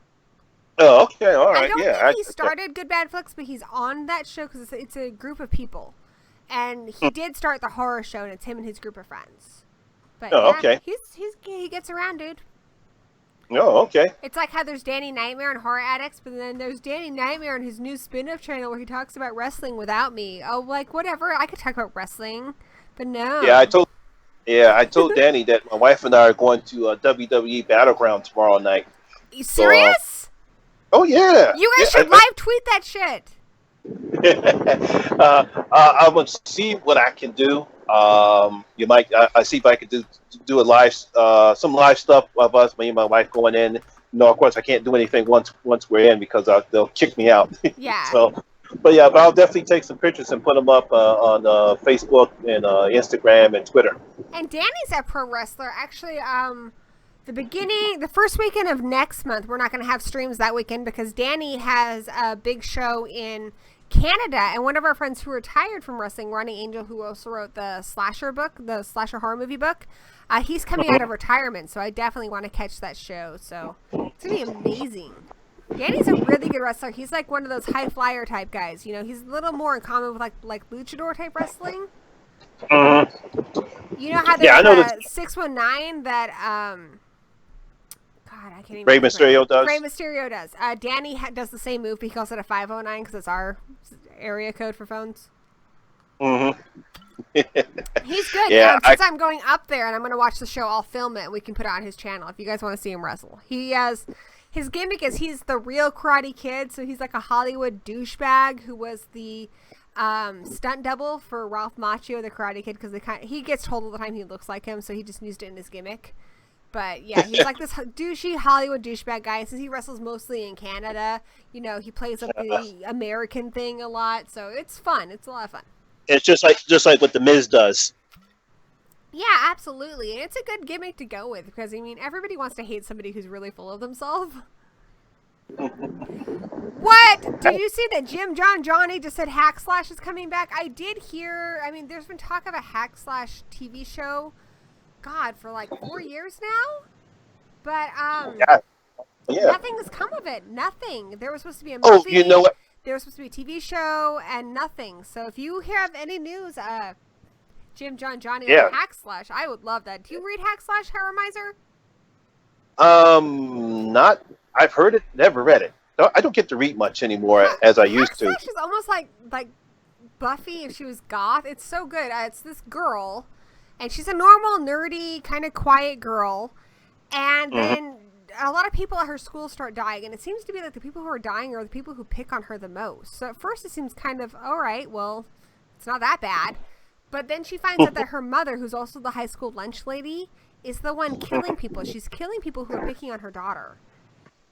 Oh, okay, all right. I don't think he started Good Bad Flicks, but he's on that show because it's a group of people. And he did start the horror show, and it's him and his group of friends. But okay. He gets around, dude. Oh, okay. It's like how there's Danny Nightmare and Horror Addicts, but then there's Danny Nightmare on his new spin-off channel where he talks about wrestling without me. Oh, like, whatever. I could talk about wrestling, but no. Yeah, I told Danny that my wife and I are going to WWE Battleground tomorrow night. Are you serious? Oh, yeah. You guys should live tweet that shit. I'm going to see what I can do. You might. I see if I could do a live, some live stuff of us, me and my wife going in. Of course, I can't do anything once we're in because they'll kick me out. Yeah. But I'll definitely take some pictures and put them up on Facebook and Instagram and Twitter. And Danny's a pro wrestler. Actually, the first weekend of next month, we're not going to have streams that weekend because Danny has a big show in Canada, and one of our friends who retired from wrestling, Ronnie Angel, who also wrote the slasher book, the slasher horror movie book, he's coming out of retirement, so I definitely want to catch that show. So it's going to be amazing. Danny's a really good wrestler. He's like one of those high flyer type guys. You know, he's a little more in common with like luchador type wrestling. You know how there's 619 that God, I can't even. Rey Mysterio does. Rey Mysterio does. Danny does the same move, but he calls it a 509 because it's our area code for phones. He's good. Yeah, Since I'm going up there and I'm going to watch the show, I'll film it and we can put it on his channel if you guys want to see him wrestle. His gimmick is he's the real Karate Kid, so he's like a Hollywood douchebag who was the stunt double for Ralph Macchio, the Karate Kid, because he gets told all the time he looks like him, so he just used it in his gimmick. But yeah, he's like this douchey Hollywood douchebag guy. Since he wrestles mostly in Canada, you know, he plays up the American thing a lot, so it's fun. It's a lot of fun. It's just like what the Miz does. Yeah, absolutely. And it's a good gimmick to go with because, I mean, everybody wants to hate somebody who's really full of themselves. What? Did you see that Johnny just said Hack Slash is coming back? I did hear, I mean, there's been talk of a Hack Slash TV show, God, for like 4 years now? But, nothing has come of it. Nothing. There was supposed to be a movie. Oh, you know what? There was supposed to be a TV show and nothing. So if you have any news, Johnny on Hack Slash, I would love that. Do you read Hack Slash, Haramizer? Not. I've heard it, never read it. I don't get to read much anymore as I used to. Hack Slash is almost like Buffy if she was goth. It's so good. It's this girl, and she's a normal, nerdy, kind of quiet girl, and then a lot of people at her school start dying, and it seems to be like the people who are dying are the people who pick on her the most. So at first it seems kind of, all right, well, it's not that bad. But then she finds out that her mother, who's also the high school lunch lady, is the one killing people. She's killing people who are picking on her daughter.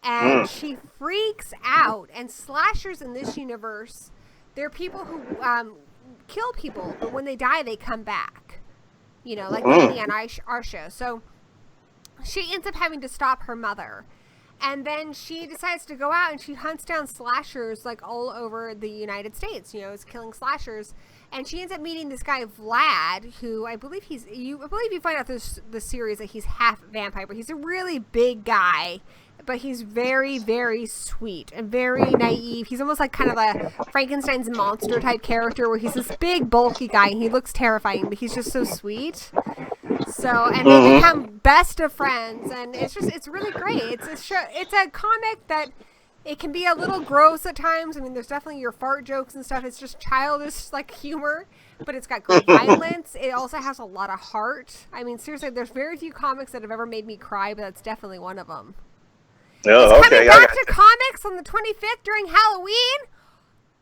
And she freaks out. And slashers in this universe, they're people who kill people, but when they die, they come back. You know, like Lady on our show. So she ends up having to stop her mother. And then she decides to go out and she hunts down slashers like all over the United States. You know, is killing slashers. And she ends up meeting this guy Vlad, who I believe you find out the series that he's half vampire. But he's a really big guy, but he's very, very sweet and very naive. He's almost like kind of a Frankenstein's monster type character, where he's this big, bulky guy and he looks terrifying, but he's just so sweet. So, and they become best of friends, and it's really great. It's a comic that. It can be a little gross at times. I mean, there's definitely your fart jokes and stuff. It's just childish, like, humor, but it's got great violence. It also has a lot of heart. I mean, seriously, there's very few comics that have ever made me cry, but that's definitely one of them. Oh, it's coming back to comics on the 25th during Halloween.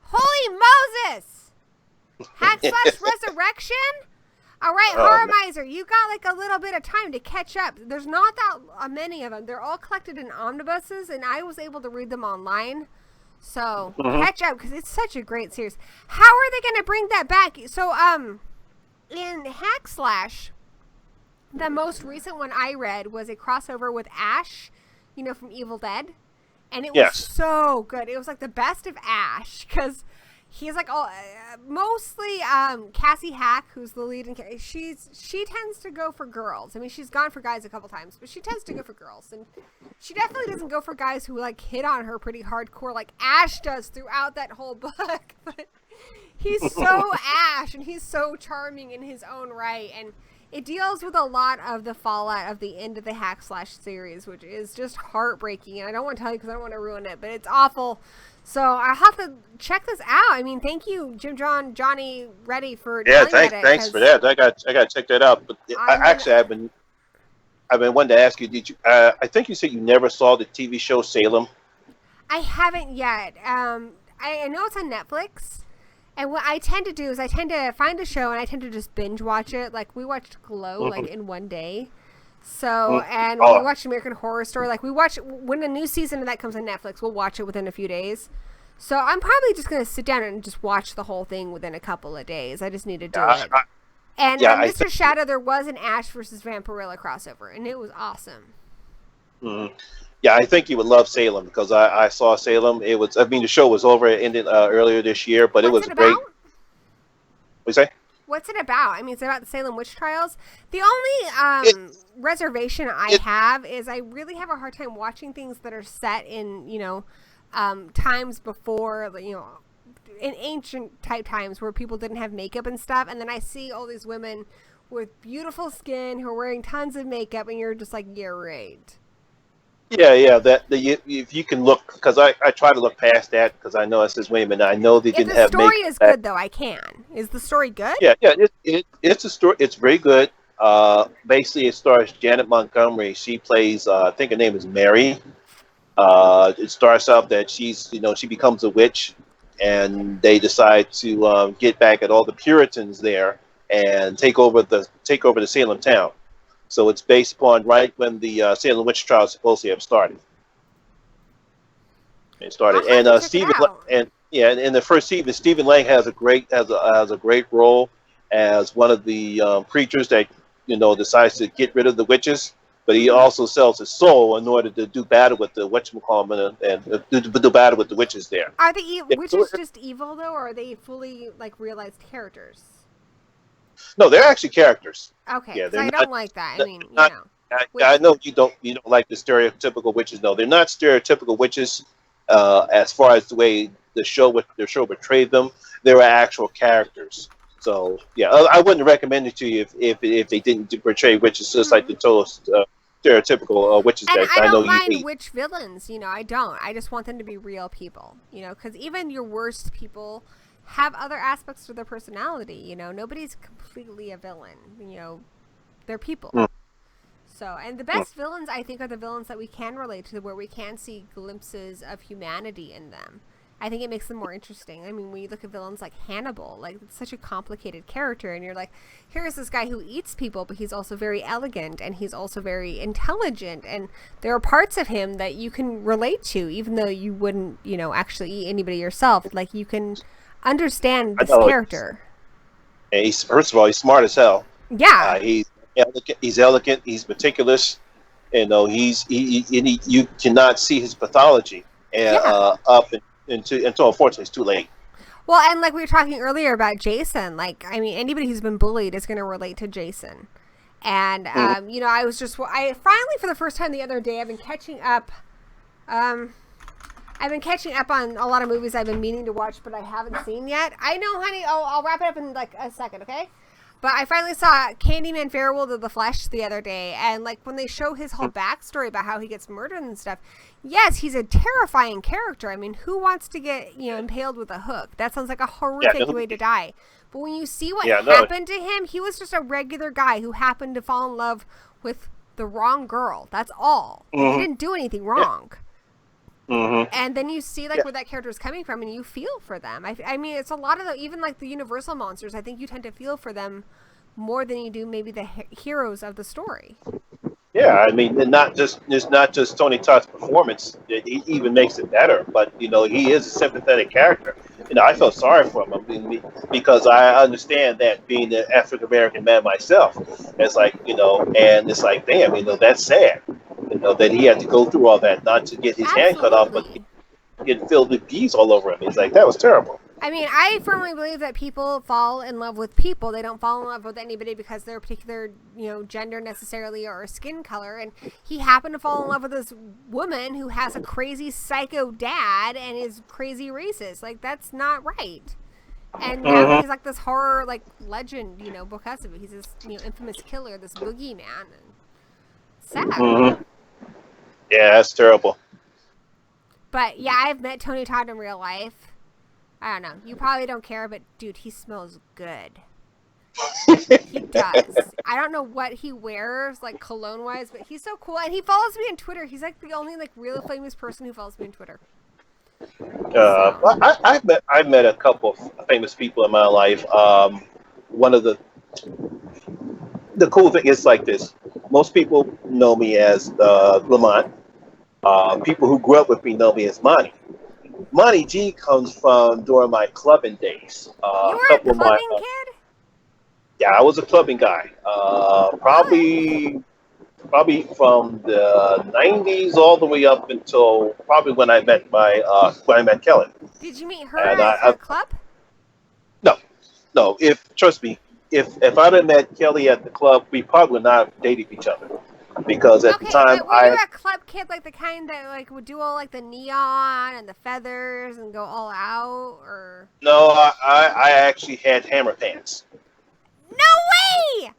Holy Moses! Hack Slash Resurrection? All right, Haramizer, you got like a little bit of time to catch up. There's not that many of them. They're all collected in omnibuses, and I was able to read them online. So catch up, because it's such a great series. How are they going to bring that back? So, in Hack Slash, the most recent one I read was a crossover with Ash, you know, from Evil Dead. And it was so good. It was like the best of Ash, because he's like mostly Cassie Hack, who's the lead, and she tends to go for girls. I mean, she's gone for guys a couple times, but she tends to go for girls, and she definitely doesn't go for guys who like hit on her pretty hardcore like Ash does throughout that whole book. But he's so Ash, and he's so charming in his own right, and it deals with a lot of the fallout of the end of the Hack Slash series, which is just heartbreaking. And I don't want to tell you because I don't want to ruin it, but it's awful. So I have to check this out. I mean, thank you, Johnny Reddy, for thanks for that. I got to check that out. But I've been wanting to ask you. Did you? I think you said you never saw the TV show Salem. I haven't yet. I know it's on Netflix. And what I tend to do is I tend to find a show and I tend to just binge watch it. Like we watched Glow like in one day. So, and we watched American Horror Story. Like we watch when a new season of that comes on Netflix, we'll watch it within a few days. So I'm probably just going to sit down and just watch the whole thing within a couple of days. I just need to do it. And Mr. Shadow, there was an Ash versus Vampirilla crossover, and it was awesome. Yeah, I think you would love Salem because I saw Salem. The show was over. It ended earlier this year, but it was great. What you say? What's it about? I mean, it's about the Salem witch trials. The only reservation I have is I really have a hard time watching things that are set in, times before, you know, in ancient type times where people didn't have makeup and stuff, and then I see all these women with beautiful skin who are wearing tons of makeup, and you're just like, yeah, right. Yeah. If you can look, because I try to look past that, because I know it says women. I know they didn't have makeup. If the story is good, though, I can. Is the story good? Yeah. It's a story. It's very good. Basically, it stars Janet Montgomery. She plays, I think her name is Mary. It starts out that she becomes a witch, and they decide to get back at all the Puritans there and take over the Salem town. So it's based upon right when the Salem witch trials supposedly have started. It started, and Stephen in the first season, Stephen Lang has a great role as one of the preachers that decides to get rid of the witches. But he also sells his soul in order to do battle with the whatchamacallit and do battle with the witches there. Are the witches just evil, though, or are they fully, like, realized characters? No, they're actually characters. Okay, yeah, I don't like that. I mean, I know you don't like the stereotypical witches. No, they're not stereotypical witches as far as the way the show portrayed them. They were actual characters. So, yeah, I wouldn't recommend it to you if they didn't portray witches just like the total stereotypical witches and that I know don't mind you hate. witch villains, I don't. I just want them to be real people, because even your worst people have other aspects to their personality, Nobody's completely a villain, they're people. So, and the best villains, I think, are the villains that we can relate to, where we can see glimpses of humanity in them. I think it makes them more interesting. I mean, when you look at villains like Hannibal, like, it's such a complicated character, and you're like, here's this guy who eats people, but he's also very elegant, and he's also very intelligent, and there are parts of him that you can relate to, even though you wouldn't, actually eat anybody yourself. Like, you can understand this character. First of all, he's smart as hell. Yeah. He's elegant. He's meticulous. You cannot see his pathology, and until unfortunately it's too late. Well, and like we were talking earlier about Jason, like, I mean, anybody who's been bullied is going to relate to Jason. And, I finally, for the first time the other day, I've been catching up on a lot of movies I've been meaning to watch, but I haven't seen yet. I know, honey. I'll wrap it up in like a second, okay? But I finally saw Candyman Fairworld of the Flesh the other day, and like when they show his whole backstory about how he gets murdered and stuff, yes, he's a terrifying character. I mean, who wants to get impaled with a hook? That sounds like a horrific way to die. But when you see what happened to him, he was just a regular guy who happened to fall in love with the wrong girl. That's all. He didn't do anything wrong. And then you see like where that character is coming from, and you feel for them. I mean, it's a lot of even like the Universal monsters. I think you tend to feel for them more than you do maybe the heroes of the story. Yeah, I mean, it's not just Tony Todd's performance. He even makes it better. But he is a sympathetic character. I felt sorry for him because I understand that being an African American man myself. It's like and it's like, damn, that's sad. That he had to go through all that, not to get his hand cut off, but get filled with bees all over him. He's like, that was terrible. I mean, I firmly believe that people fall in love with people. They don't fall in love with anybody because they're a particular, gender necessarily or skin color. And he happened to fall in love with this woman who has a crazy psycho dad and is crazy racist. Like, that's not right. And now he's like this horror, like, legend, because of it. He's this, infamous killer, this boogeyman. Sad. Yeah, that's terrible. But yeah, I've met Tony Todd in real life. I don't know. You probably don't care, but dude, he smells good. He does. I don't know what he wears, like cologne wise, but he's so cool. And he follows me on Twitter. He's like the only like real famous person who follows me on Twitter. Well, I've met a couple of famous people in my life. One of the cool thing is like this. Most people know me as Lamont. People who grew up with me know me as Monty. Monty G comes from during my clubbing days. You were a clubbing kid? Yeah, I was a clubbing guy. Probably from the 90s all the way up until probably when I met Kelly. Did you meet her at the club? No. Trust me, if I'd have met Kelly at the club, we probably would not have dated each other. because at the time but were you a club kid, like the kind that like would do all like the neon and the feathers and go all out, or? No, I actually had hammer pants. No way!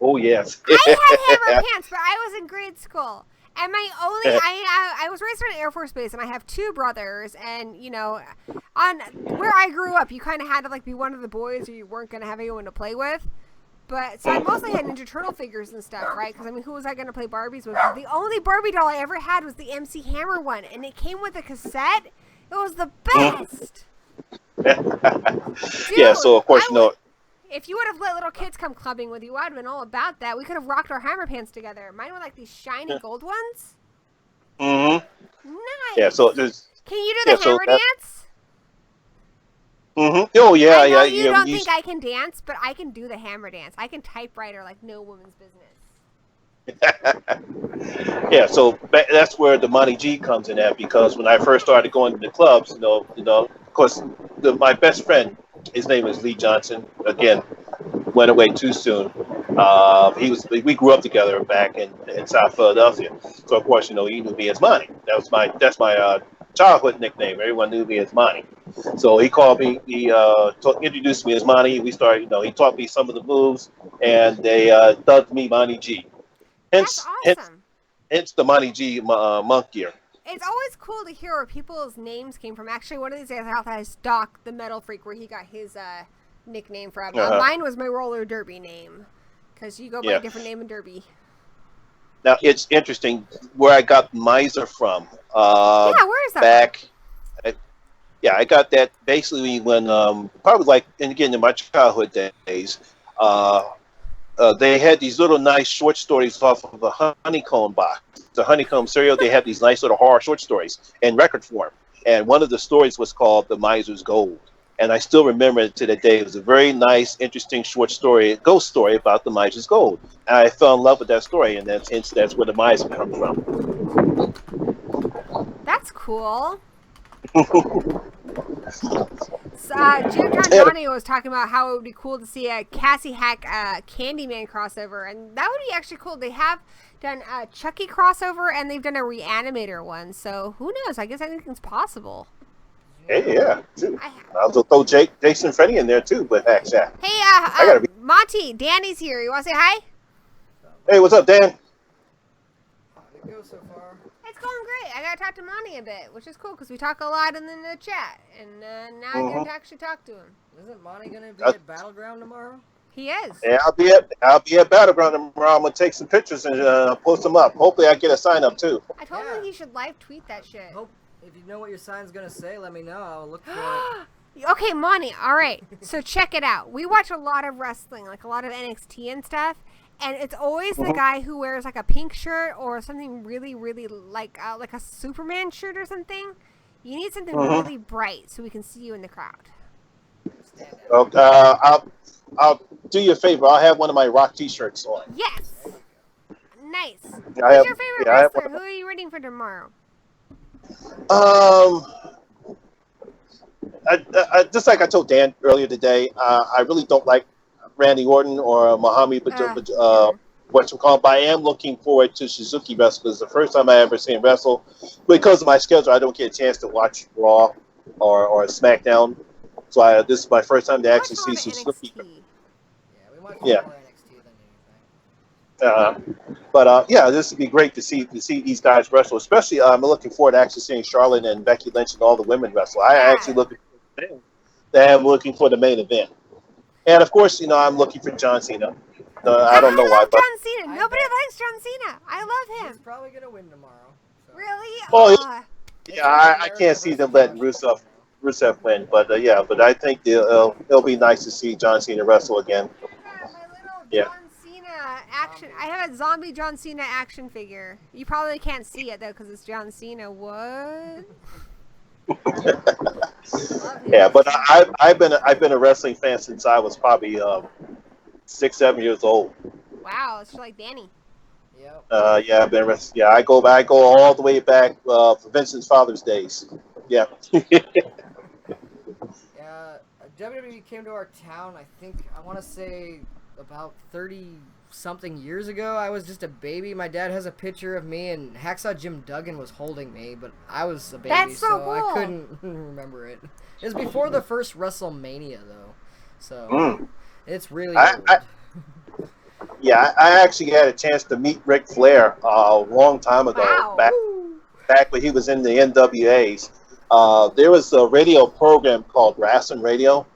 Oh yes. I had hammer pants, but I was in grade school. And my only, I was raised on an Air Force base, and I have two brothers, and, you know, on where I grew up, you kind of had to, like, be one of the boys, or you weren't going to have anyone to play with. But, so I mostly had Ninja Turtle figures and stuff, right? Because, I mean, who was I going to play Barbies with? The only Barbie doll I ever had was the MC Hammer one, and it came with a cassette. It was the best! Dude, yeah, so, of course, you know... If you would have let little kids come clubbing with you, I'd have been all about that. We could have rocked our hammer pants together. Mine were like these shiny gold ones. Mm-hmm. Nice. Yeah, so there's... Can you do the hammer dance? Mm-hmm. Oh, yeah, I know yeah. you don't think I can dance, but I can do the hammer dance. I can typewriter like no woman's business. Yeah, so that's where the Monty G comes in at, because when I first started going to the clubs, you know, of course, my best friend, his name is Lee Johnson. Again, went away too soon. We grew up together back in South Philadelphia. So of course, you know, he knew me as Monty. That's my childhood nickname. Everyone knew me as Monty. So he called me. He introduced me as Monty. We started. You know, he taught me some of the moves, and they dubbed me Monty G. Hence, That's awesome. Hence the Monty G monk gear. It's always cool to hear where people's names came from. Actually, one of these days I have to ask Doc, the metal freak, where he got his nickname from. Mine was my roller derby name, because you go by a different name in derby. Now, it's interesting where I got Miser from. Where is that back? I got that basically when, probably like, and again, in my childhood days, they had these little nice short stories off of a Honeycomb box. The Honeycomb cereal, they had these nice little horror short stories in record form. And one of the stories was called The Miser's Gold. And I still remember it to the day. It was a very nice, interesting short story, ghost story about the Miser's Gold. And I fell in love with that story, and that's where the miser comes from. That's cool. Jim John Johnny was talking about how it would be cool to see a Cassie Hack Candyman crossover, and that would be actually cool. They have done a Chucky crossover, and they've done a Reanimator one, so who knows? I guess anything's possible. Hey, yeah. I'll throw Jason Freddy in there too, but actually, hey, Monty, Danny's here. You want to say hi? Hey, what's up, Dan? How'd it go so far? It's going great. I got to talk to Monty a bit, which is cool because we talk a lot in the chat, and now I get to actually talk to him. Isn't Monty gonna be at Battleground tomorrow? He is. Yeah, I'll be at Battleground tomorrow. I'm gonna take some pictures and post them up. Hopefully, I get a sign up too. I told him he should live tweet that shit. If you know what your sign's gonna say, let me know. I'll look for it. Okay, Monty. All right. So check it out. We watch a lot of wrestling, like a lot of NXT and stuff. And it's always the guy who wears like a pink shirt or something really, really like a Superman shirt or something. You need something really bright so we can see you in the crowd. I'll do you a favor. I'll have one of my Rock T-shirts on. Yes. Nice. Who's your favorite wrestler? Who are you rooting for tomorrow? Just like I told Dan earlier today, I really don't like Randy Orton or Muhammad, but I am looking forward to Suzuki wrestle. It's the first time I ever seen him wrestle. Because of my schedule, I don't get a chance to watch Raw or SmackDown. So this is my first time to actually see Suzuki. Yeah, we watch more NXT than anything. This would be great to see these guys wrestle. Especially, I'm looking forward to actually seeing Charlotte and Becky Lynch and all the women wrestle. I actually looking for the main event. And of course, I'm looking for John Cena. I don't know why, but John Cena. Nobody likes John Cena. I love him. He's probably gonna win tomorrow. So. Really? Well, I can't see them letting Rusev win, but I think it'll be nice to see John Cena wrestle again. My little John Cena action. I have a zombie John Cena action figure. You probably can't see it though because it's John Cena. What? Yeah, but I've been a wrestling fan since I was probably 6-7 years old. Wow, it's like Danny. Yep. I've been wrestling. Yeah, I go all the way back for Vincent's Father's days. Yeah. WWE came to our town. I want to say about 30-something years ago. I was just a baby. My dad has a picture of me, and Hacksaw Jim Duggan was holding me, but I was a baby, That's so cool. I couldn't remember it. It was before the first WrestleMania, though, so it's really old. I actually had a chance to meet Ric Flair a long time ago, back when he was in the NWAs. There was a radio program called Wrestling Radio,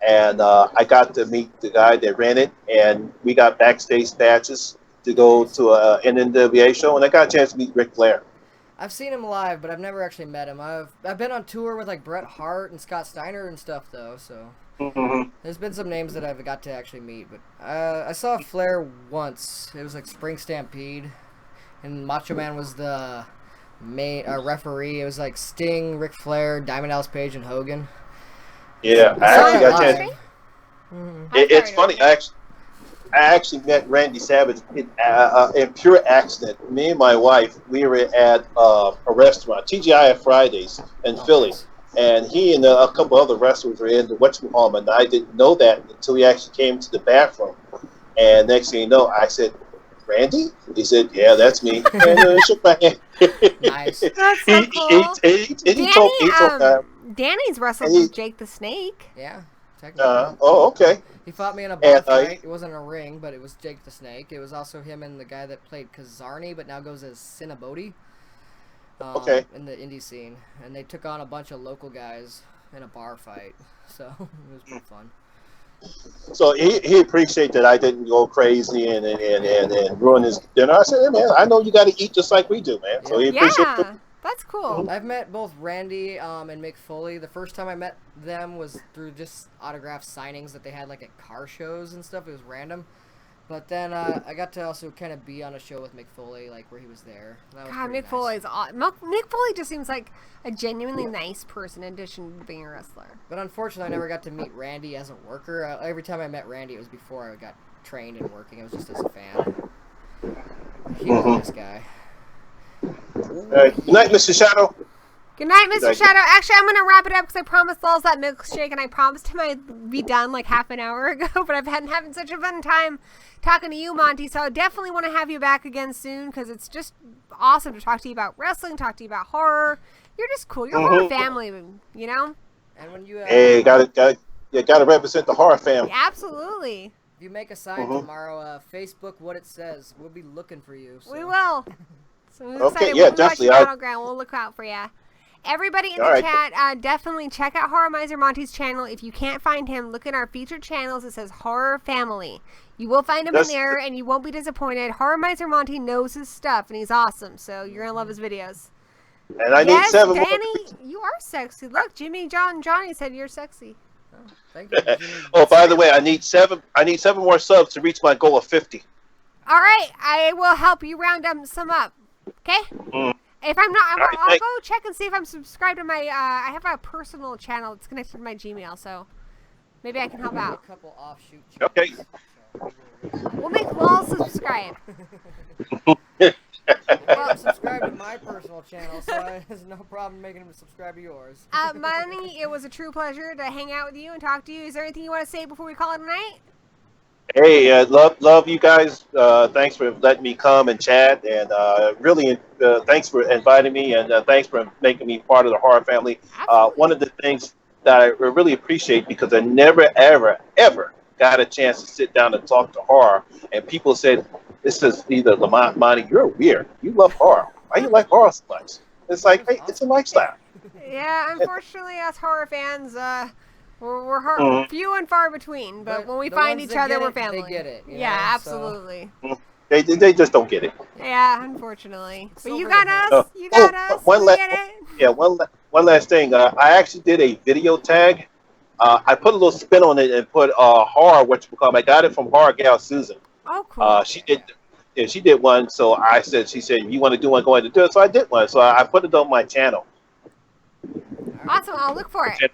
and I got to meet the guy that ran it, and we got backstage patches to go to an NWA show, and I got a chance to meet Ric Flair. I've seen him live, but I've never actually met him. I've been on tour with like Bret Hart and Scott Steiner and stuff, though, so there's been some names that I've got to actually meet. But I saw Flair once. It was like Spring Stampede, and Macho Man was the main referee. It was like Sting, Ric Flair, Diamond Dallas Page, and Hogan. Yeah, I actually got a chance. It's funny. I actually met Randy Savage in pure accident. Me and my wife, we were at a restaurant, TGI Fridays in Philly, and he and a couple other wrestlers were in the whatchamacallit, and I didn't know that until he actually came to the bathroom. And next thing you know, I said, "Randy?" He said, "Yeah, that's me." And shook my hand. Nice. That's so cool. Danny's wrestled with Jake the Snake. Yeah, technically. Okay. He fought me in a bar fight. It wasn't a ring, but it was Jake the Snake. It was also him and the guy that played Kazarni, but now goes as Cinnabody. In the indie scene. And they took on a bunch of local guys in a bar fight. So, it was pretty fun. So he appreciated that I didn't go crazy and ruin his dinner. I said, "Hey, man, I know you got to eat just like we do, man." Yeah. So he appreciated it. That's cool. I've met both Randy and Mick Foley. The first time I met them was through just autograph signings that they had like at car shows and stuff. It was random. But then I got to also kind of be on a show with Mick Foley, like where he was there. That was Mick Foley's awesome. Mick Foley just seems like a genuinely nice person in addition to being a wrestler. But unfortunately, I never got to meet Randy as a worker. Every time I met Randy, it was before I got trained and working. It was just as a fan. He was a nice guy. Good night, Mr. Shadow. Good night, Mr. Shadow. Actually, I'm going to wrap it up because I promised Laws that milkshake, and I promised him I'd be done like half an hour ago, but I've been having such a fun time talking to you, Monty, so I definitely want to have you back again soon because it's just awesome to talk to you about wrestling, talk to you about horror. You're just cool. You're a horror family, you know? And when you gotta represent the horror family. Yeah, absolutely. If you make a sign tomorrow, Facebook what it says. We'll be looking for you. So. We will. So okay, yeah, definitely. We'll look out for you. Everybody in the chat, definitely check out Horror Miser Monty's channel. If you can't find him, look in our featured channels. It says Horror Family. You will find him in there, and you won't be disappointed. Horror Miser Monty knows his stuff, and he's awesome. So you're gonna love his videos. And I need 7 more. Danny, you are sexy. Look, Jimmy, John, Johnny said you're sexy. Oh, thank you, Jimmy. Oh, by the way, I need 7 more subs to reach my goal of 50. All right, I will help you round some up. Okay. If I'm not, I'll go check and see if I'm subscribed to my. I have a personal channel that's connected to my Gmail, so maybe I can help out. A couple offshoot channels. Okay. We'll all subscribe. Well, subscribe to my personal channel, so there's no problem making them subscribe to yours. Money, it was a true pleasure to hang out with you and talk to you. Is there anything you want to say before we call it a night? Hey, love you guys. Thanks for letting me come and chat, and really thanks for inviting me, and thanks for making me part of the horror family. One of the things that I really appreciate, because I never, ever got a chance to sit down and talk to horror, and people said, "This is either Lamont, Monty, you're weird. You love horror. Why do you like horror so much?" It's like, hey, it's a lifestyle. Yeah, unfortunately, us horror fans, we're few and far between, but when we find each other, we're family. They get it. Yeah, absolutely. So. They just don't get it. Yeah, unfortunately. But you got us. You got us. One last thing. I actually did a video tag. I put a little spin on it and put horror, I got it from Horror Gal Susan. Oh, cool. She did one. So she said, "You want to do one? Go ahead and do it." So I did one. So I put it on my channel. Awesome. I'll look for it.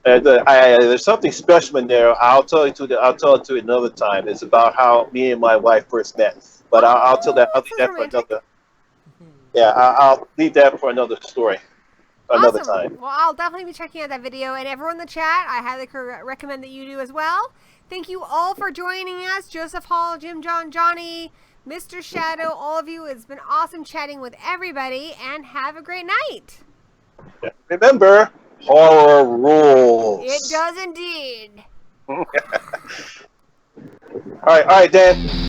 There's something special in there. I'll tell it to you another time. It's about how me and my wife first met. But I'll leave that for another. Yeah, I'll leave that for another story. another awesome. time. Well, I'll definitely be checking out that video. And everyone in the chat, I highly recommend that you do as well. Thank you all for joining us. Joseph Hall, Jim John, Johnny, Mr. Shadow, all of you. It's been awesome chatting with everybody. And have a great night. Remember, horror rules. It does indeed. All right, Dan.